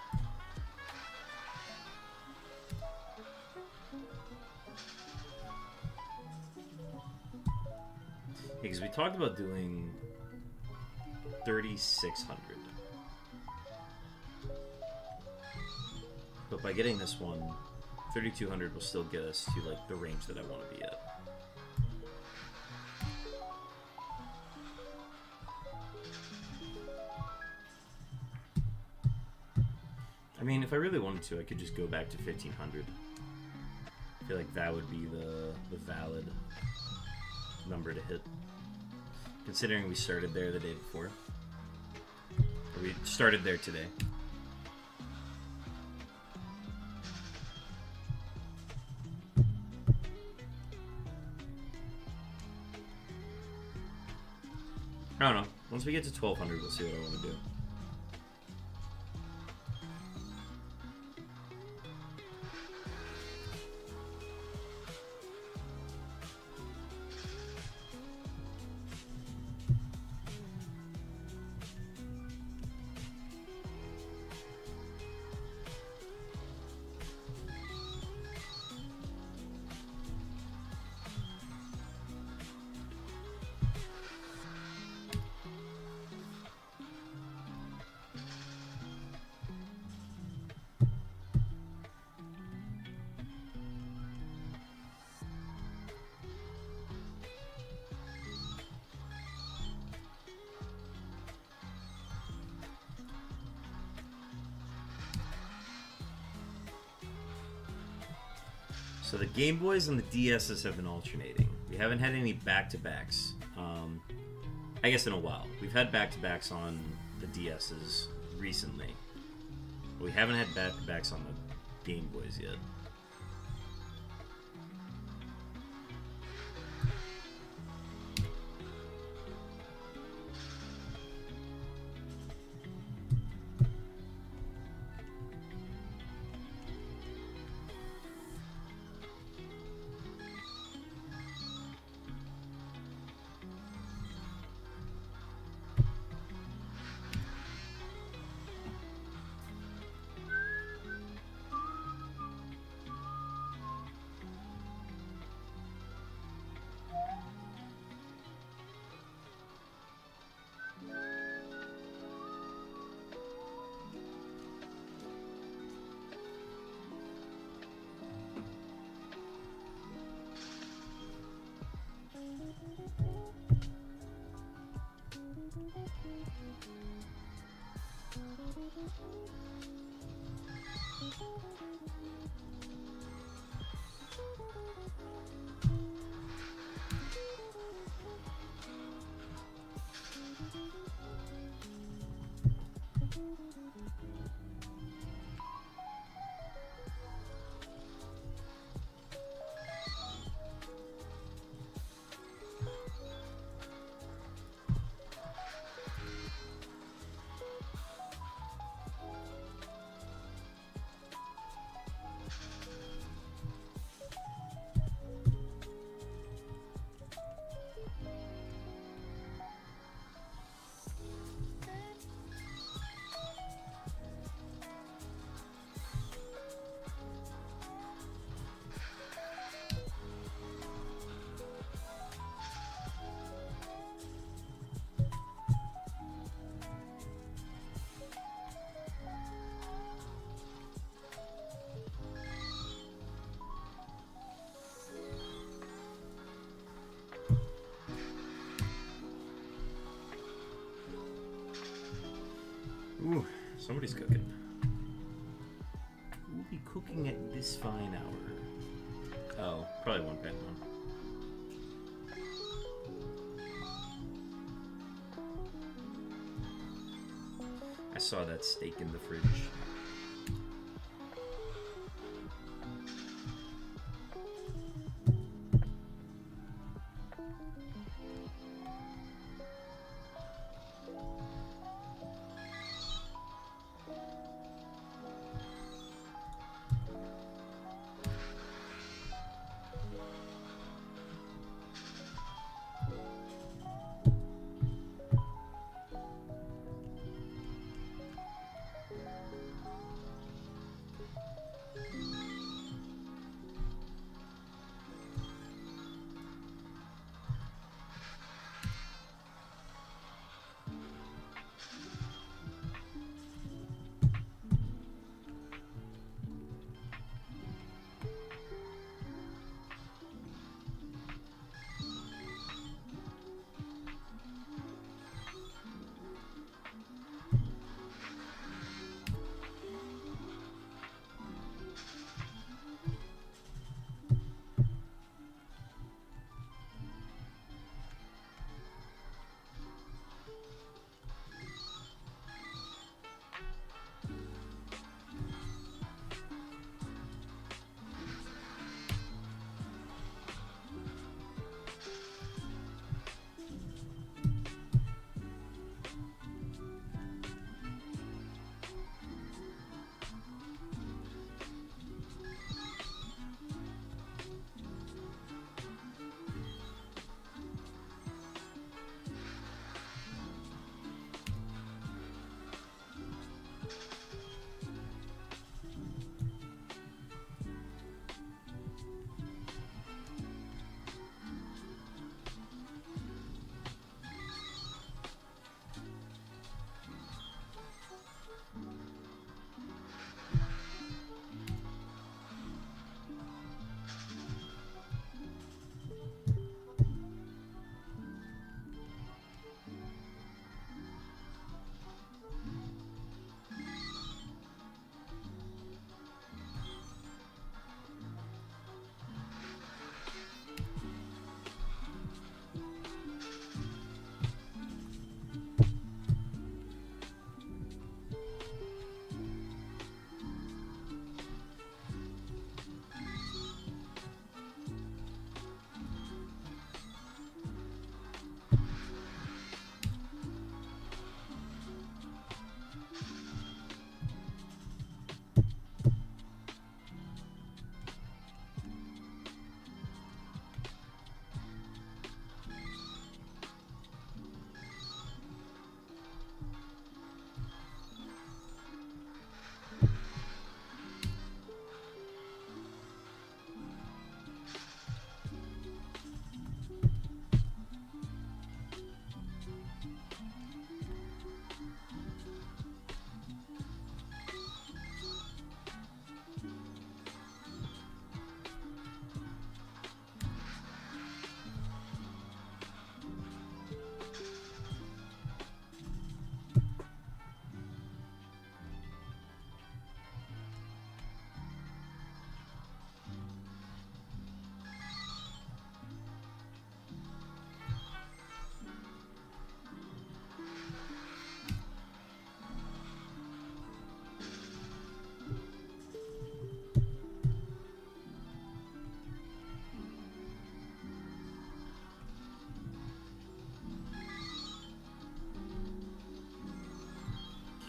Because we talked about doing 3,600. But by getting this one, 3,200 will still get us to like the range that I want to be at. I mean, if I really wanted to, I could just go back to 1,500. I feel like that would be the valid number to hit. Considering we started there the day before. Or we started there today. I don't know. Once we get to 1,200, we'll see what I want to do. So the Game Boys and the DSs have been alternating. We haven't had any back-to-backs, I guess in a while. We've had back-to-backs on the DSs recently, but we haven't had back-to-backs on the Game Boys yet. Ooh, somebody's cooking. Who'll be cooking at this fine hour? Oh, probably one pan one. I saw that steak in the fridge.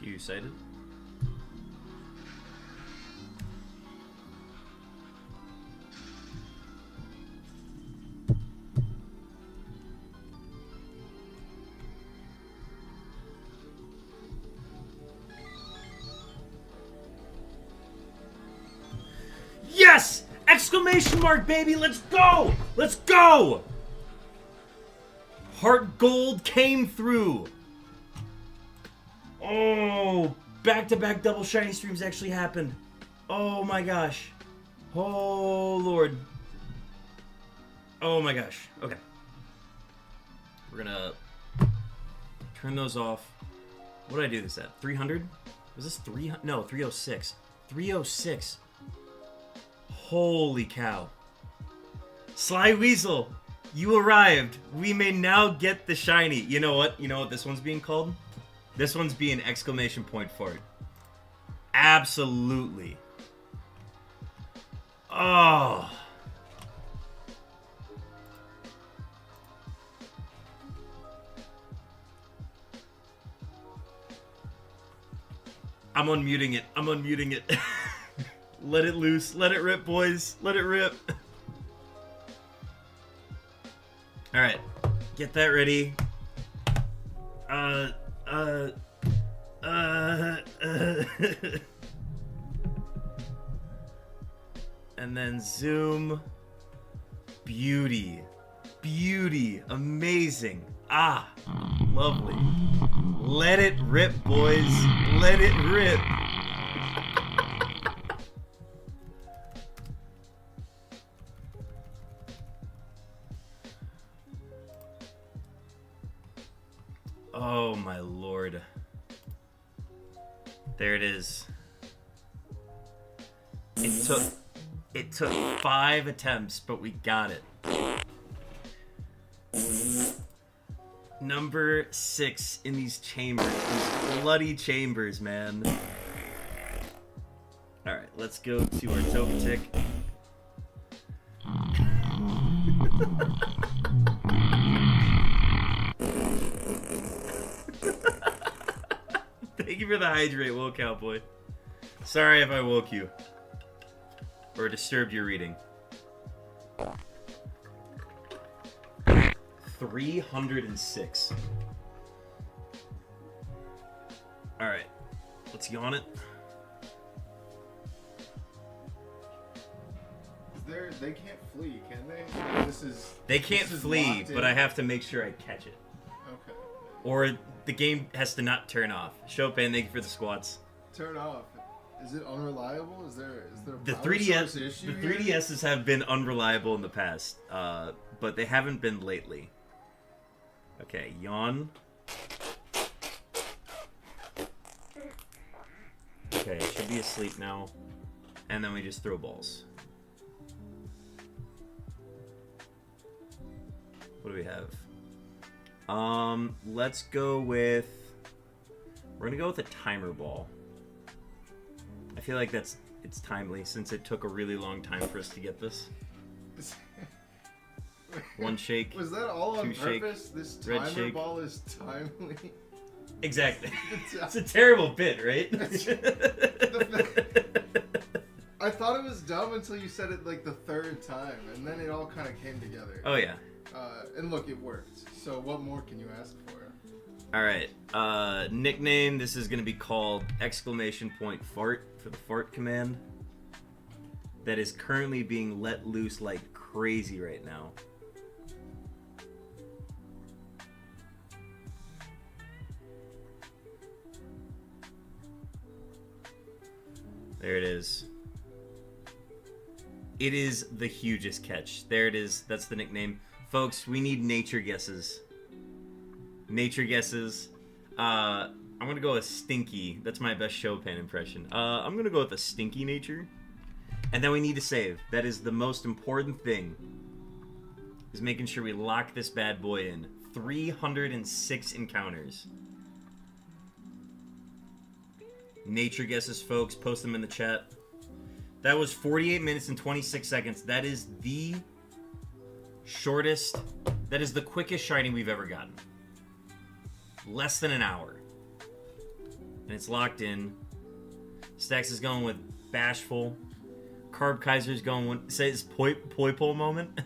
You excited? Yes! Exclamation mark, baby! Let's go! Let's go! Heart Gold came through. Oh, back-to-back double shiny streams actually happened. Oh my gosh. Oh Lord. Oh my gosh. Okay. We're gonna turn those off. What did I do this at? 300? Was this 300? No, 306. 306. Holy cow. Sly Weasel, you arrived. We may now get the shiny. You know what? You know what this one's being called? This one's being exclamation point fart. Absolutely. Oh. I'm unmuting it. I'm unmuting it. Let it loose. Let it rip, boys. Let it rip. Alright. Get that ready. And then zoom. Beauty. Beauty. Amazing. Ah. Lovely. Let it rip, boys. Let it rip. Oh my lord. There it is. It took 5 attempts, but we got it. Number 6 in these chambers. These bloody chambers, man. Alright, let's go to our Togetic. Thank you for the hydrate, Will Cowboy. Sorry if I woke you. Or disturbed your reading. 306. Alright. Let's yawn it. They can't flee, can they? They can't flee, but I have to make sure I catch it. Okay. Or the game has to not turn off. Chopin, thank you for the squats. Turn off. Is it unreliable? Is there The a power 3DS source issue the here? 3DSs have been unreliable in the past, but they haven't been lately. Okay, yawn. Okay, it should be asleep now. And then we just throw balls. What do we have? Let's go with... We're gonna go with a timer ball. I feel like it's timely since it took a really long time for us to get this. One shake. Was that all on two shake, purpose? This red timer shake. ball is timely. Exactly. It's a terrible bit, right? I thought it was dumb until you said it like the 3rd time, and then it all kind of came together. Oh yeah. And look, it worked. So what more can you ask for? Alright, nickname, this is going to be called exclamation point fart for the fart command. That is currently being let loose like crazy right now. There it is. It is the hugest catch. There it is. That's the nickname. Folks, we need nature guesses. Nature guesses. I'm gonna go with Stinky. That's my best Chopin impression. I'm gonna go with a Stinky nature. And then we need to save. That is the most important thing. Is making sure we lock this bad boy in. 306 encounters. Nature guesses, folks. Post them in the chat. That was 48 minutes and 26 seconds. That is the shortest. That is the quickest shiny we've ever gotten. Less than an hour. And it's locked in. Stacks is going with Bashful. Carb Kaiser's going with... Say it's Poiple moment.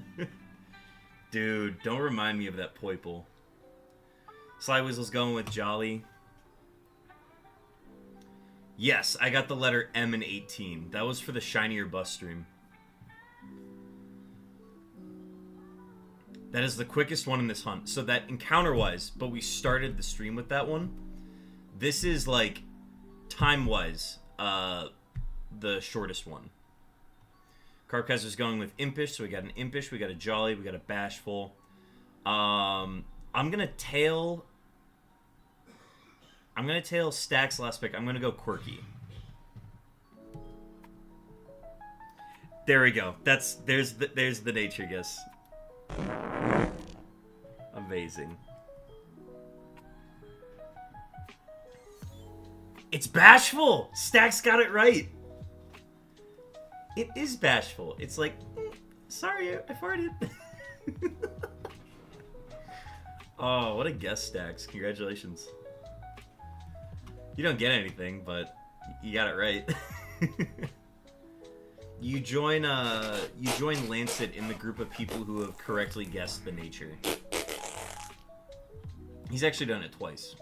Dude, don't remind me of that Poiple. Sly Weasel's going with Jolly. Yes, I got the letter M in 18. That was for the Shiny or Bust stream. That is the quickest one in this hunt. So that encounter-wise, but we started the stream with that one. This is, like, time-wise, the shortest one. Carpkaiser's going with Impish, so we got an Impish, we got a Jolly, we got a Bashful. I'm gonna tail Stack's last pick. I'm gonna go Quirky. There we go. There's the nature guess. Amazing. It's Bashful! Stack's got it right. It is Bashful. It's like, sorry, I farted. Oh, what a guess, Stacks. Congratulations. You don't get anything, but you got it right. You join Lancet in the group of people who have correctly guessed the nature. He's actually done it twice.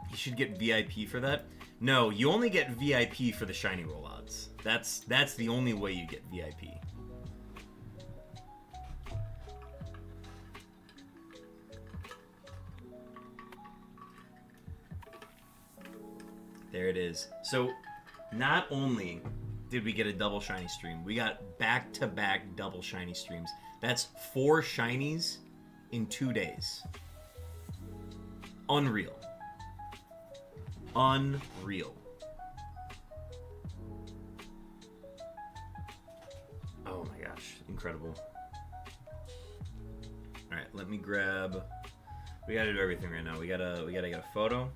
You should get VIP for that. No, you only get VIP for the shiny roll odds. That's the only way you get VIP. There it is. So, not only did we get a double shiny stream, we got back-to-back double shiny streams. That's 4 shinies in 2 days. Unreal. Unreal. Oh my gosh, incredible. Alright, let me grab... We gotta do everything right now. We gotta get a photo.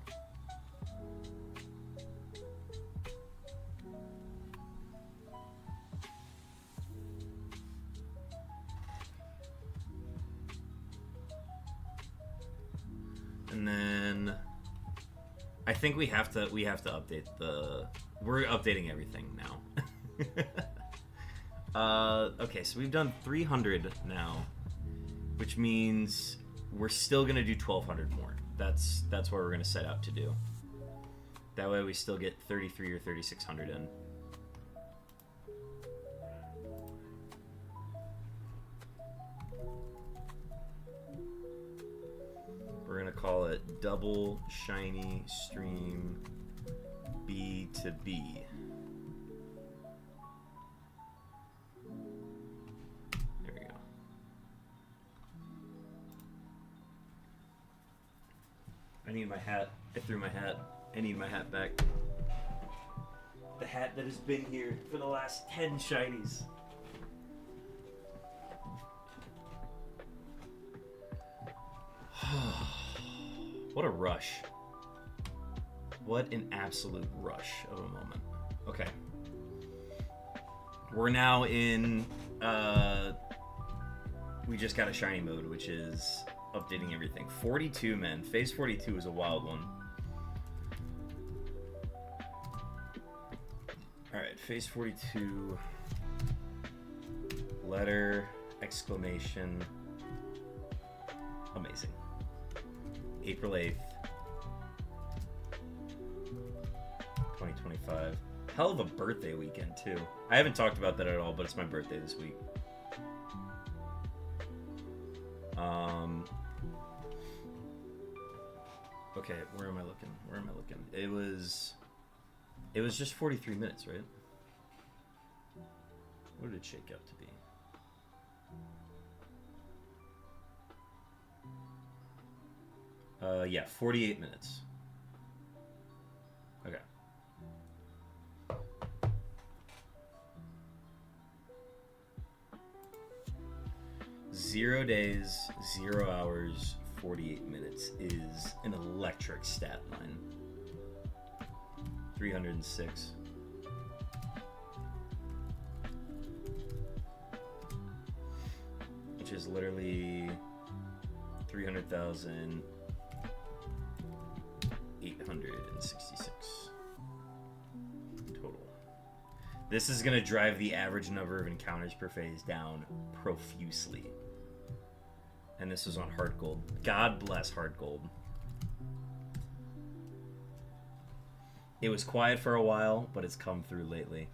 And then I think we have to update we're updating everything now. Okay, so we've done 300 now, which means we're still gonna do 1,200 more. That's what we're gonna set out to do. That way we still get 33 or 3,600 in. We're gonna call it Double Shiny Stream B2B. There we go. I need my hat. I threw my hat. I need my hat back. The hat that has been here for the last 10 shinies. What a rush. What an absolute rush of a moment. Okay. We're now in, we just got a shiny mode, which is updating everything. 42, man. Phase 42 is a wild one. Alright, phase 42. Letter, exclamation. Amazing. April 8th, 2025. Hell of a birthday weekend, too. I haven't talked about that at all, but it's my birthday this week. Okay, where am I looking? Where am I looking? It was just 43 minutes, right? What did it shake out to be? Yeah, 48 minutes. Okay. Zero days, 0 hours, 48 minutes is an electric stat line. 306. Which is literally 300,000 366 total. This is going to drive the average number of encounters per phase down profusely. And this was on hard gold. God bless hard gold. It was quiet for a while, but it's come through lately.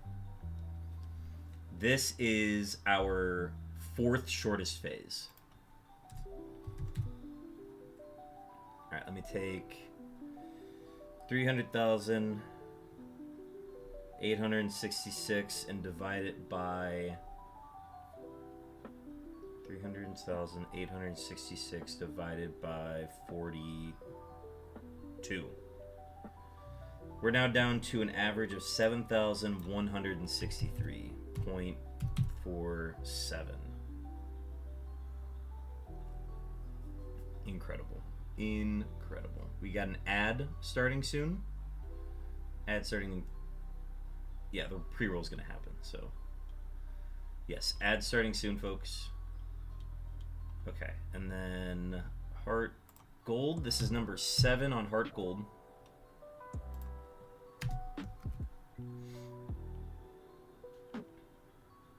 This is our 4th shortest phase. Alright, let me take 300,866 and divide it by 300,866 divided by 42. We're now down to an average of 7,163.47. Incredible. Incredible. We got an ad starting soon. Ad starting. Yeah, the pre-roll is going to happen. So, yes, ad starting soon, folks. Okay, and then Heart Gold. This is number 7 on Heart Gold.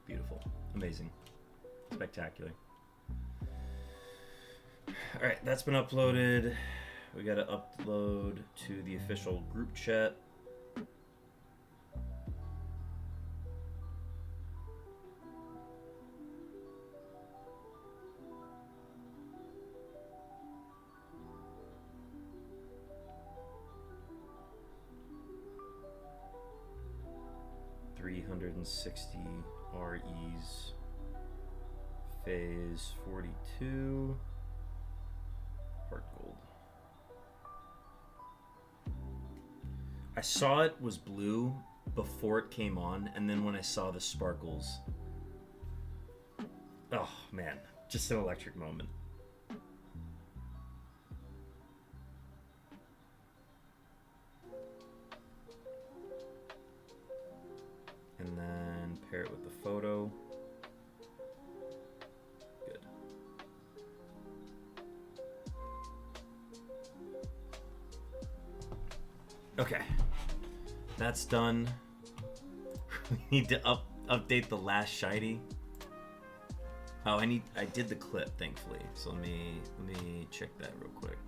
Beautiful. Amazing. Spectacular. Alright, that's been uploaded. We gotta upload to the official group chat. .360 REs. Phase 42. Heart Gold. I saw it was blue before it came on, and then when I saw the sparkles, oh man, just an electric moment. And then pair it with the photo. Good. Okay, that's done. We need to update the last shiny. Oh, I did the clip, thankfully. So let me check that real quick.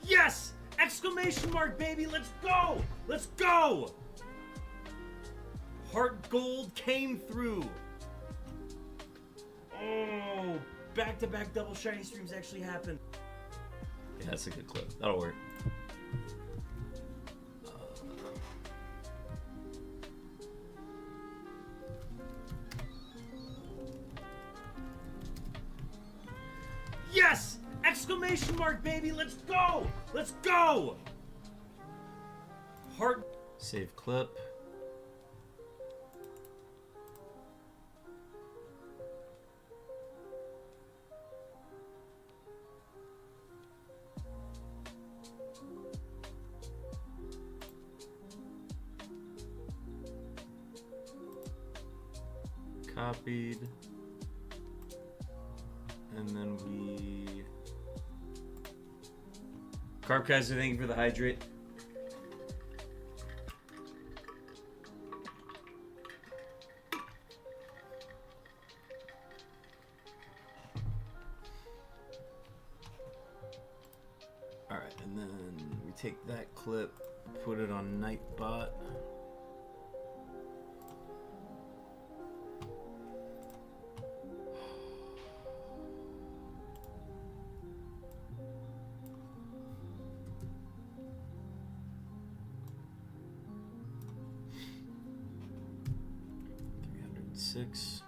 Yes! Exclamation mark, baby! Let's go! Let's go! Heart Gold came through. Oh, back-to-back double shiny streams actually happened. Yeah, that's a good clip. That'll work. Yes! Exclamation mark, baby! Let's go! Let's go! Heart. Save clip. Copied. And then we... Carpkaiser, thank you for the hydrate. Alright, and then we take that clip, put it on Nightbot. Six.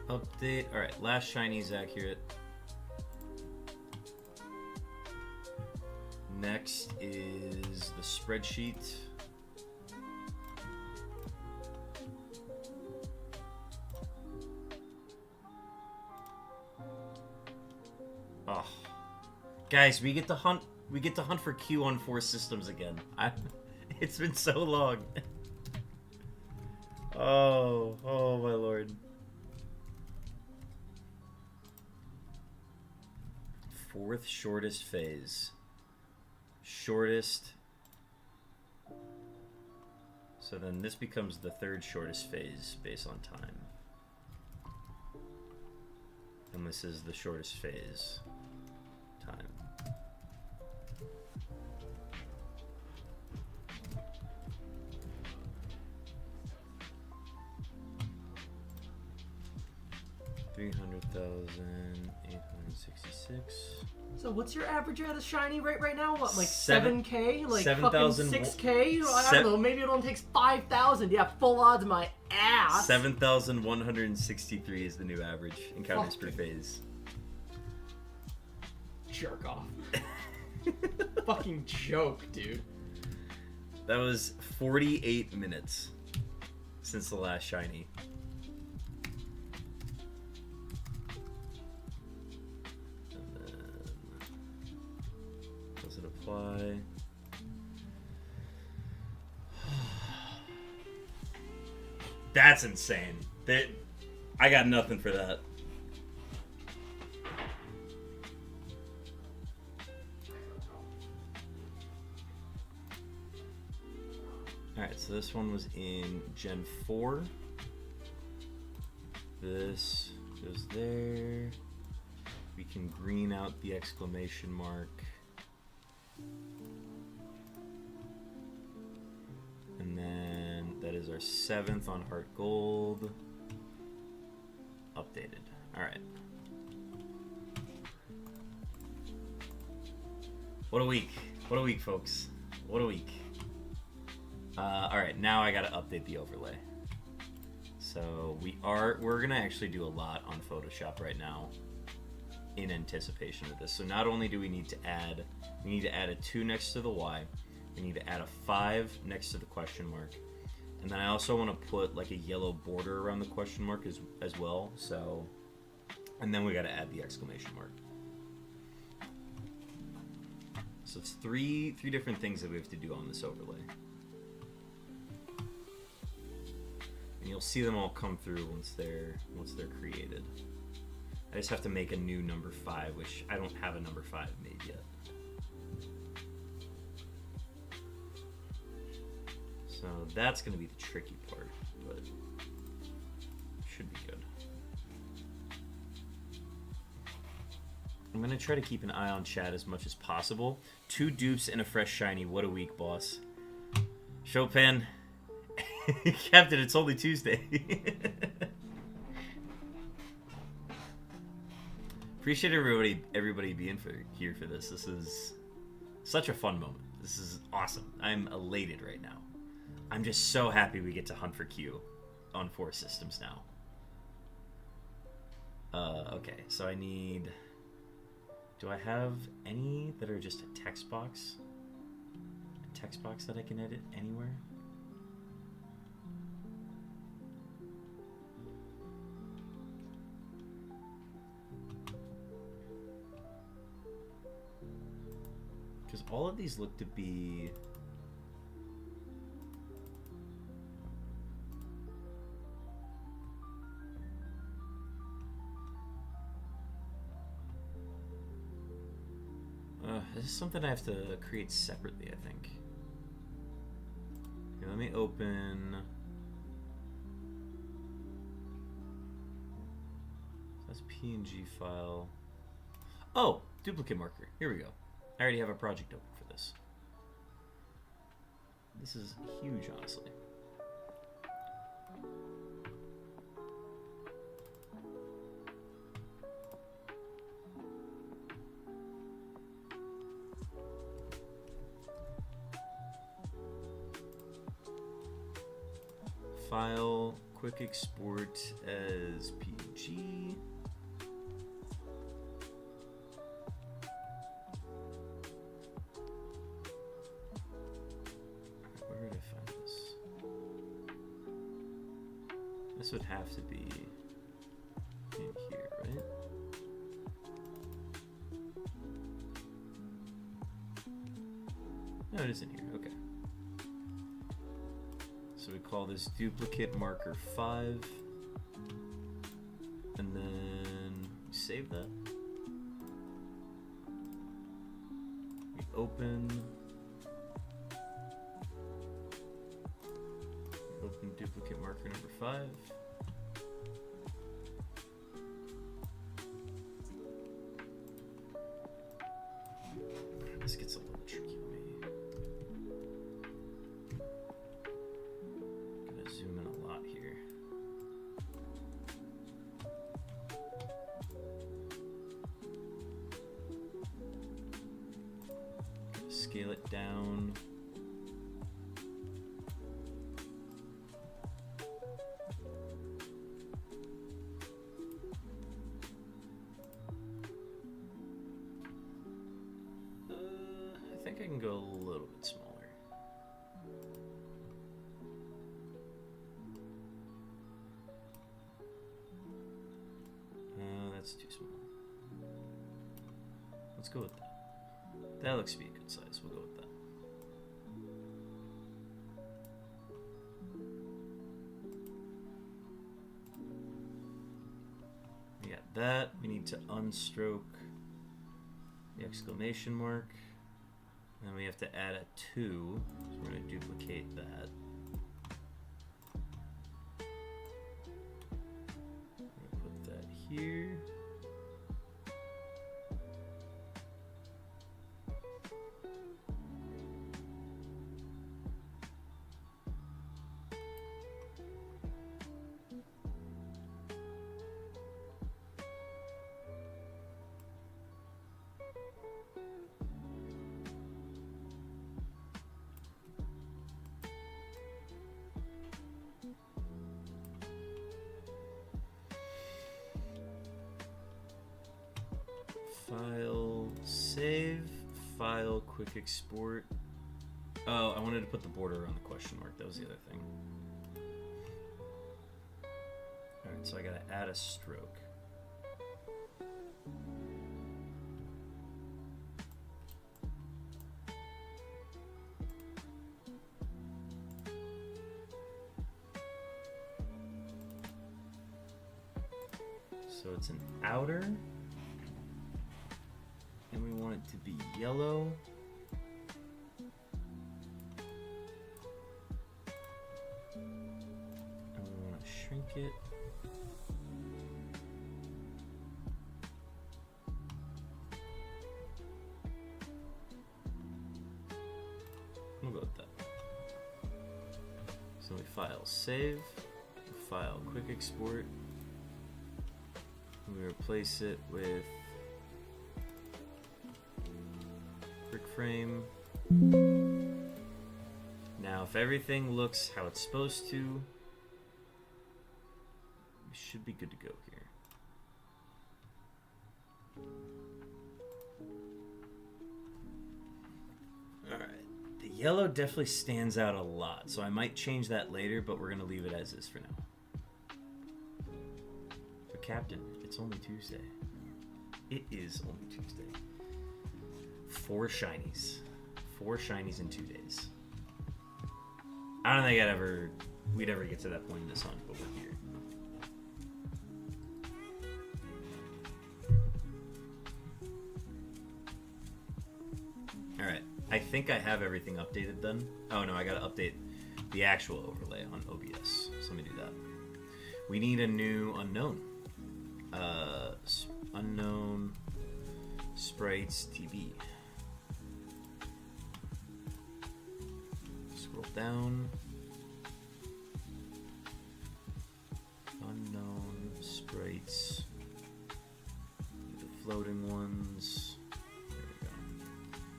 Update. Alright, last shiny is accurate. Next is the spreadsheet. Oh, guys, we get to hunt. We get to hunt for Q on 4 systems again. It's been so long. Oh my lord. Fourth shortest phase. Shortest. So then this becomes the third shortest phase based on time. And this is the shortest phase time. $300,866. So what's your average at a shiny rate right now? What, like Seven- 7K? Like 7,000 fucking 6K? I don't know. Maybe it only takes 5,000. Yeah, full odds my ass. 7,163 is the new average encounters per Fucking phase. Jerk off. Fucking joke, dude. That was 48 minutes since the last shiny. And then, does it apply? That's insane. I got nothing for that. Alright, so this one was in Gen 4. This goes there. We can green out the exclamation mark. And then that is our 7th on Heart Gold. Updated. Alright. What a week. What a week, folks. What a week. Alright, now I gotta update the overlay. So we're gonna actually do a lot on Photoshop right now in anticipation of this. So not only do we need to add a 2 next to the Y, we need to add a 5 next to the question mark. And then I also want to put like a yellow border around the question mark as well. So, and then we gotta add the exclamation mark. So it's three different things that we have to do on this overlay. And you'll see them all come through once they're created. I just have to make a new number 5, which I don't have a number 5 made yet. So that's going to be the tricky part, but should be good. I'm going to try to keep an eye on chat as much as possible. 2 dupes and a fresh shiny. What a week, boss. Chopin. Captain, it's only Tuesday. Appreciate everybody being here for this. This is such a fun moment. This is awesome. I'm elated right now. I'm just so happy we get to hunt for Q on 4 systems now. Okay, so I need... Do I have any that are just a text box? A text box that I can edit anywhere? Because all of these look to be... this is something I have to create separately, I think. Okay, let me open... That's PNG file. Oh! Duplicate marker. Here we go. I already have a project open for this. This is huge, honestly. File, quick export as PNG. This would have to be in here, right? No, it is in here. Okay. So we call this duplicate marker 5. And then save that. We open. Open duplicate marker number 5. This gets a little tricky for me. Gonna zoom in a lot here. Gonna scale it down. I think I can go a little bit smaller. That's too small. Let's go with that. That looks to be a good size. We'll go with that. We got that. We need to unstroke the exclamation mark. And we have to add a 2, so we're going to duplicate that. I'm going to put that here. File, save, file, quick export. Oh, I wanted to put the border around the question mark. That was the other thing. Alright, so I gotta add a stroke. So it's an outer. And we want it to be yellow. And we want to shrink it. We'll go with that. So we file save, file quick export. We replace it with brick frame. Now, if everything looks how it's supposed to, we should be good to go here. Alright, the yellow definitely stands out a lot, so I might change that later, but we're going to leave it as is for now. But Captain, it's only Tuesday. It is only Tuesday. 4 shinies. 4 shinies in 2 days. I don't think we'd ever get to that point in this hunt, but we're here. Alright, I think I have everything updated then. Oh no, I gotta update the actual overlay on OBS. So let me do that. We need a new unknown. Unknown sprites TB. Scroll down. Unknown sprites. The floating ones. There we go.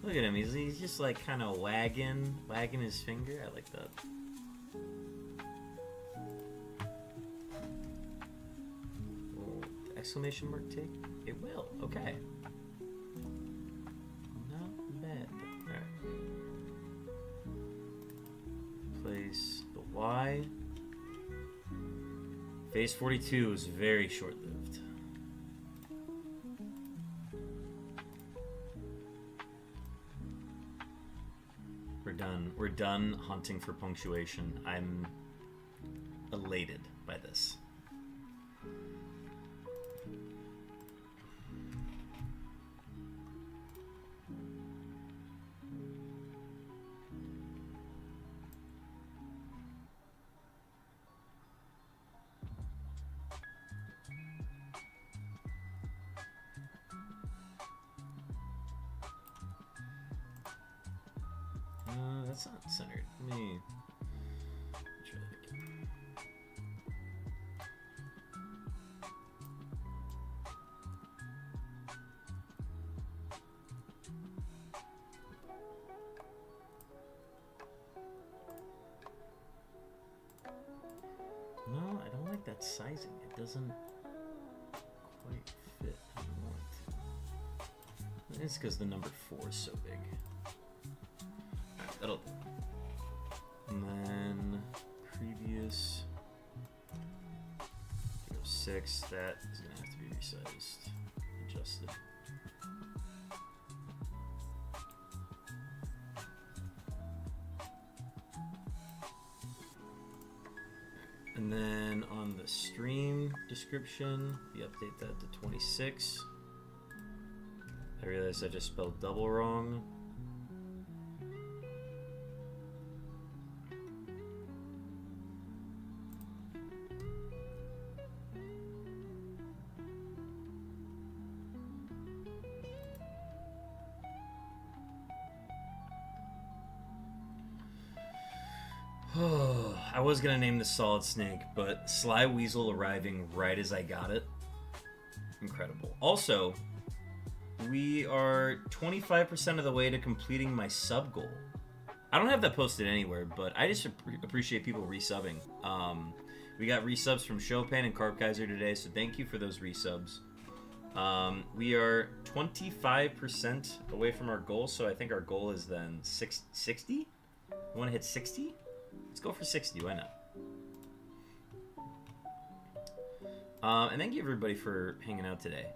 Look at him. He's just like kind of wagging his finger. I like that. Will exclamation mark take? It will. Okay. Not bad. Alright. Place the Y. Phase 42 was very short-lived. We're done. We're done hunting for punctuation. I'm elated by this. That's not centered. Let me try that again. No, I don't like that sizing. It doesn't quite fit how I want it to. It's because the number 4 is so big. That'll do. And then previous 6, that is gonna have to be resized, adjusted. And then on the stream description, we update that to 26. I realized I just spelled double wrong. I was gonna name this Solid Snake, but Sly Weasel arriving right as I got it. Incredible. Also, we are 25% of the way to completing my sub goal. I don't have that posted anywhere, but I just appreciate people resubbing. We got resubs from Chopin and Carp Kaiser today, so thank you for those resubs. We are 25% away from our goal, so I think our goal is then 60? You want to hit 60? Let's go for 60, why not? And thank you everybody for hanging out today.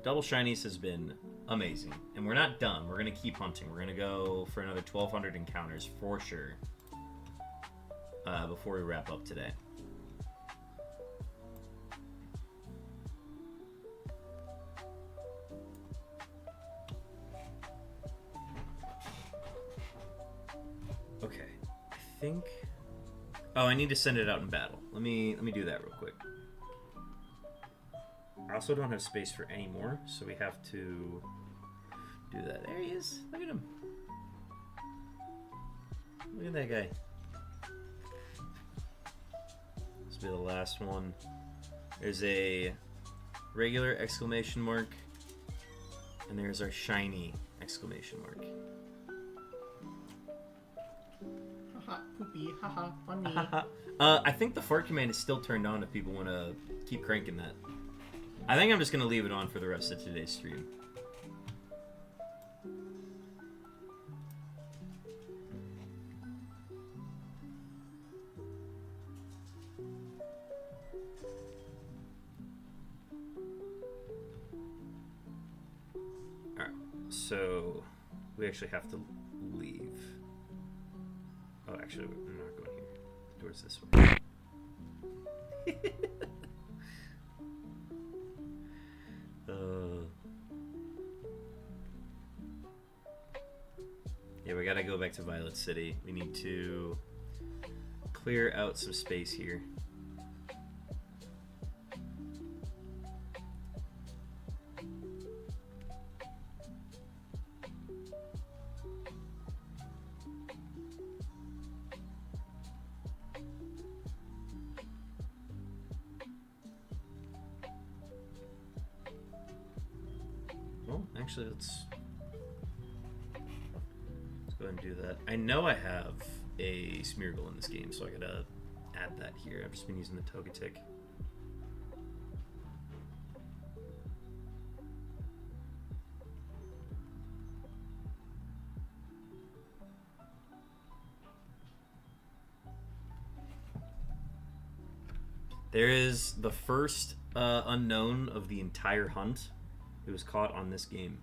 Double Shinies has been amazing. And we're not done. We're going to keep hunting. We're going to go for another 1,200 encounters for sure. Before we wrap up today. Okay. I think... Oh, I need to send it out in battle. Let me do that real quick. I also don't have space for any more, so we have to do that. There he is. Look at him. Look at that guy. This will be the last one. There's a regular exclamation mark, and there's our shiny exclamation mark. Haha, poopy, haha, funny. I think the fart command is still turned on if people want to keep cranking that. I think I'm just going to leave it on for the rest of today's stream. Alright, so we actually have to leave. Oh, actually, I'm not going here. Towards this way. Yeah, we gotta go back to Violet City. We need to clear out some space here. Well, actually, let's go ahead and do that. I know I have a Smeargle in this game, so I gotta add that here. I've just been using the Togetic. There is the first unknown of the entire hunt. It was caught on this game.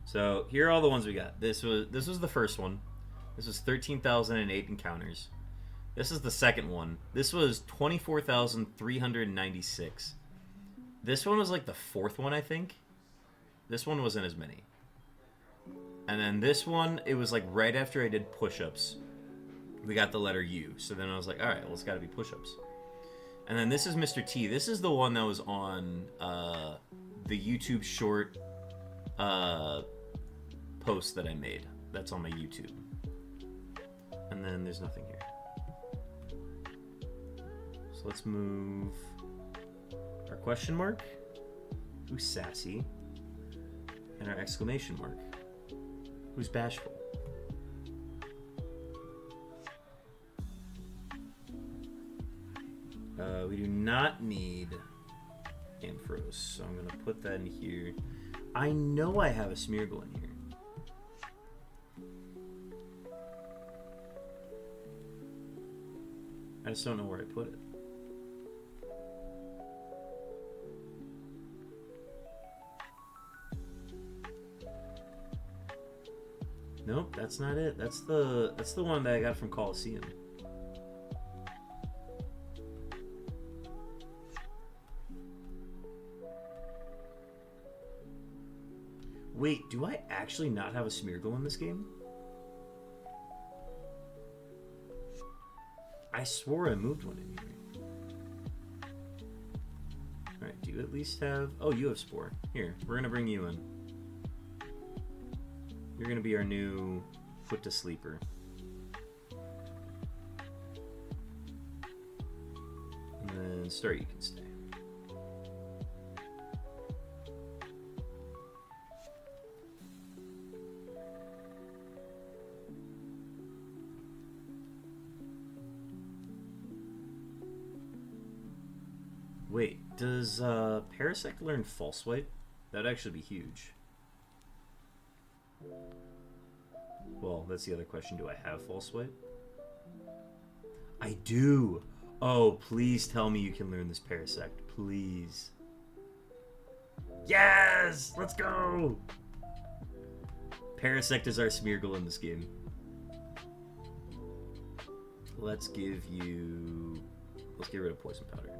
So here are all the ones we got. This was the first one. This was 13,008 encounters. This is the second one. This was 24,396. This one was like the fourth one, I think. This one wasn't as many. And then this one, it was like right after I did push-ups. We got the letter U. So then I was like, all right, well, it's got to be push-ups. And then this is Mr. T. This is the one that was on the YouTube short post that I made. That's on my YouTube. And then there's nothing here. So let's move our question mark. Who's sassy? And our exclamation mark. Who's bashful? We do not need Ampharos, so I'm gonna put that in here. I know I have a Smeargle in here. I just don't know where I put it. Nope, that's not it. That's the one that I got from Coliseum. Wait, do I actually not have a Smeargle in this game? I swore I moved one in here. Alright, do you at least have... Oh, you have Spore. Here, we're gonna bring you in. You're gonna be our new Put to Sleeper. And then Star, you can stay. Wait, does Parasect learn False Swipe? That'd actually be huge. Well, that's the other question. Do I have False Swipe? I do! Oh, please tell me you can learn this Parasect. Please. Yes! Let's go! Parasect is our Smeargle in this game. Let's give you... Let's get rid of Poison Powder.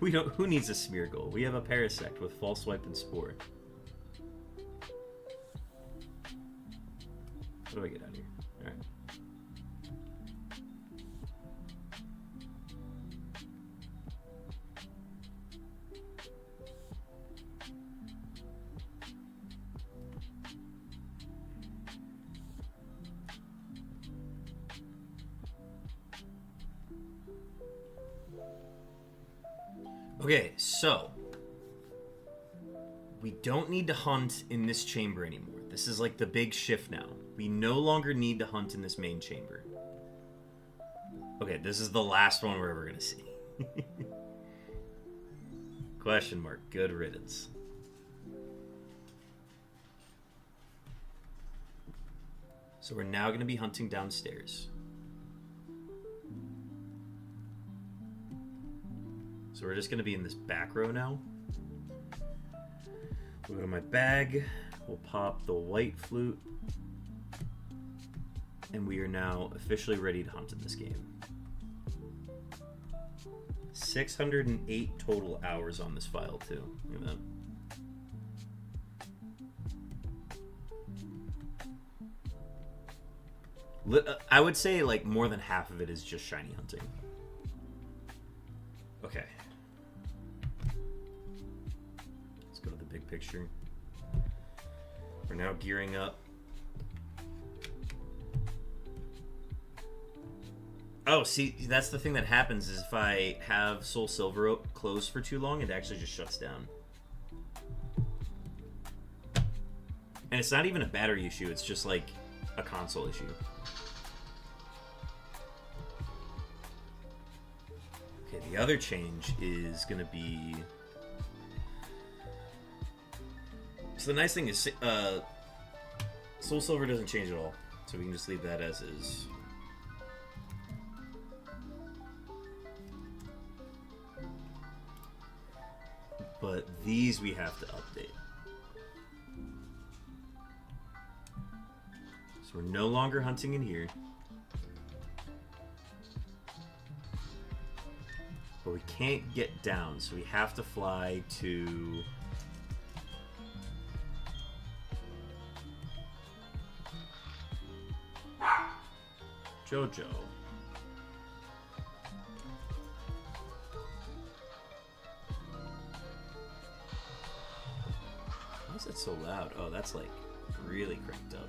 We don't. Who needs a Smeargle? We have a Parasect with False Swipe and Spore. What do I get out of here? All right. Okay, so we don't need to hunt in this chamber anymore. This is like the big shift now. We no longer need to hunt in this main chamber. Okay, this is the last one we're ever gonna see. Question mark. Good riddance. So we're now gonna be hunting downstairs. So we're just going to be in this back row now. We'll go to my bag. We'll pop the white flute. And we are now officially ready to hunt in this game. 608 total hours on this file, too. Look at that. I would say like more than half of it is just shiny hunting. Okay. Let's go to the big picture. We're now gearing up. Oh, see, that's the thing that happens is if I have Soul Silver Oak closed for too long, it actually just shuts down. And it's not even a battery issue, it's just like a console issue. Okay, the other change is going to be... So the nice thing is Soul Silver doesn't change at all, so we can just leave that as is. But these we have to update. So we're no longer hunting in here. But we can't get down, so we have to fly to... Jojo. Why is that so loud? Oh, that's like really cranked up.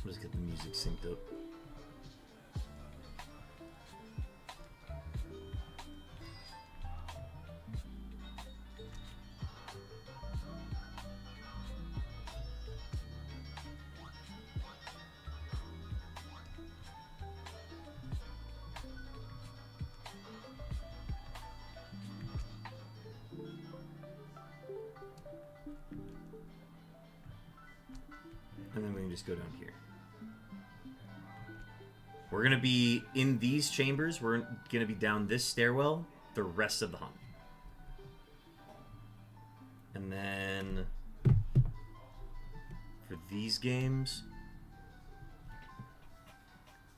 Let's get the music synced up. And then we can just go down here. We're going to be in these chambers. We're going to be down this stairwell the rest of the hunt. And then for these games,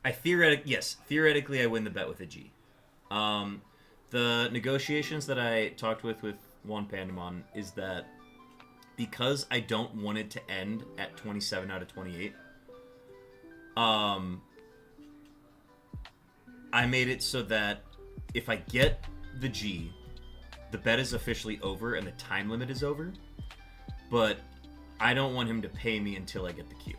theoretically I win the bet with a G. The negotiations that I talked with Juan Pandemon is that because I don't want it to end at 27 out of 28, I made it so that if I get the G, the bet is officially over and the time limit is over, but I don't want him to pay me until I get the Q.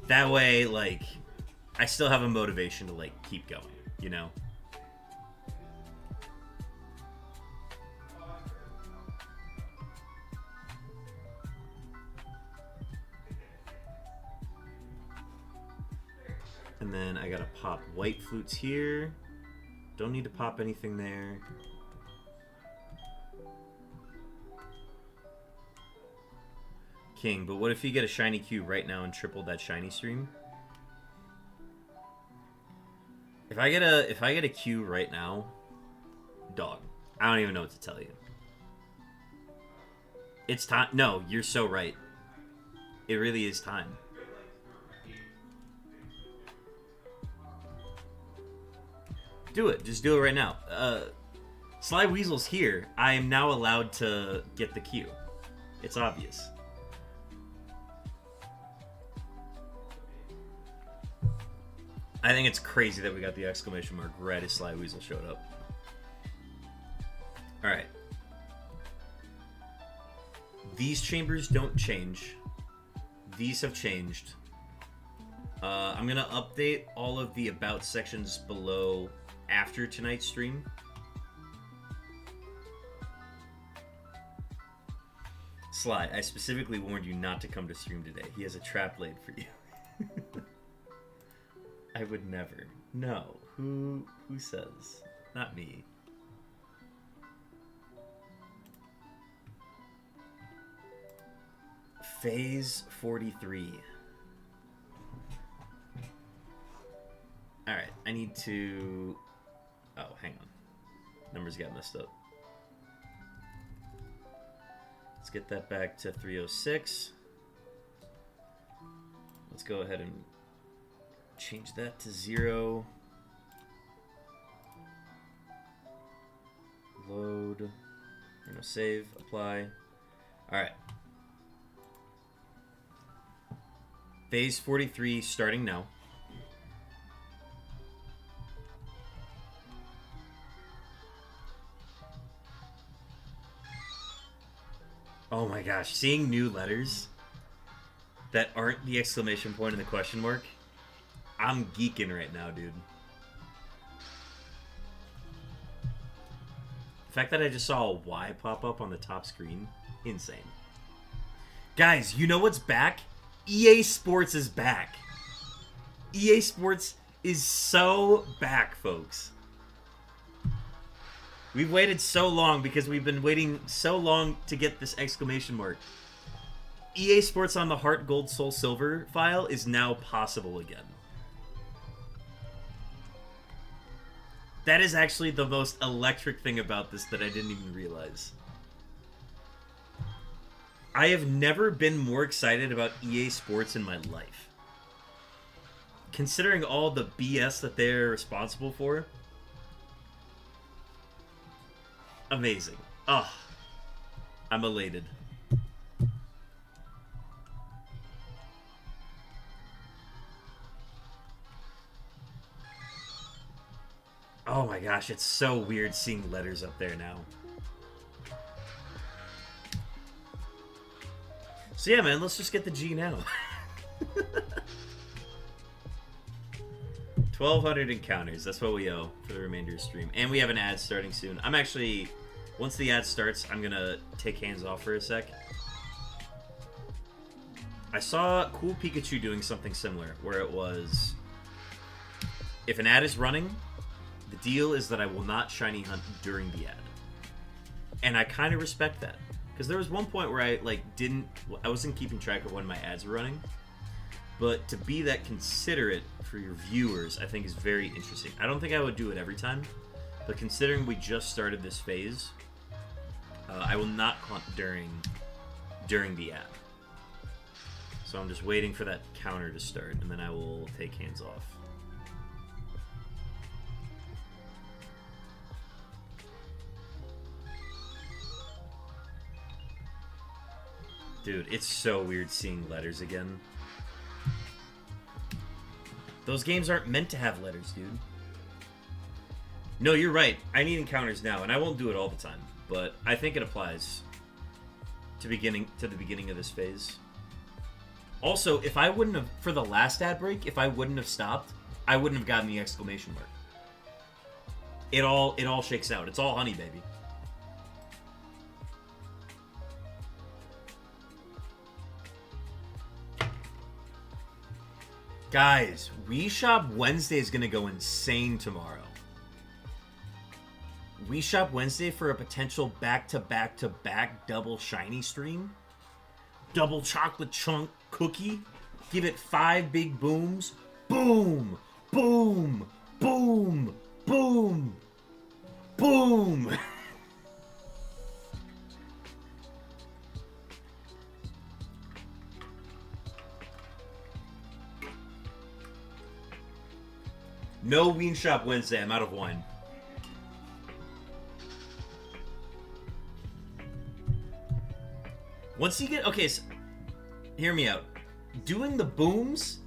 That way, like, I still have a motivation to, like, keep going, you know? And then I gotta pop white flutes here. Don't need to pop anything there. King, but what if you get a shiny Q right now and triple that shiny stream? If I get a Q right now, dog, I don't even know what to tell you. It's time. No, you're so right. It really is time. Do it. Just do it right now. Sly Weasel's here. I am now allowed to get the Q. It's obvious. I think it's crazy that we got the exclamation mark right as Sly Weasel showed up. Alright. These chambers don't change. These have changed. I'm going to update all of the about sections below after tonight's stream. Sly, I specifically warned you not to come to stream today. He has a trap laid for you. I would never. No. Who says? Not me. Phase 43. Alright, I need to... Oh, hang on. Numbers got messed up. Let's get that back to 306. Let's go ahead and change that to 0. Load. We're gonna save, apply. Alright. Phase 43 starting now. Oh my gosh, seeing new letters that aren't the exclamation point and the question mark, I'm geeking right now, dude. The fact that I just saw a Y pop up on the top screen, insane. Guys, you know what's back? EA Sports is back. EA Sports is so back, folks. We've waited so long because we've been waiting so long to get this exclamation mark. EA Sports on the Heart Gold Soul Silver file is now possible again. That is actually the most electric thing about this that I didn't even realize. I have never been more excited about EA Sports in my life. Considering all the BS that they're responsible for. Amazing. Ugh. I'm elated. Oh my gosh, it's so weird seeing letters up there now. So yeah, man, let's just get the G now. 1,200 encounters. That's what we owe for the remainder of the stream. And we have an ad starting soon. I'm actually... Once the ad starts, I'm gonna take hands off for a sec. I saw Cool Pikachu doing something similar, where it was... If an ad is running, the deal is that I will not shiny hunt during the ad. And I kind of respect that. Because there was one point where I wasn't keeping track of when my ads were running. But to be that considerate for your viewers, I think is very interesting. I don't think I would do it every time. But considering we just started this phase, I will not hunt during the ad. So I'm just waiting for that counter to start, and then I will take hands off. Dude, it's so weird seeing letters again. Those games aren't meant to have letters, dude. No, you're right. I need encounters now, and I won't do it all the time. But I think it applies to the beginning of this phase. Also, if I wouldn't have, for the last ad break, if I wouldn't have stopped, I wouldn't have gotten the exclamation mark. It all shakes out. It's all honey, baby. Guys, Wii Shop Wednesday is gonna go insane tomorrow. Wii Shop Wednesday for a potential back-to-back-to-back double shiny stream. Double chocolate chunk cookie. Give it 5 big booms. Boom! Boom! Boom! Boom! Boom! No Wii Shop Wednesday. I'm out of wine. Once you get... Okay, so, hear me out. Doing the booms,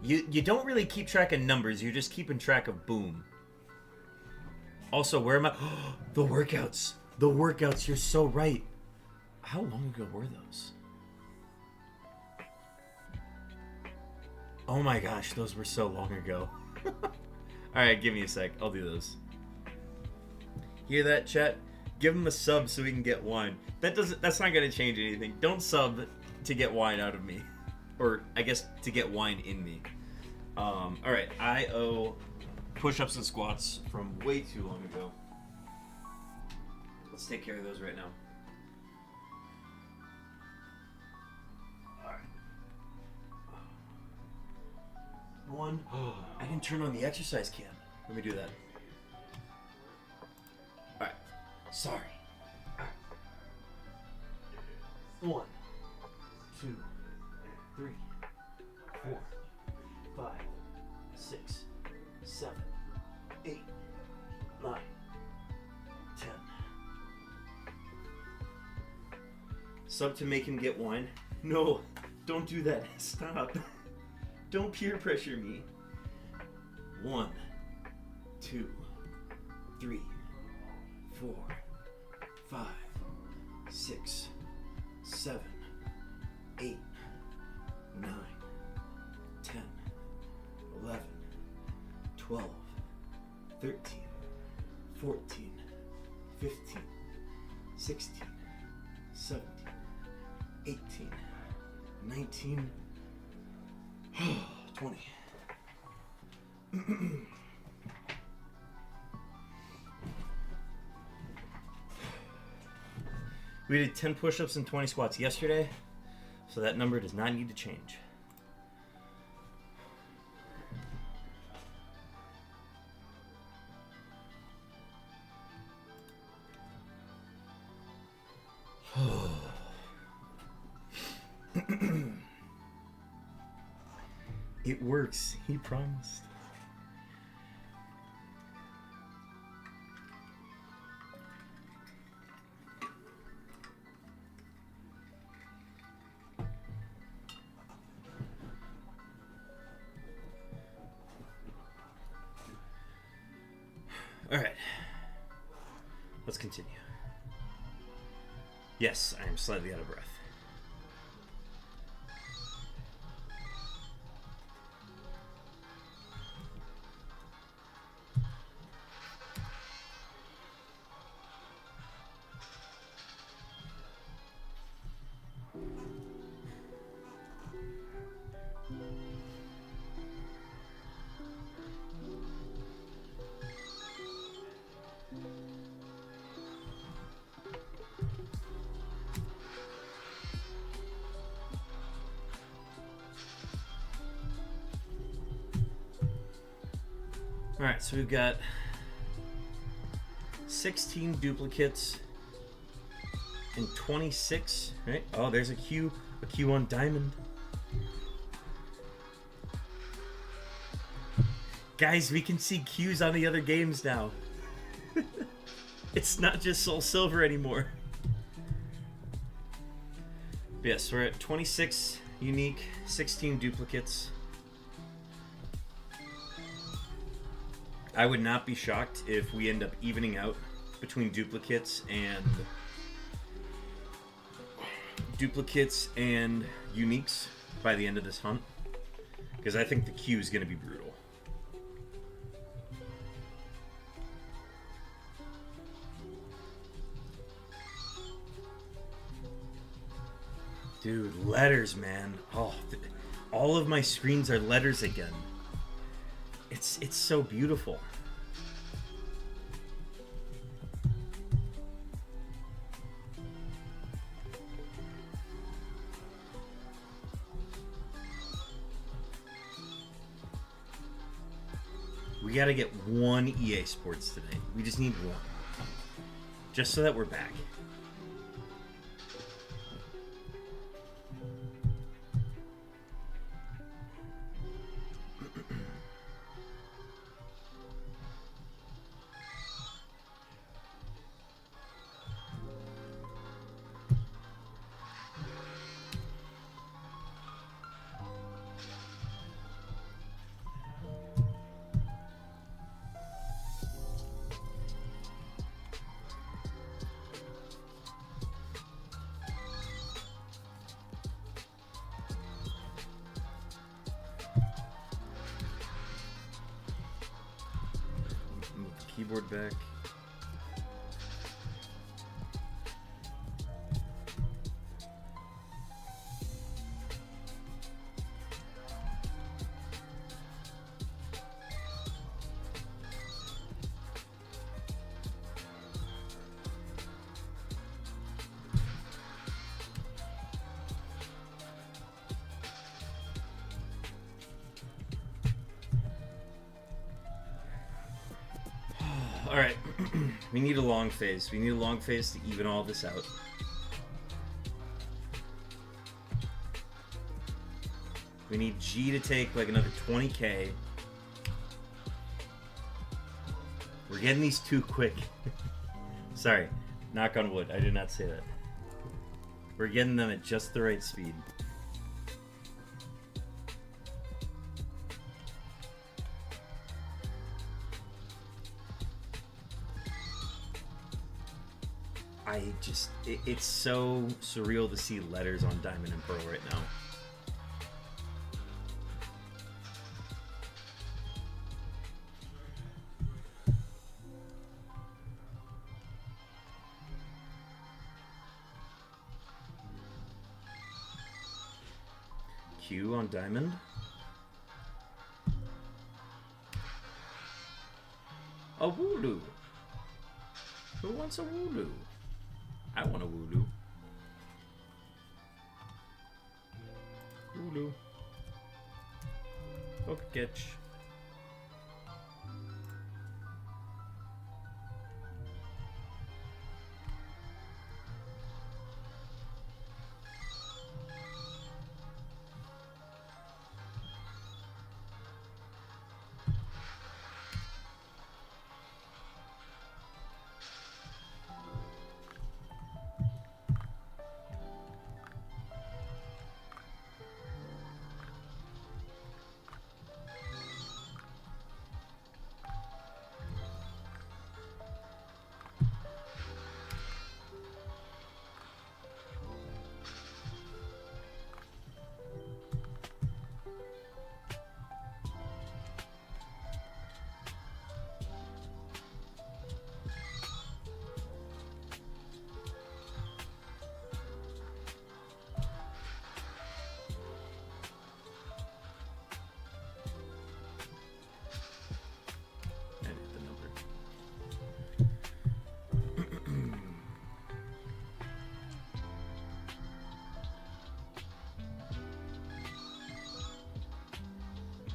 you don't really keep track of numbers. You're just keeping track of boom. Also, where am I... The workouts. The workouts, you're so right. How long ago were those? Oh my gosh, those were so long ago. Alright, give me a sec. I'll do those. Hear that, chat? Give him a sub so we can get wine. That's not gonna change anything. Don't sub to get wine out of me. Or, I guess, to get wine in me. Alright, I owe push-ups and squats from way too long ago. Let's take care of those right now. Alright. One. I didn't turn on the exercise cam. Let me do that. Alright. Sorry. Alright. 1, 2, 3, 4, 5, 6, 7, 8, 9, 10. Sub to make him get wine? No, don't do that. Stop. Don't peer pressure me. 1, 2, 3, 4, 5, 6, 7, 8, 9, 10, 11, 12, 13, 14, 15, 16, 17, 18, 19, 20. We did 10 push-ups and 20 squats yesterday, so that number does not need to change. It works, he promised. All right, let's continue. Yes, I am slightly out of breath. All right, so we've got 16 duplicates and 26, right? Oh, there's a Q on diamond. Guys, we can see Qs on the other games now. It's not just Soul Silver anymore. Yes, we're at 26 unique, 16 duplicates. I would not be shocked if we end up evening out between duplicates and uniques by the end of this hunt, because I think the Q is going to be brutal. Dude, letters, man. Oh, all of my screens are letters again. It's so beautiful. We gotta get one EA Sports today. We just need one. Just so that we're back. Move the keyboard back. All right, we need a long phase. We need a long phase to even all this out. We need G to take like another 20K. We're getting these too quick. Sorry, knock on wood. I did not say that. We're getting them at just the right speed. It's so surreal to see letters on Diamond and Pearl right now. Q on Diamond. A Wooloo. Who wants a Wooloo? I want a Wooloo. Wooloo. Poketch.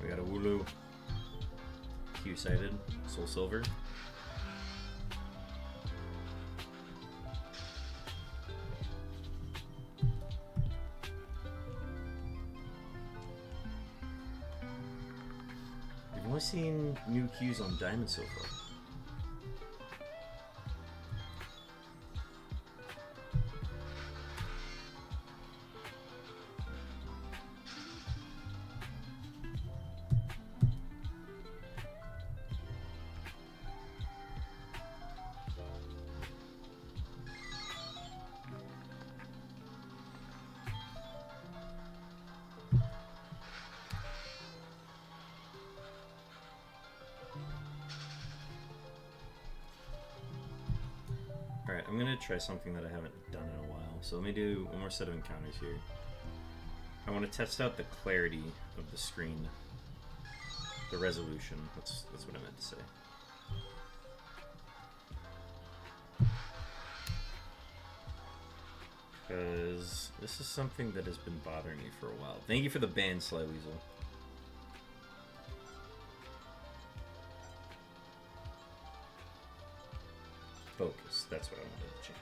We got a Wooloo. Q-sided. Soul Silver. We've only seen new Qs on Diamond so far. Alright, I'm gonna try something that I haven't done in a while. So let me do one more set of encounters here. I want to test out the clarity of the screen. The resolution. That's what I meant to say. Because this is something that has been bothering me for a while. Thank you for the ban, Sly Weasel. Focus, that's what I wanted to change.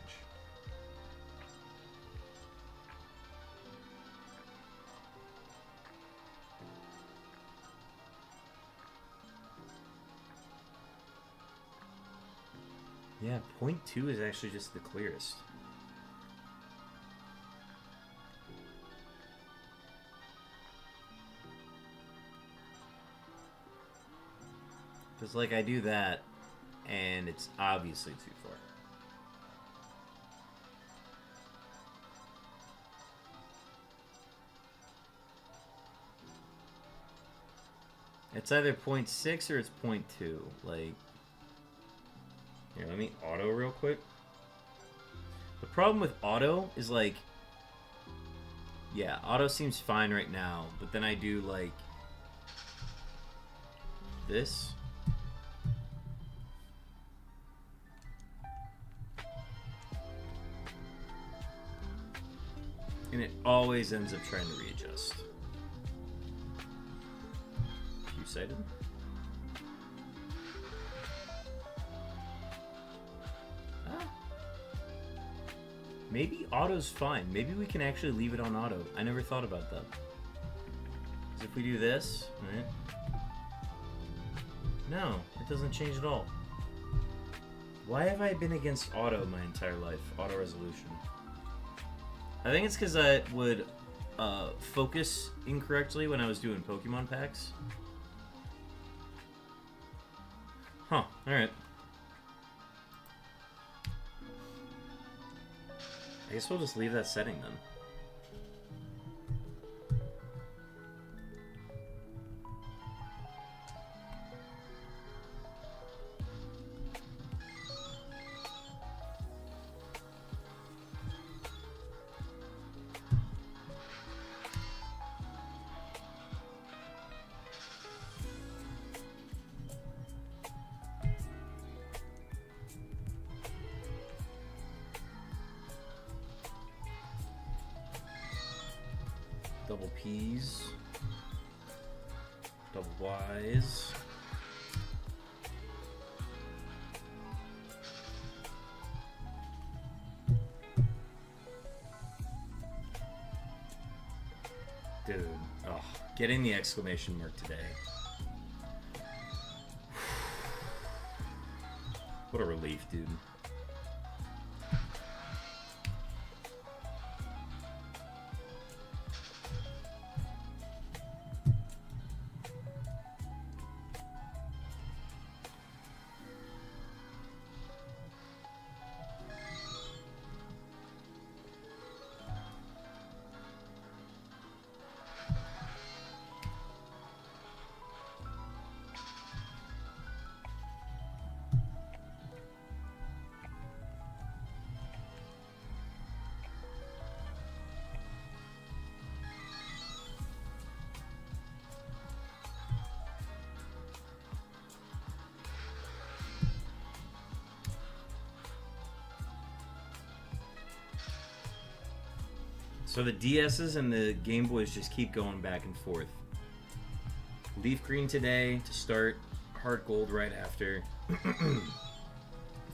Yeah, 0.2 is actually just the clearest. Because, like, I do that, and it's obviously too far. It's either 0.6 or it's 0.2. Like, here, let me auto real quick. The problem with auto is, like, yeah, auto seems fine right now, but then I do, like, this. And it always ends up trying to readjust. Two-sided? Maybe auto's fine. Maybe we can actually leave it on auto. I never thought about that. Because if we do this, right? No, it doesn't change at all. Why have I been against auto my entire life? Auto resolution. I think it's because I would focus incorrectly when I was doing Pokemon packs. Huh, alright. I guess we'll just leave that setting then. Double P's. Double Y's. Dude, oh, getting the exclamation mark today. What a relief, dude. So the DS's and the Game Boys just keep going back and forth. Leaf green today to start, heart gold right after. The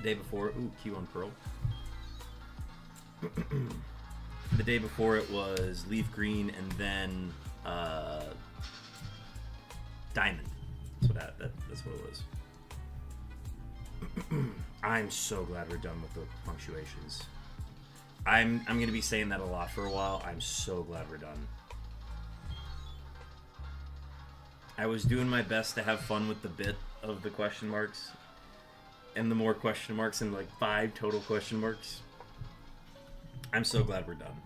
day before, ooh, Q1 pearl. The day before it was leaf green and then diamond. So that's what it was. I'm so glad we're done with the punctuations. I'm going to be saying that a lot for a while. I'm so glad we're done. I was doing my best to have fun with the bit of the question marks. And the more question marks and like 5 total question marks. I'm so glad we're done.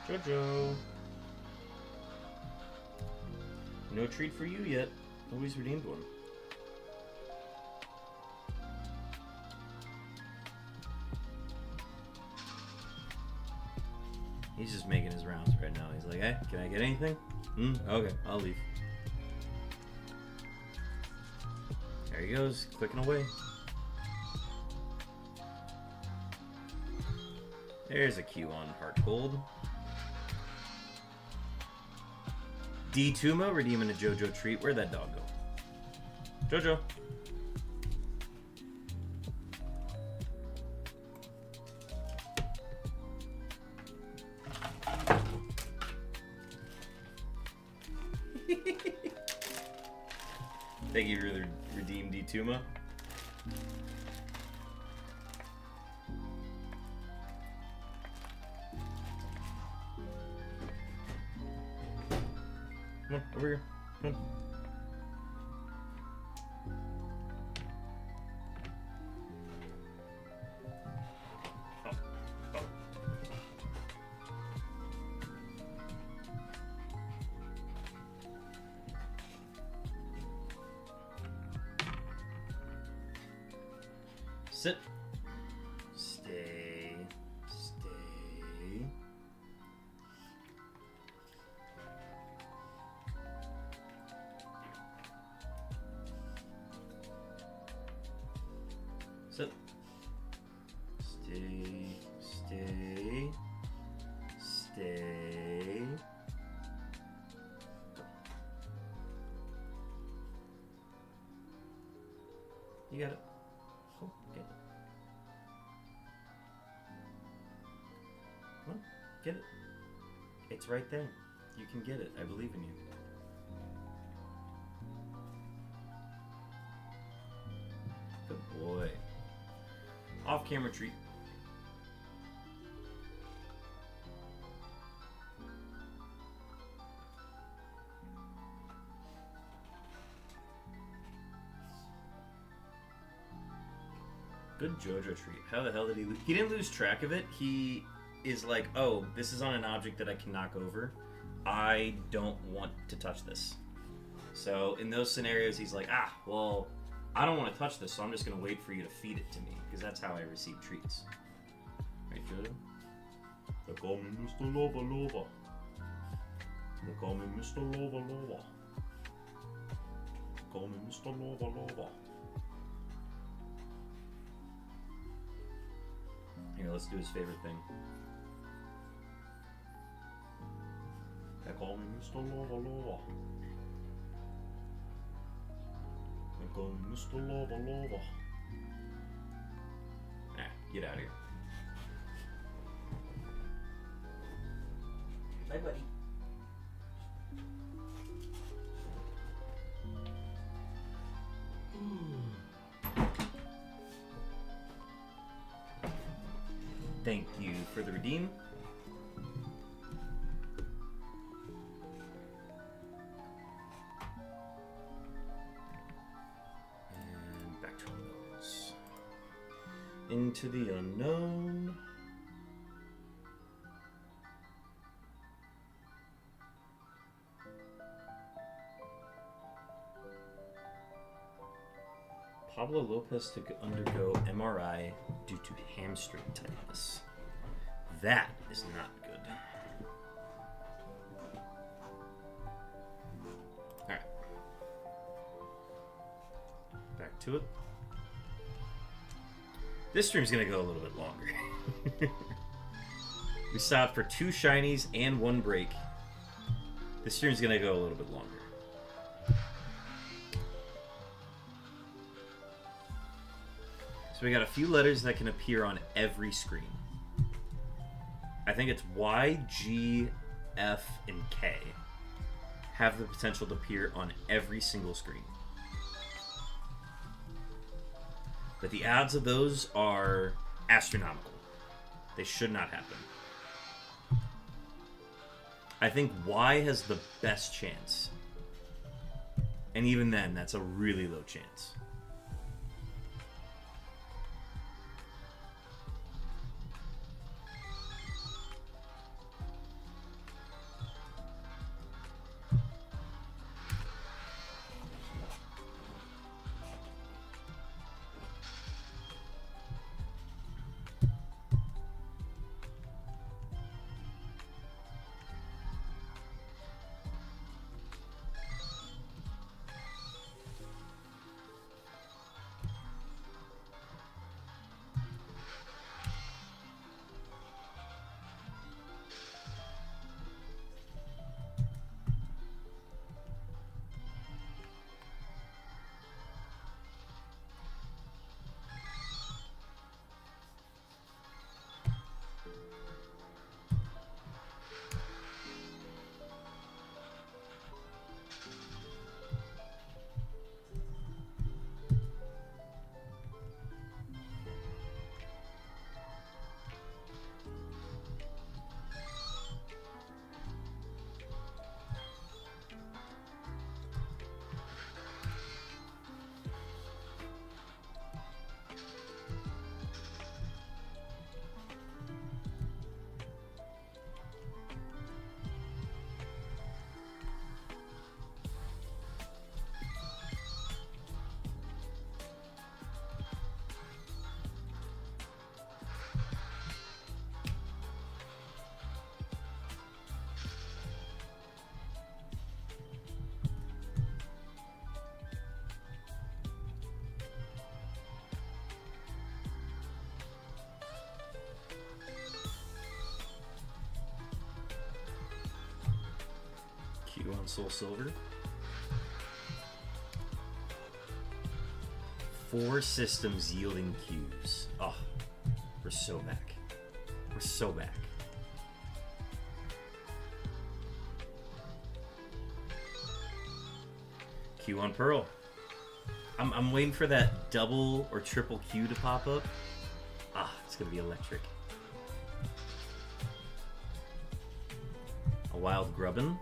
Jojo. No treat for you yet. Nobody's redeemed one. He's just making his rounds right now. He's like, hey, can I get anything? Okay, I'll leave. There he goes, clicking away. There's a Q on Heart Gold. D Tumo redeeming a JoJo treat. Where'd that dog go? JoJo. Thank you for the redeemed D Tumo. Come on, over here. Come on. Sit. Stay. Stay. Sit. Stay. Stay. Stay. You got it. Oh, get it. Come on, get it. It's right there. You can get it. I believe in you. Good boy. Off-camera treat. Good JoJo treat. How the hell did he lose? He didn't lose track of it. He is like, oh, this is on an object that I can knock over. I don't want to touch this. So in those scenarios, he's like, well, I don't want to touch this, so I'm just going to wait for you to feed it to me, because that's how I receive treats. Right, Jojo? They call me Mr. Lova Lova. They call me Mr. Lova Lova. They call me Mr. Lova Lova. Here, let's do his favorite thing. They call me Mr. Lova Lova. They call me Mr. Lova Lova. Get out of here. Bye, buddy. Thank you for the redeem. And back to unknowns. Into the unknown. Pablo Lopez to undergo MRI due to hamstring tightness. That is not good. Alright. Back to it. This stream's gonna go a little bit longer. We stopped for 2 shinies and 1 break. This stream's gonna go a little bit longer. So we got a few letters that can appear on every screen. I think it's Y, G, F, and K have the potential to appear on every single screen. But the odds of those are astronomical. They should not happen. I think Y has the best chance. And even then, that's a really low chance. Q on Soul Silver. 4 systems yielding Qs. Oh, we're so back. We're so back. Q on Pearl. I'm waiting for that double or triple Q to pop up. Ah, it's gonna be electric. A Wild Grubbin.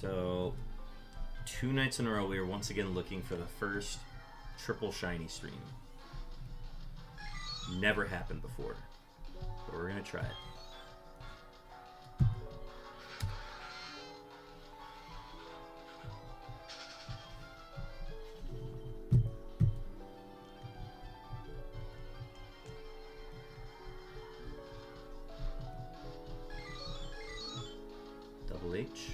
So, 2 nights in a row, we are once again looking for the first triple shiny stream. Never happened before, but we're gonna try it. Double H.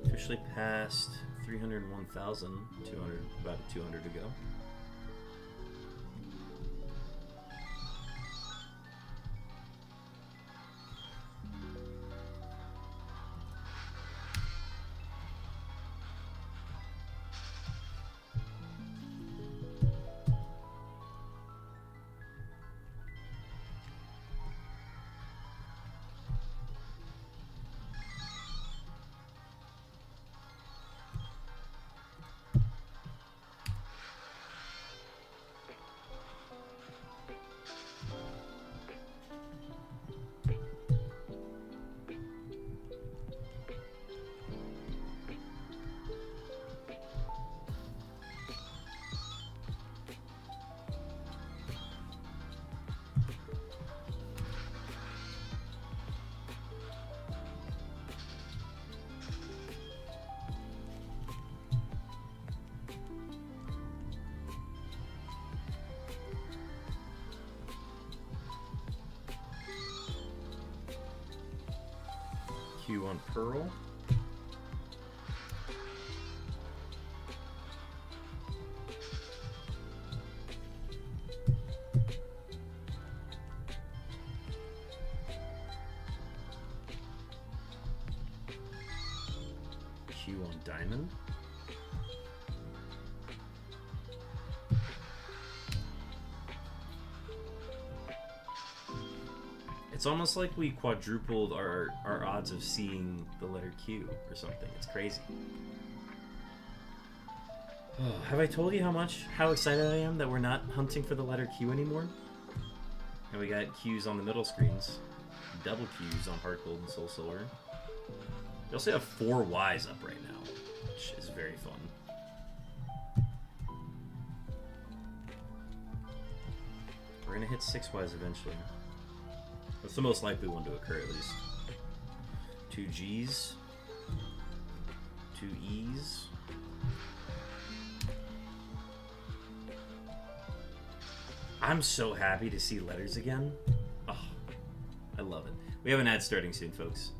Officially passed 301,200, about 200 to go. Q1 Pearl. Q1 Diamond. It's almost like we quadrupled our odds of seeing the letter Q or something. It's crazy. Oh, have I told you how excited I am that we're not hunting for the letter Q anymore? And we got Qs on the middle screens. Double Qs on Heart Gold and Soul Silver. We also have 4 Ys up right now, which is very fun. We're gonna hit 6 Ys eventually. That's the most likely one to occur, at least. 2 Gs. 2 Es. I'm so happy to see letters again. Oh, I love it. We have an ad starting soon, folks.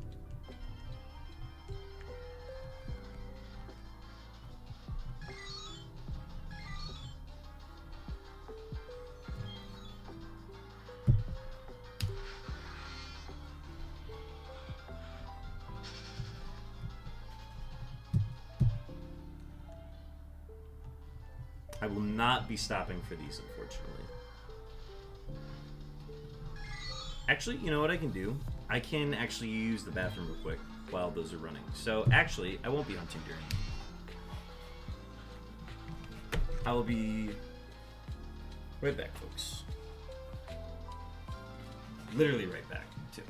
I will not be stopping for these, unfortunately. Actually, you know what I can do? I can actually use the bathroom real quick while those are running. So, actually, I won't be hunting during them. I will be right back, folks. Literally right back, too.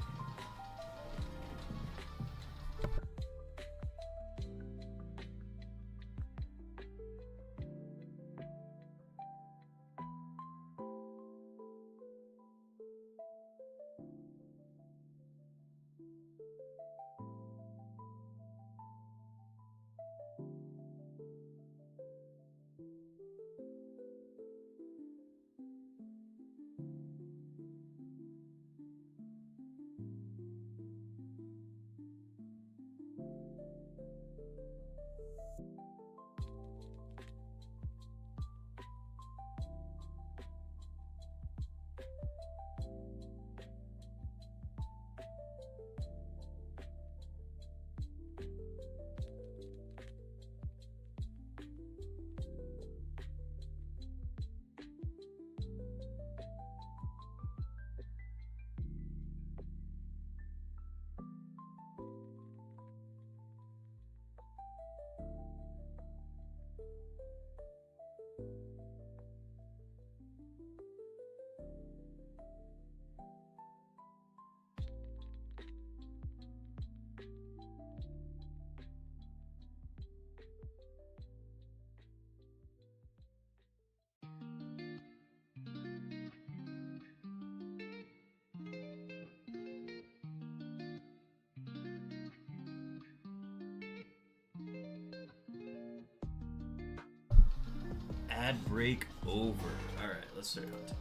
Ad break over. Alright, let's start hunting.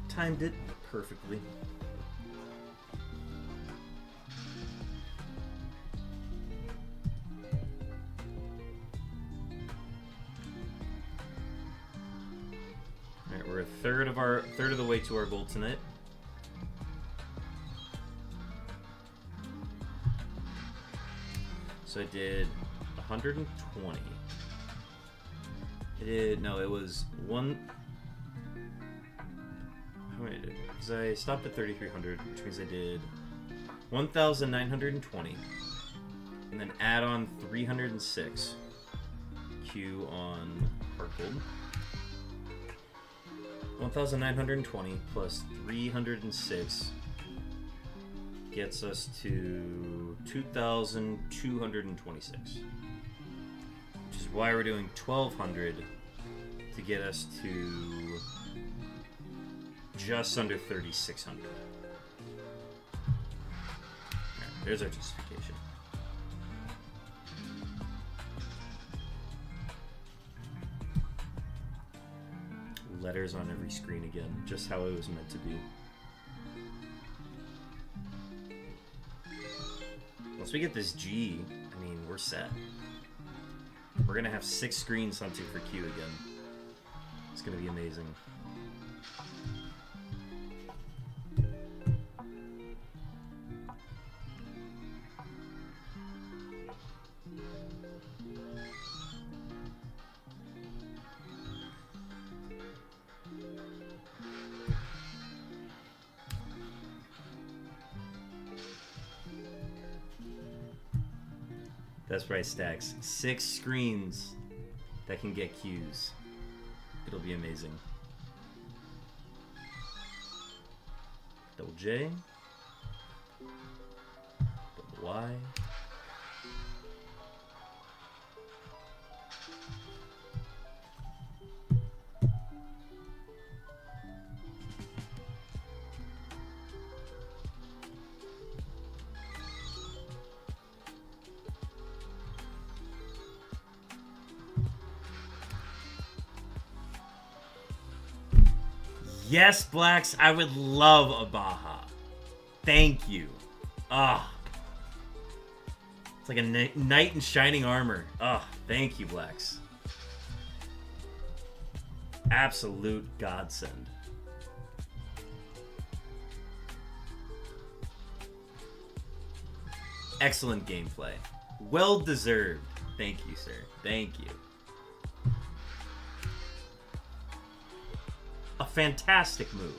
Timed it perfectly. Alright, we're a third of the way to our goal tonight. So I did 120. It was one. How many did I do? Because I stopped at 3,300, which means I did 1,920. And then add on 306. Q on Heart Gold. 1,920 plus 306 gets us to 2,226. Which is why we're doing 1,200 to get us to just under 3,600. Alright, there's our justification. Letters on every screen again, just how it was meant to be. Once we get this G, I mean, we're set. We're gonna have 6 screens hunting for Q again. It's gonna be amazing. Best price stacks. 6 screens that can get Qs. It'll be amazing. Double J. Double Y. Yes, Blacks, I would love a Baja. Thank you. Ah. It's like a knight in shining armor. Ah, thank you, Blacks. Absolute godsend. Excellent gameplay. Well deserved. Thank you, sir. Thank you. A fantastic move.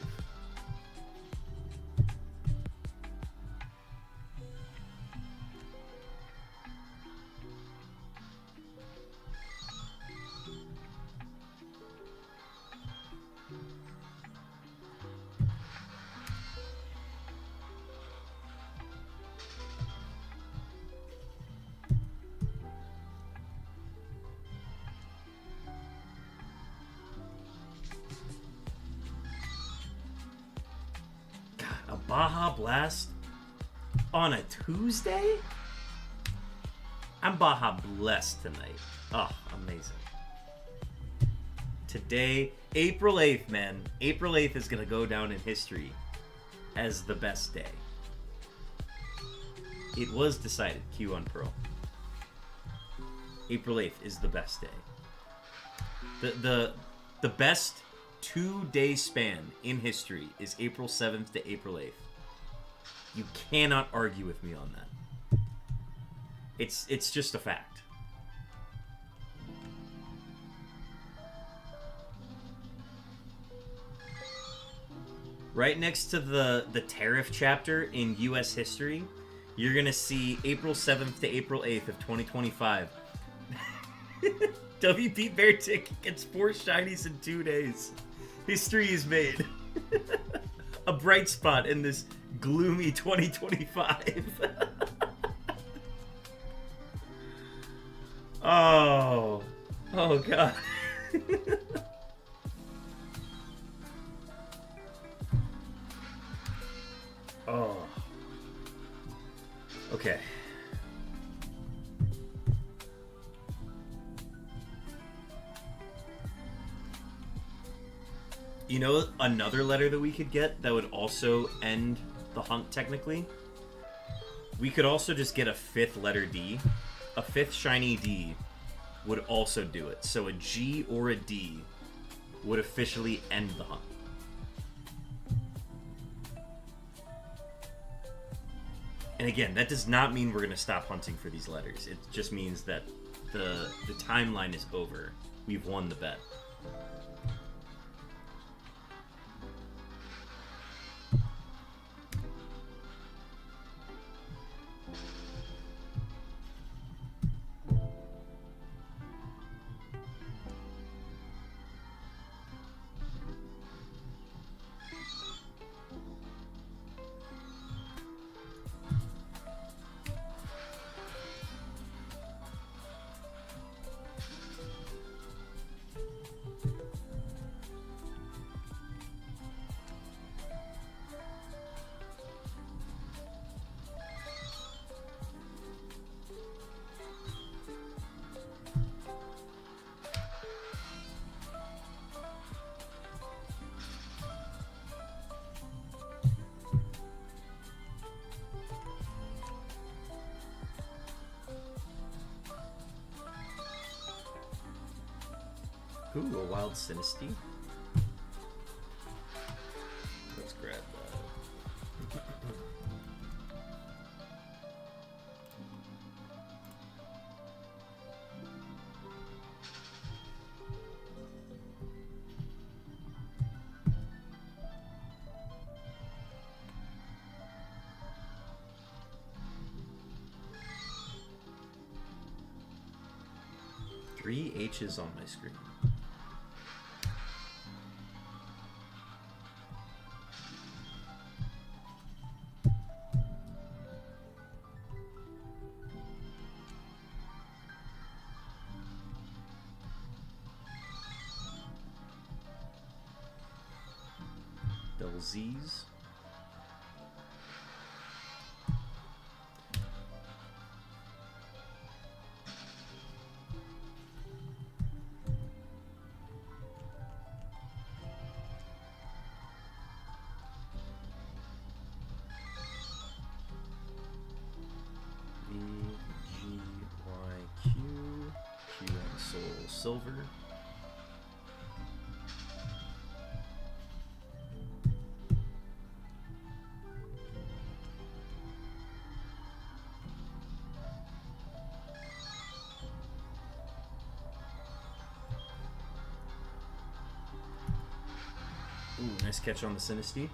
Baja Blast on a Tuesday? I'm Baja blessed tonight. Oh, amazing. Today, April 8th, man. April 8th is going to go down in history as the best day. It was decided, Q on Pearl. April 8th is the best day. The best 2-day span in history is April 7th to April 8th. You cannot argue with me on that. It's just a fact. Right next to the tariff chapter in US history, you're going to see April 7th to April 8th of 2025. WP Beartick gets 4 shinies in 2 days. History is made. A bright spot in this gloomy 2025. Oh God. Oh. Okay. You know another letter that we could get that would also end the hunt technically? We could also just get a 5th letter D. A 5th shiny D would also do it. So a G or a D would officially end the hunt. And again, that does not mean we're going to stop hunting for these letters. It just means that the timeline is over. We've won the bet. Ooh, a wild Sinisty. Let's grab that. 3 H's on my screen. Double Z's. Q on Soul Silver. Ooh, nice catch on the Sinisty.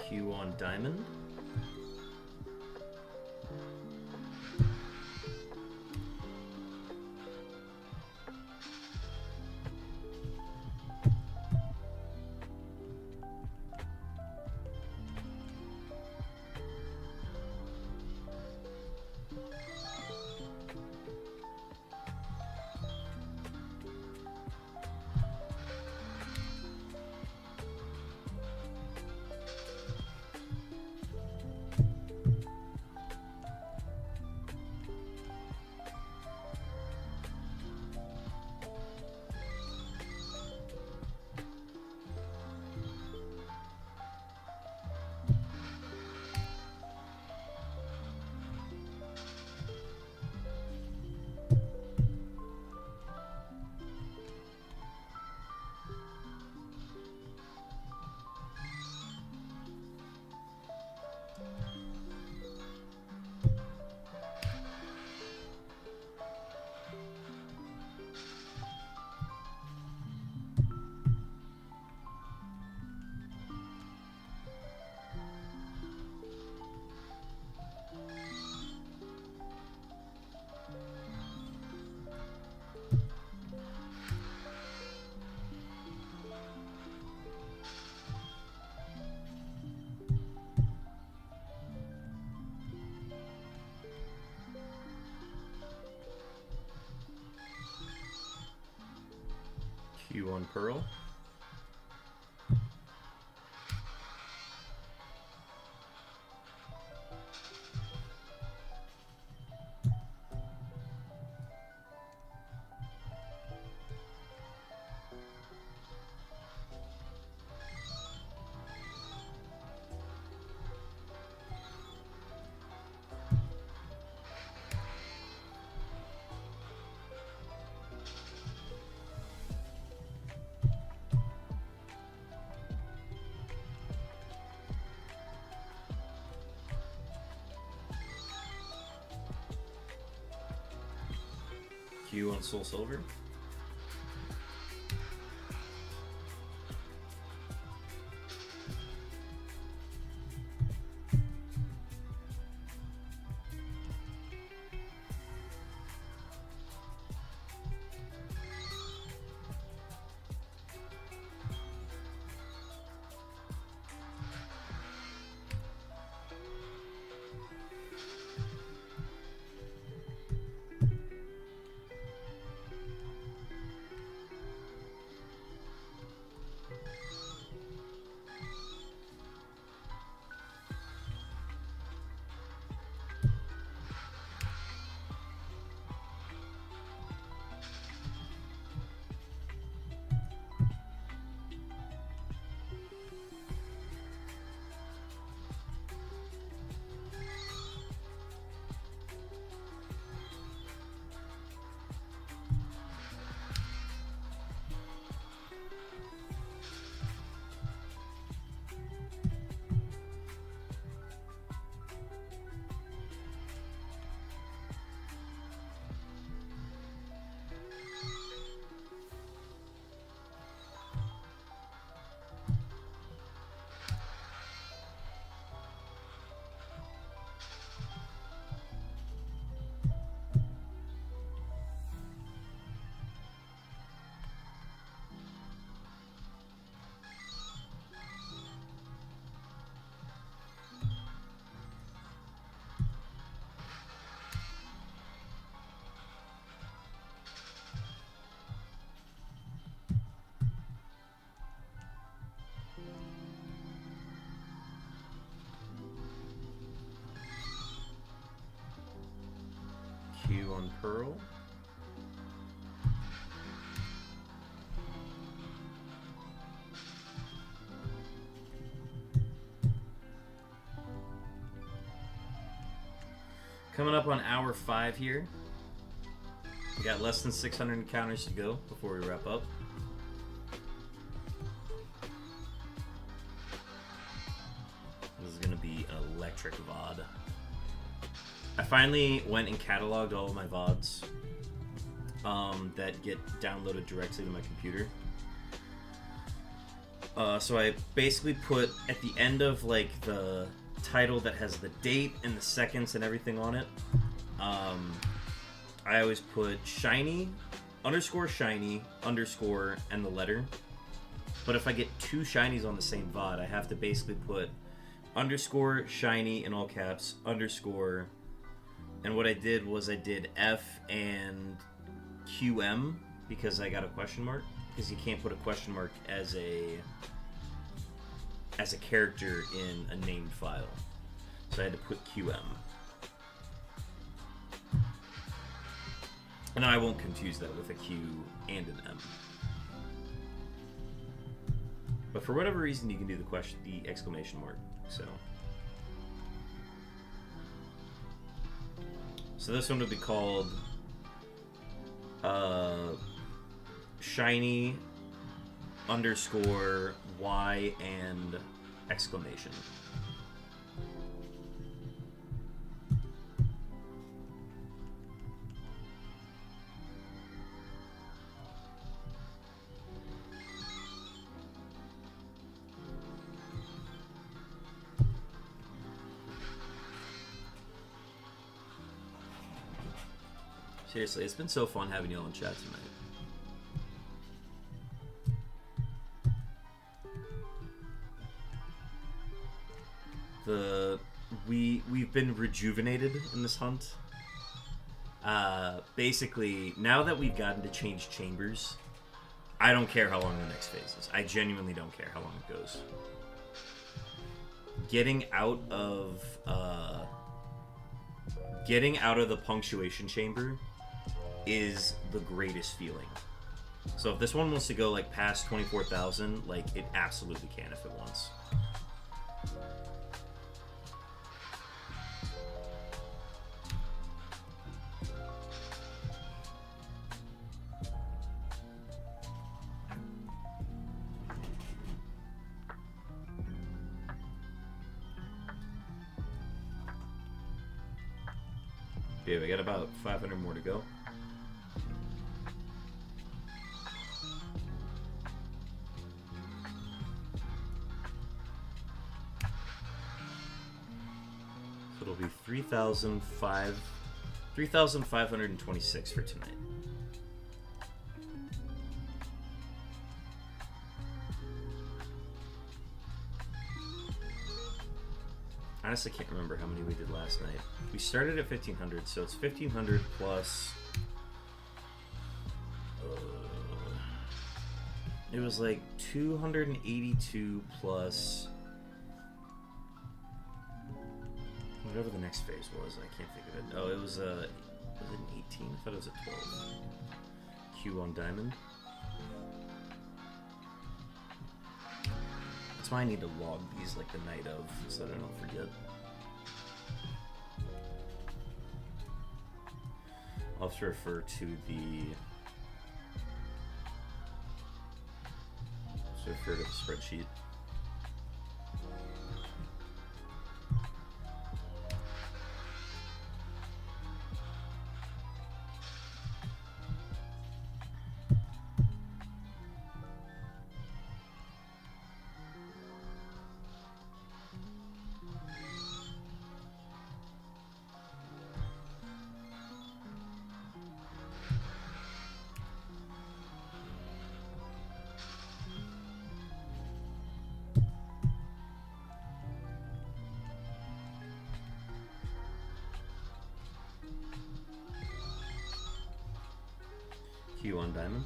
Q on Diamond. Q1 Pearl. Q1 Soul Silver. Q1 Pearl. Coming up on hour 5 here. We got less than 600 encounters to go before we wrap up. This is gonna be an electric VOD. I finally went and cataloged all of my VODs that get downloaded directly to my computer. So I basically put at the end of like the title that has the date and the seconds and everything on it. I always put shiny, underscore shiny, underscore, and the letter. But if I get two shinies on the same VOD, I have to basically put underscore shiny in all caps, underscore. And what I did was I did F and QM because I got a question mark. Because you can't put a question mark as a character in a named file. So I had to put QM. And I won't confuse that with a Q and an M. But for whatever reason, you can do the exclamation mark. So this one would be called shiny underscore Y and exclamation. Seriously, it's been so fun having you all in chat tonight. We've been rejuvenated in this hunt. Basically, now that we've gotten to change chambers, I don't care how long the next phase is. I genuinely don't care how long it goes. Getting out of the punctuation chamber is the greatest feeling. So if this one wants to go like past 24,000, like it absolutely can if it wants. Yeah, we got about 500 more to go. So it'll be 3,526 for tonight. Honestly, I can't remember how many we did last night. We started at 1,500, so it's 1,500 plus... it was like 282 plus... whatever the next phase was, I can't think of it. Oh, it was it an 18? I thought it was a 12. Q1 diamond. That's why I need to log these like the night of, so that I don't forget. I'll have to refer to the... spreadsheet. Q1 diamond.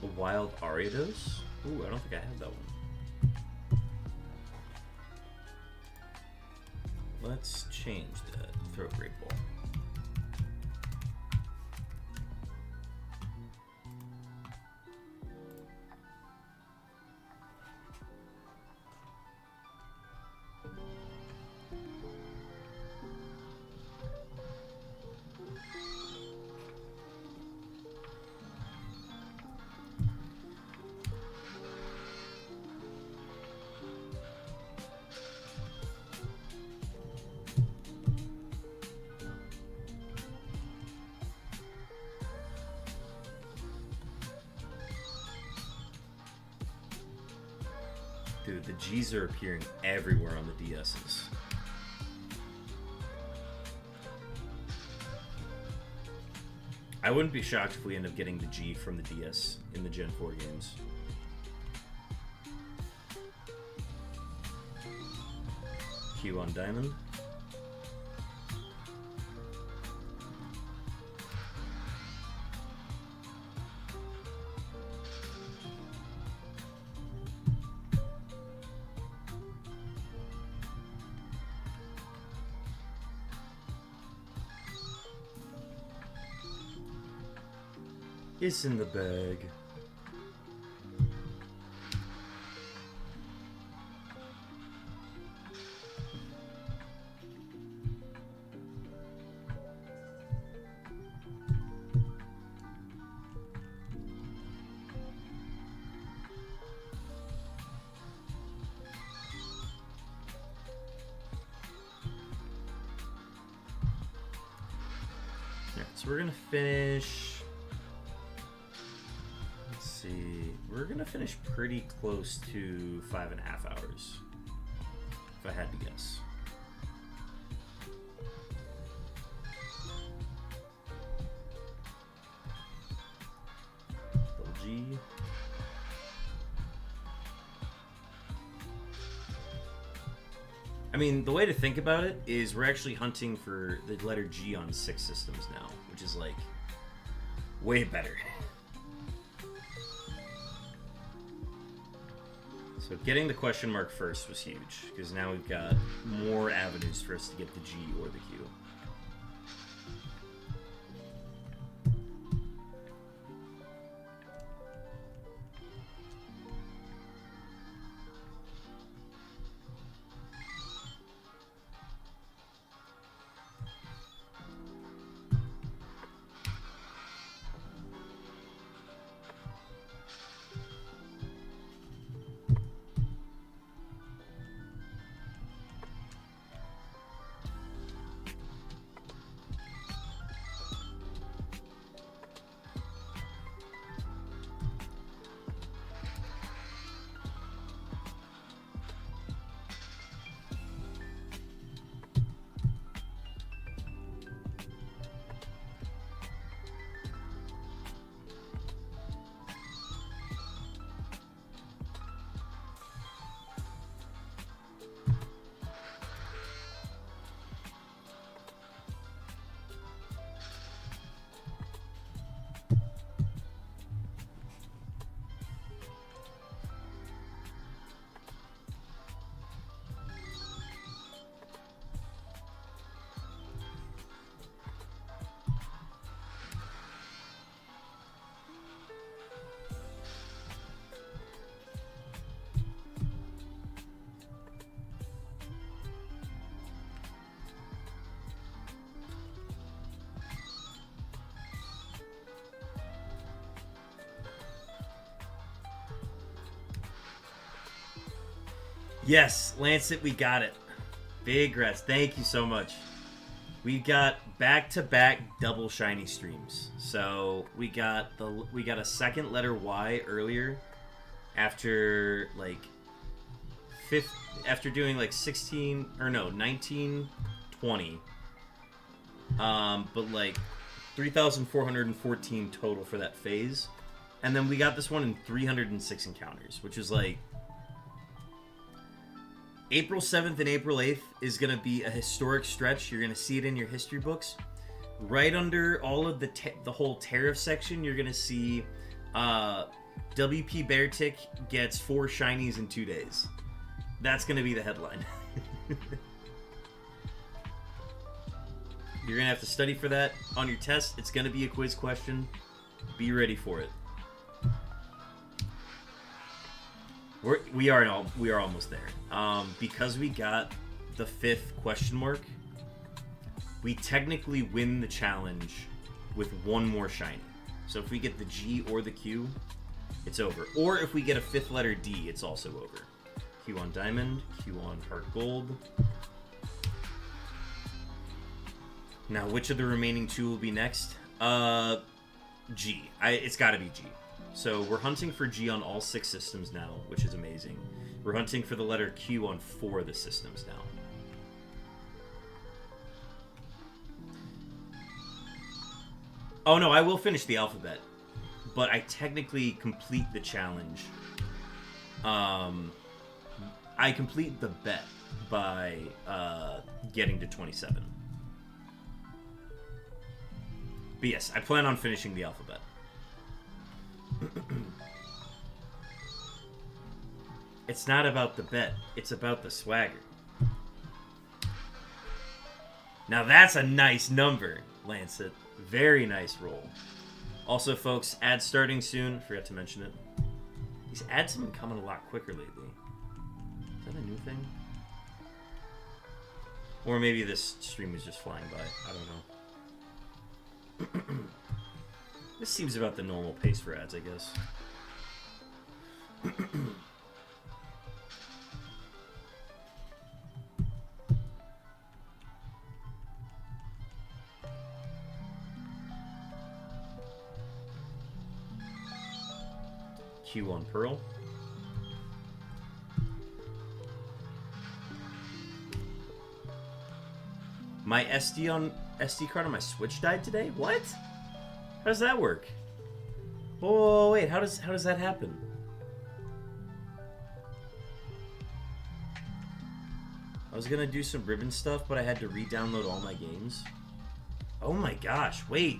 A wild Ariados? Ooh, I don't think I have that one. Let's change that. Throw a great ball. Dude, the G's are appearing everywhere on the DSs. I wouldn't be shocked if we end up getting the G from the DS in the Gen 4 games. Q on diamond. It's in the bag. Alright, so we're gonna finish. Let's see. We're gonna finish pretty close to 5.5 hours, if I had to guess. FRLG. I mean, the way to think about it is we're actually hunting for the letter G on 6 systems now, which is like way better. So getting the question mark first was huge, because now we've got more avenues for us to get the G or the Q. Yes, Lancet, we got it. Big rest. Thank you so much. We got back-to-back double shiny streams. So we got a second letter Y earlier, after like after doing like 19, 20. But like 3,414 total for that phase, and then we got this one in 306 encounters, which is like. April 7th and April 8th is going to be a historic stretch. You're going to see it in your history books. Right under all of the whole tariff section, you're going to see WP Beartick gets 4 shinies in 2 days. That's going to be the headline. You're going to have to study for that on your test. It's going to be a quiz question. Be ready for it. We are almost there. Because we got the 5th question mark, we technically win the challenge with 1 more shiny. So if we get the G or the Q, it's over. Or if we get a 5th letter D, it's also over. Q on diamond, Q on heart gold. Now, which of the remaining 2 will be next? G. It's gotta be G. So we're hunting for G on all 6 systems now, which is amazing. We're hunting for the letter Q on 4 of the systems now. Oh no, I will finish the alphabet, but I technically complete the challenge I complete the bet by getting to 27. But yes, I plan on finishing the alphabet. It's not about the bet, it's about the swagger. Now that's a nice number, Lancet. Very nice roll. Also, folks, ads starting soon. Forgot to mention it. These ads have been coming a lot quicker lately. Is that a new thing? Or maybe this stream is just flying by. I don't know. This seems about the normal pace for ads, I guess. Q1 Pearl. My SD card on my Switch died today? What? How does that work? Oh wait, how does that happen? I was gonna do some ribbon stuff, but I had to re-download all my games. Oh my gosh, wait.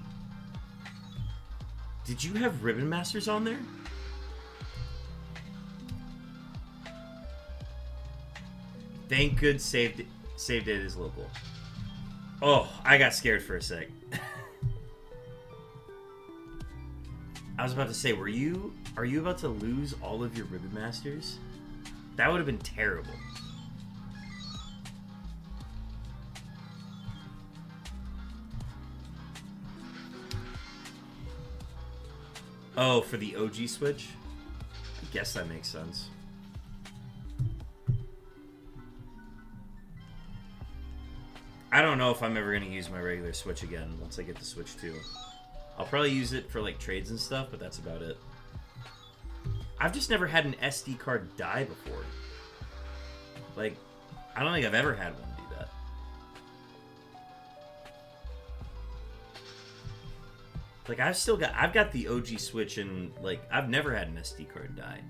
Did you have Ribbon Masters on there? Thank good save date is local. Oh, I got scared for a sec. I was about to say, are you about to lose all of your Ribbon Masters? That would have been terrible. Oh, for the OG Switch? I guess that makes sense. I don't know if I'm ever going to use my regular Switch again once I get the Switch 2. I'll probably use it for like trades and stuff, but that's about it. I've just never had an SD card die before. Like, I don't think I've ever had one do that. Like, I've got the OG Switch and, like, I've never had an SD card die.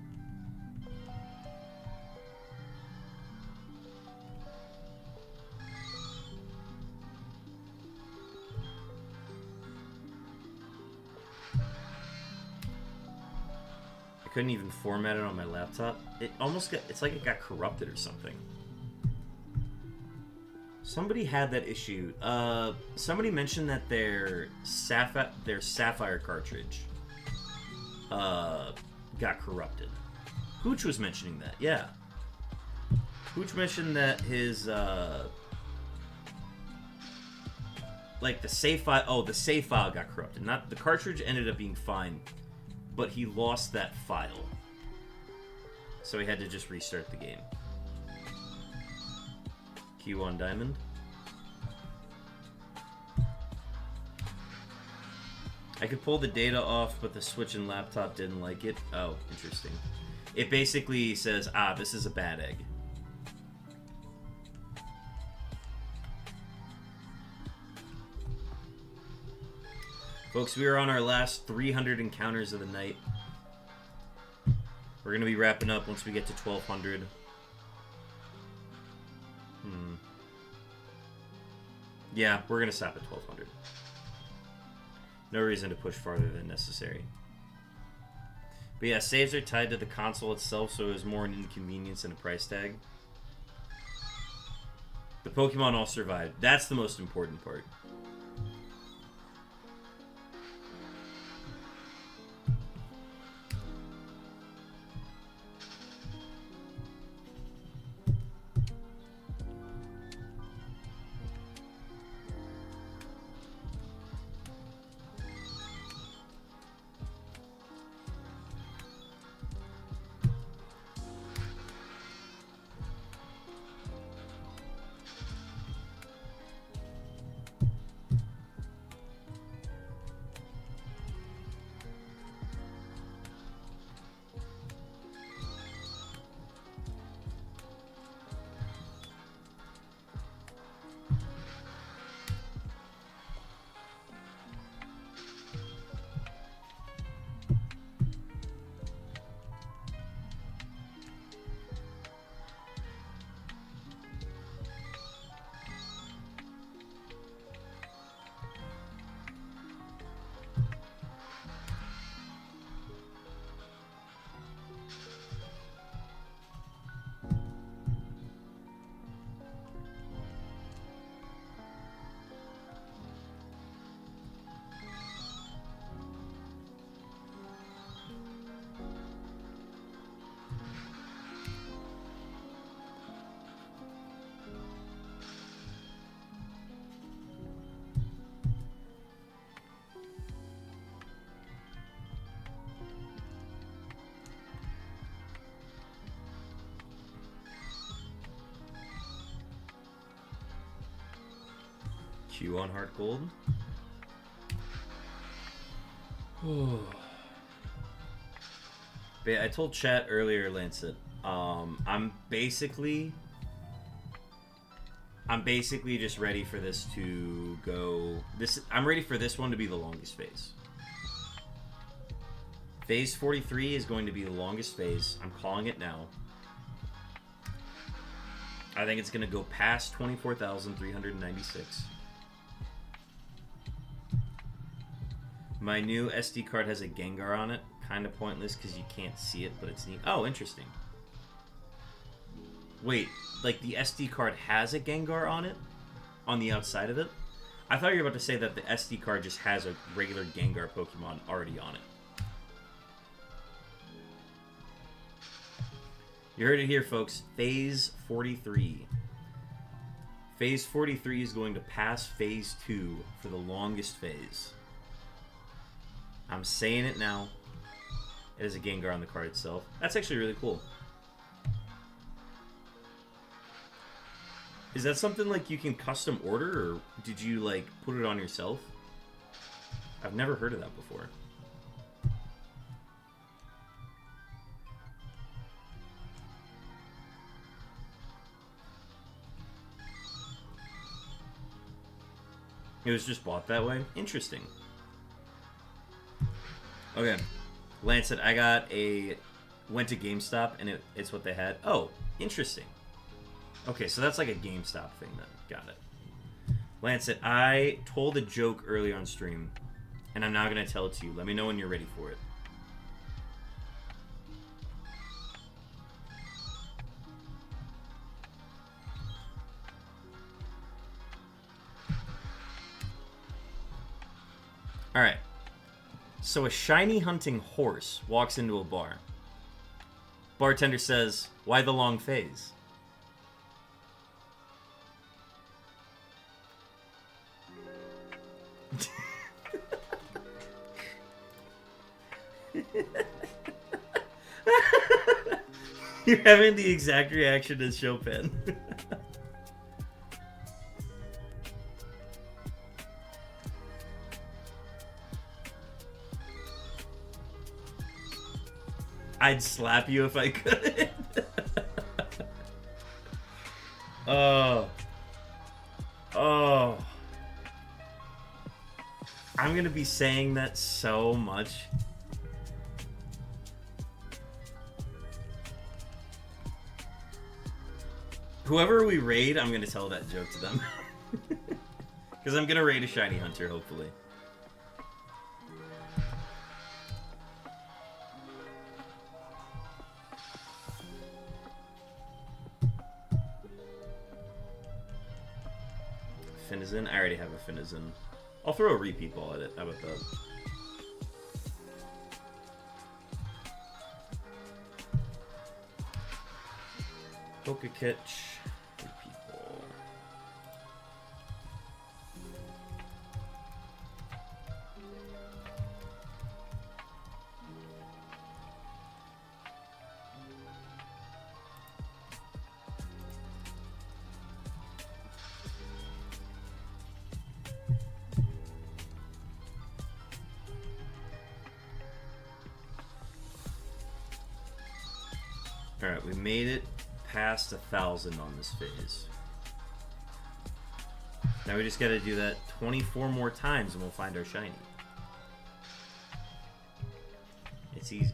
Couldn't even format it on my laptop. It's like it got corrupted or something. Somebody had that issue. Somebody mentioned that their Sapphire cartridge got corrupted. Hooch was mentioning that, yeah. Hooch mentioned that his like the save file the save file got corrupted. Not the cartridge ended up being fine, but he lost that file. So he had to just restart the game. Q1 Diamond. I could pull the data off, but the Switch and laptop didn't like it. Oh, interesting. It basically says, this is a bad egg. Folks, we are on our last 300 encounters of the night. We're going to be wrapping up once we get to 1200. Yeah, we're going to stop at 1200. No reason to push farther than necessary. But yeah, saves are tied to the console itself, so it is more an inconvenience than a price tag. The Pokemon all survived. That's the most important part. few on Heart Gold. But yeah, I told chat earlier, Lancet, I'm basically just ready for this to go. I'm ready for this one to be the longest phase. Phase 43 is going to be the longest phase. I'm calling it now. I think it's going to go past 24,396. My new SD card has a Gengar on it. Kind of pointless because you can't see it, but it's neat. Oh, interesting. Wait, like the SD card has a Gengar on it? On the outside of it? I thought you were about to say that the SD card just has a regular Gengar Pokemon already on it. You heard it here, folks. Phase 43. Phase 43 is going to pass Phase 2 for the longest phase. I'm saying it now. It has a Gengar on the card itself. That's actually really cool. Is that something like you can custom order, or did you like put it on yourself? I've never heard of that before. It was just bought that way? Interesting. Okay. Lancet, went to GameStop and it's what they had. Oh, interesting. Okay, so that's like a GameStop thing then. Got it. Lancet, I told a joke earlier on stream, and I'm now going to tell it to you. Let me know when you're ready for it. Alright. So a shiny hunting horse walks into a bar. Bartender says, "Why the long phase?" You're having the exact reaction as Chopin. I'd slap you if I could. Oh. Oh. I'm gonna be saying that so much. Whoever we raid, I'm gonna tell that joke to them. Because I'm gonna raid a shiny hunter, hopefully. Finizen? I already have a Finizen. I'll throw a repeat ball at it. How about that? Pokekitch. Repeat ball. Alright, we made it past 1,000 on this phase. Now we just gotta do that 24 more times and we'll find our shiny. It's easy.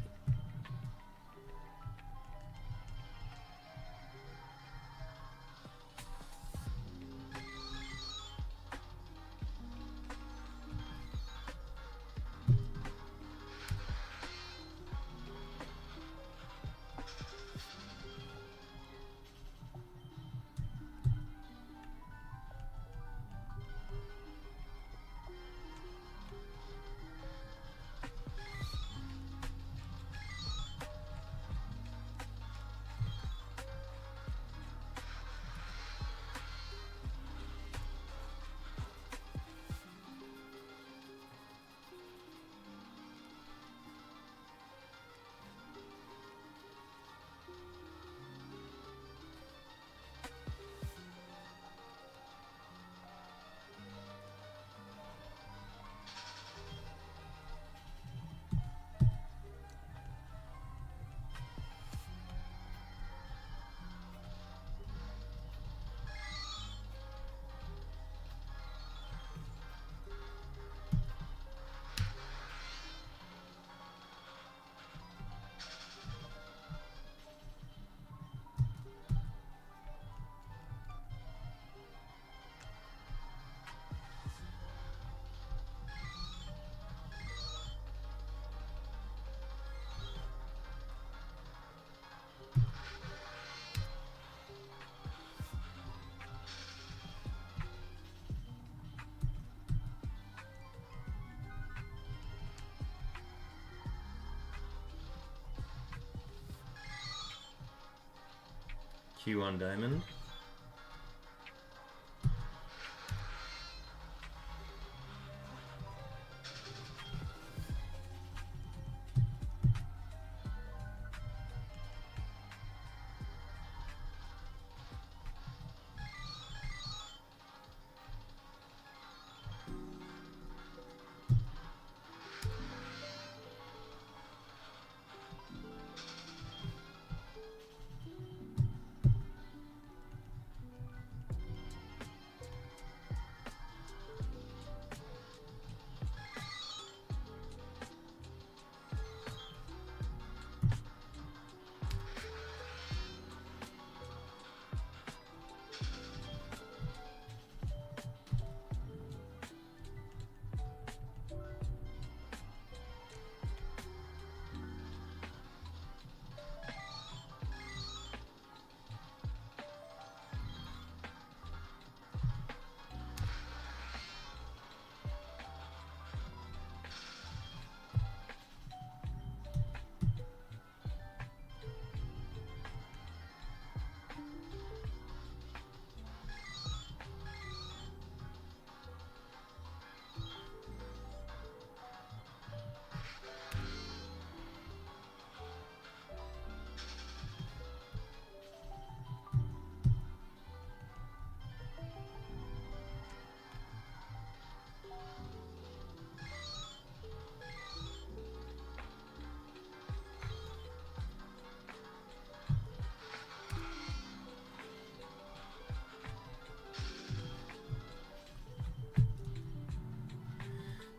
Q on diamond.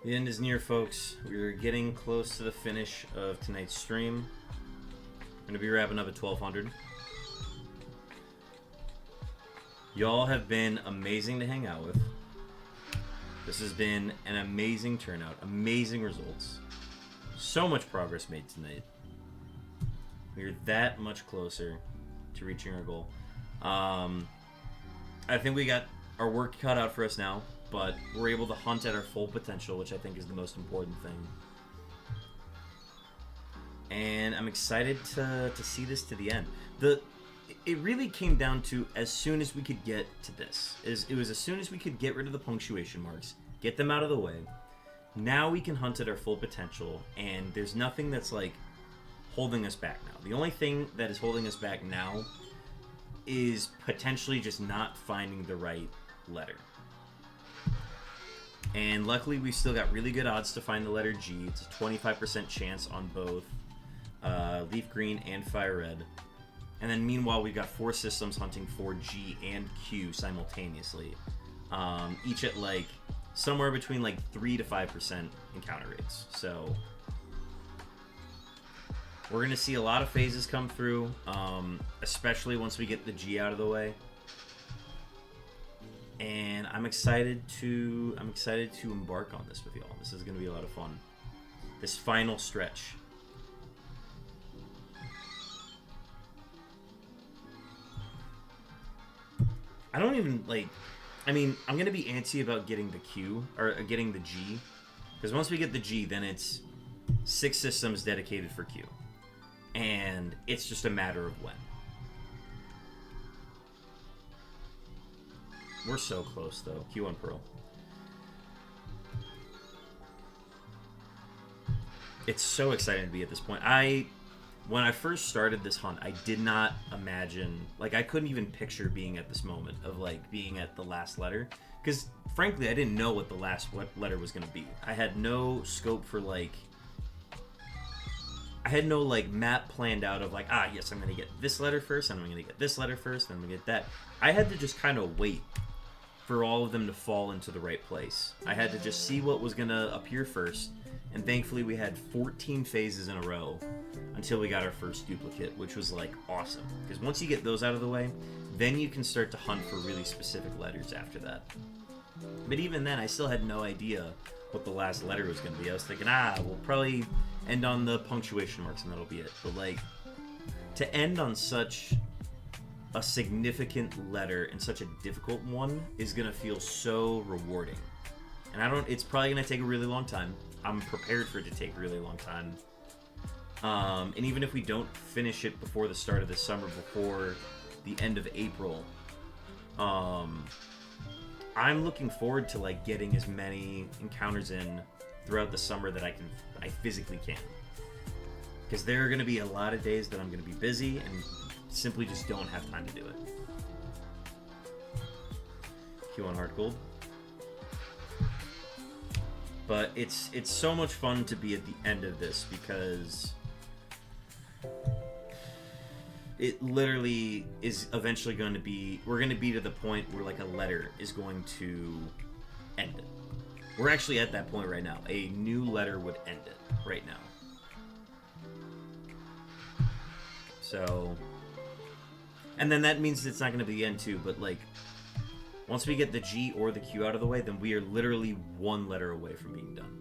The end is near, folks. We're getting close to the finish of tonight's stream. I'm going to be wrapping up at 1200. Y'all have been amazing to hang out with. This has been an amazing turnout, amazing results. So much progress made tonight. We're that much closer to reaching our goal. I think we got our work cut out for us now, but we're able to hunt at our full potential, which I think is the most important thing. And I'm excited to see this to the end. It really came down to as soon as we could get to this. It was as soon as we could get rid of the punctuation marks, get them out of the way. Now we can hunt at our full potential, and there's nothing that's like holding us back now. The only thing that is holding us back now is potentially just not finding the right letter. And luckily we've still got really good odds to find the letter G. It's a 25% chance on both leaf green and fire red. And then meanwhile we've got 4 systems hunting for G and Q simultaneously. Each at like somewhere between like 3 to 5% encounter rates. So we're going to see a lot of phases come through, especially once we get the G out of the way. And I'm excited to embark on this with y'all. This is going to be a lot of fun. This final stretch. I don't even like. I mean, I'm going to be antsy about getting the Q or getting the G, because once we get the G, then it's 6 systems dedicated for Q, and it's just a matter of when. We're so close, though. Q1 Pearl. It's so exciting to be at this point. When I first started this hunt, I did not imagine... Like, I couldn't even picture being at this moment of, like, being at the last letter. Because, frankly, I didn't know what the last letter was going to be. I had no scope for, like... I had no, like, map planned out of, like, yes, I'm going to get this letter first, and I'm going to get this letter first, and I'm going to get that. I had to just kind of wait for all of them to fall into the right place. I had to just see what was going to appear first, and thankfully we had 14 phases in a row until we got our first duplicate, which was, like, awesome. Because once you get those out of the way, then you can start to hunt for really specific letters after that. But even then, I still had no idea what the last letter was going to be. I was thinking, we'll probably end on the punctuation marks and that'll be it. But, like, to end on such a significant letter and such a difficult one is going to feel so rewarding. And it's probably going to take a really long time. I'm prepared for it to take a really long time. And even if we don't finish it before the start of the summer, before the end of April. I'm looking forward to like getting as many encounters in throughout the summer that I physically can. Because there are going to be a lot of days that I'm going to be busy and simply just don't have time to do it. Q on Heart Gold. But it's so much fun to be at the end of this because it literally is eventually going to be, we're going to be to the point where like a letter is going to end it. We're actually at that point right now. A new letter would end it right now. So, and then that means it's not going to be the end too, but like once we get the G or the Q out of the way, then we are literally one letter away from being done.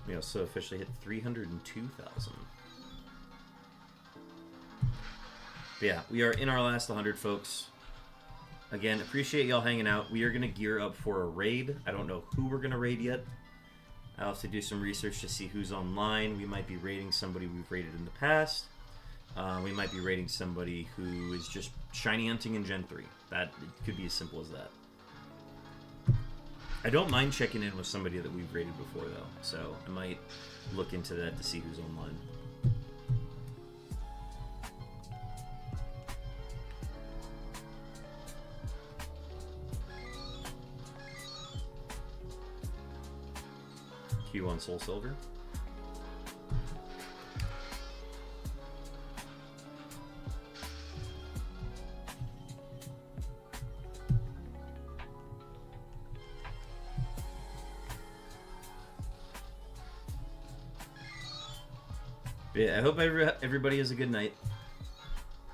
We also officially hit 302,000. Yeah, we are in our last 100, folks. Again, appreciate y'all hanging out. We are going to gear up for a raid. I don't know who we're going to raid yet. I'll have to do some research to see who's online. We might be raiding somebody we've raided in the past. We might be raiding somebody who is just shiny hunting in Gen 3. That it could be as simple as that. I don't mind checking in with somebody that we've raided before, though, so I might look into that to see who's online. Q on Soul Silver. Yeah, I hope everybody has a good night.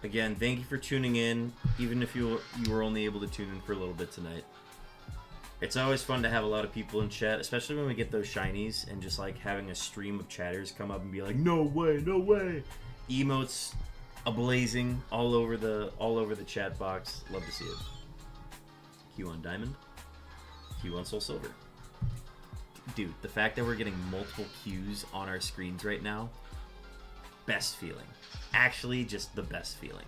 Again, thank you for tuning in, even if you were only able to tune in for a little bit tonight. It's always fun to have a lot of people in chat, especially when we get those shinies and just like having a stream of chatters come up and be like, "No way, no way!" Emotes ablazing all over the chat box. Love to see it. Q on Diamond. Q on Soul Silver. Dude, the fact that we're getting multiple Qs on our screens right now. Best feeling. Actually, just the best feeling.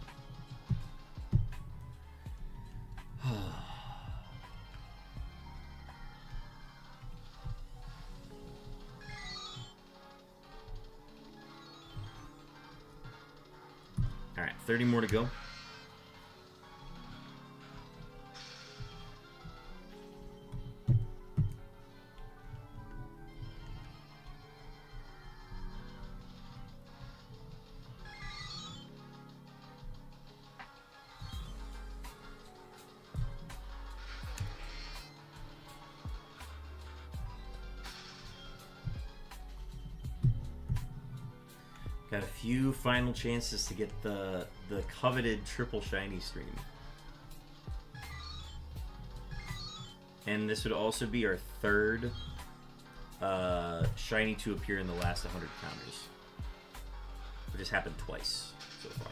Alright, 30 more to go. Got a few final chances to get the coveted triple shiny stream. And this would also be our third shiny to appear in the last 100 counters. Which has happened twice so far.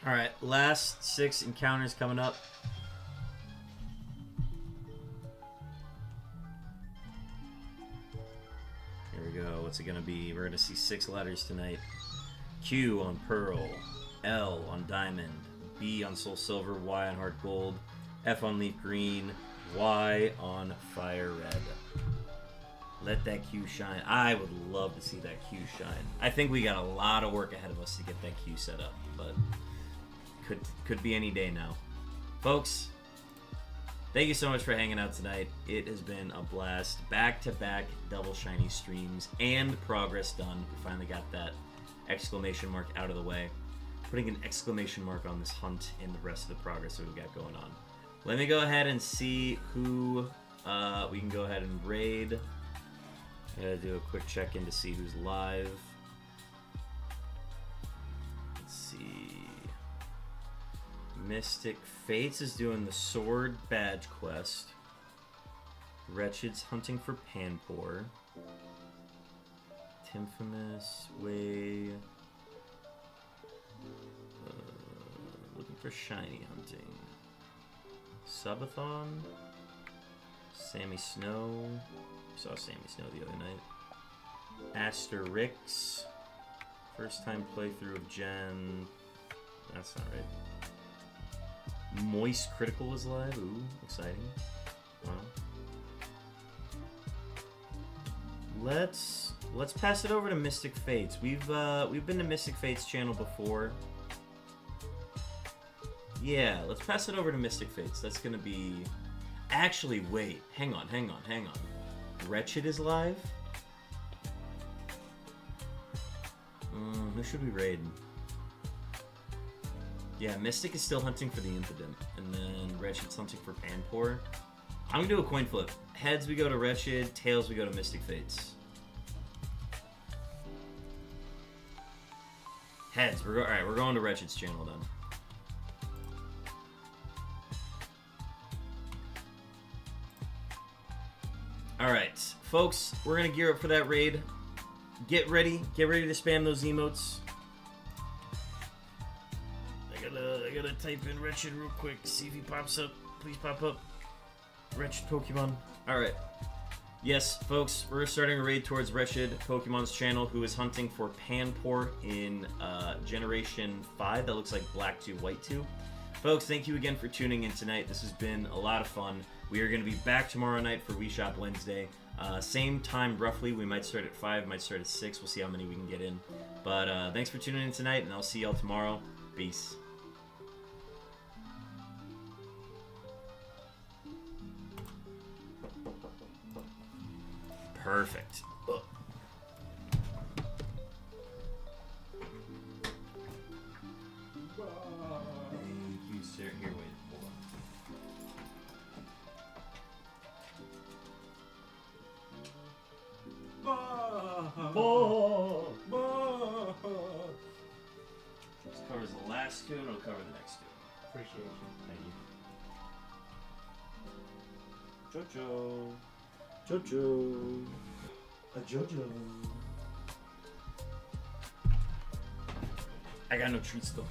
Alright, last 6 encounters coming up. Here we go. What's it going to be? We're going to see 6 letters tonight. Q on Pearl, L on Diamond, B on Soul Silver, Y on Heart Gold, F on Leaf Green, Y on Fire Red. Let that Q shine. I would love to see that Q shine. I think we got a lot of work ahead of us to get that Q set up, but could be any day now. Folks, thank you so much for hanging out tonight. It has been a blast. Back-to-back double shiny streams and progress done. We finally got that exclamation mark out of the way. Putting an exclamation mark on this hunt and the rest of the progress that we've got going on. Let me go ahead and see who we can go ahead and raid. I gotta do a quick check-in to see who's live. Let's see. Mystic Fates is doing the Sword Badge quest. Wretched's hunting for Panpour. Timphimous, Way. Looking for shiny hunting. Subathon. Sammy Snow. Saw Sammy Snow the other night. Asterix. First time playthrough of Gen. That's not right. Moist Critical is live. Ooh, exciting. Wow. Let's pass it over to Mystic Fates. We've been to Mystic Fates channel before. Yeah, let's pass it over to Mystic Fates. That's gonna be. Actually, wait. Hang on. Wretched is live. Who should we raid? Yeah, Mystic is still hunting for the Impidimp, and then Wretched's hunting for Panpour. I'm gonna do a coin flip. Heads, we go to Wretched. Tails, we go to Mystic Fates. Heads. Alright, we're going to Wretched's channel then. Alright, folks, we're gonna gear up for that raid. Get ready to spam those emotes. I gotta type in Wretched real quick, see if he pops up. Please pop up. Wretched Pokemon. Alright. Yes, folks, we're starting a raid towards Wretched Pokemon's channel, who is hunting for Panpour in Generation 5. That looks like Black 2, White 2. Folks, thank you again for tuning in tonight. This has been a lot of fun. We are going to be back tomorrow night for Wii Shop Wednesday. Same time, roughly. We might start at 5, might start at 6. We'll see how many we can get in. But thanks for tuning in tonight, and I'll see y'all tomorrow. Peace. Perfect. Ugh. Thank you, sir. Here, wait. Hold on. This covers the last two, and it'll cover the next two. Appreciation. Thank you. Jojo. A Jojo. I got no treats though.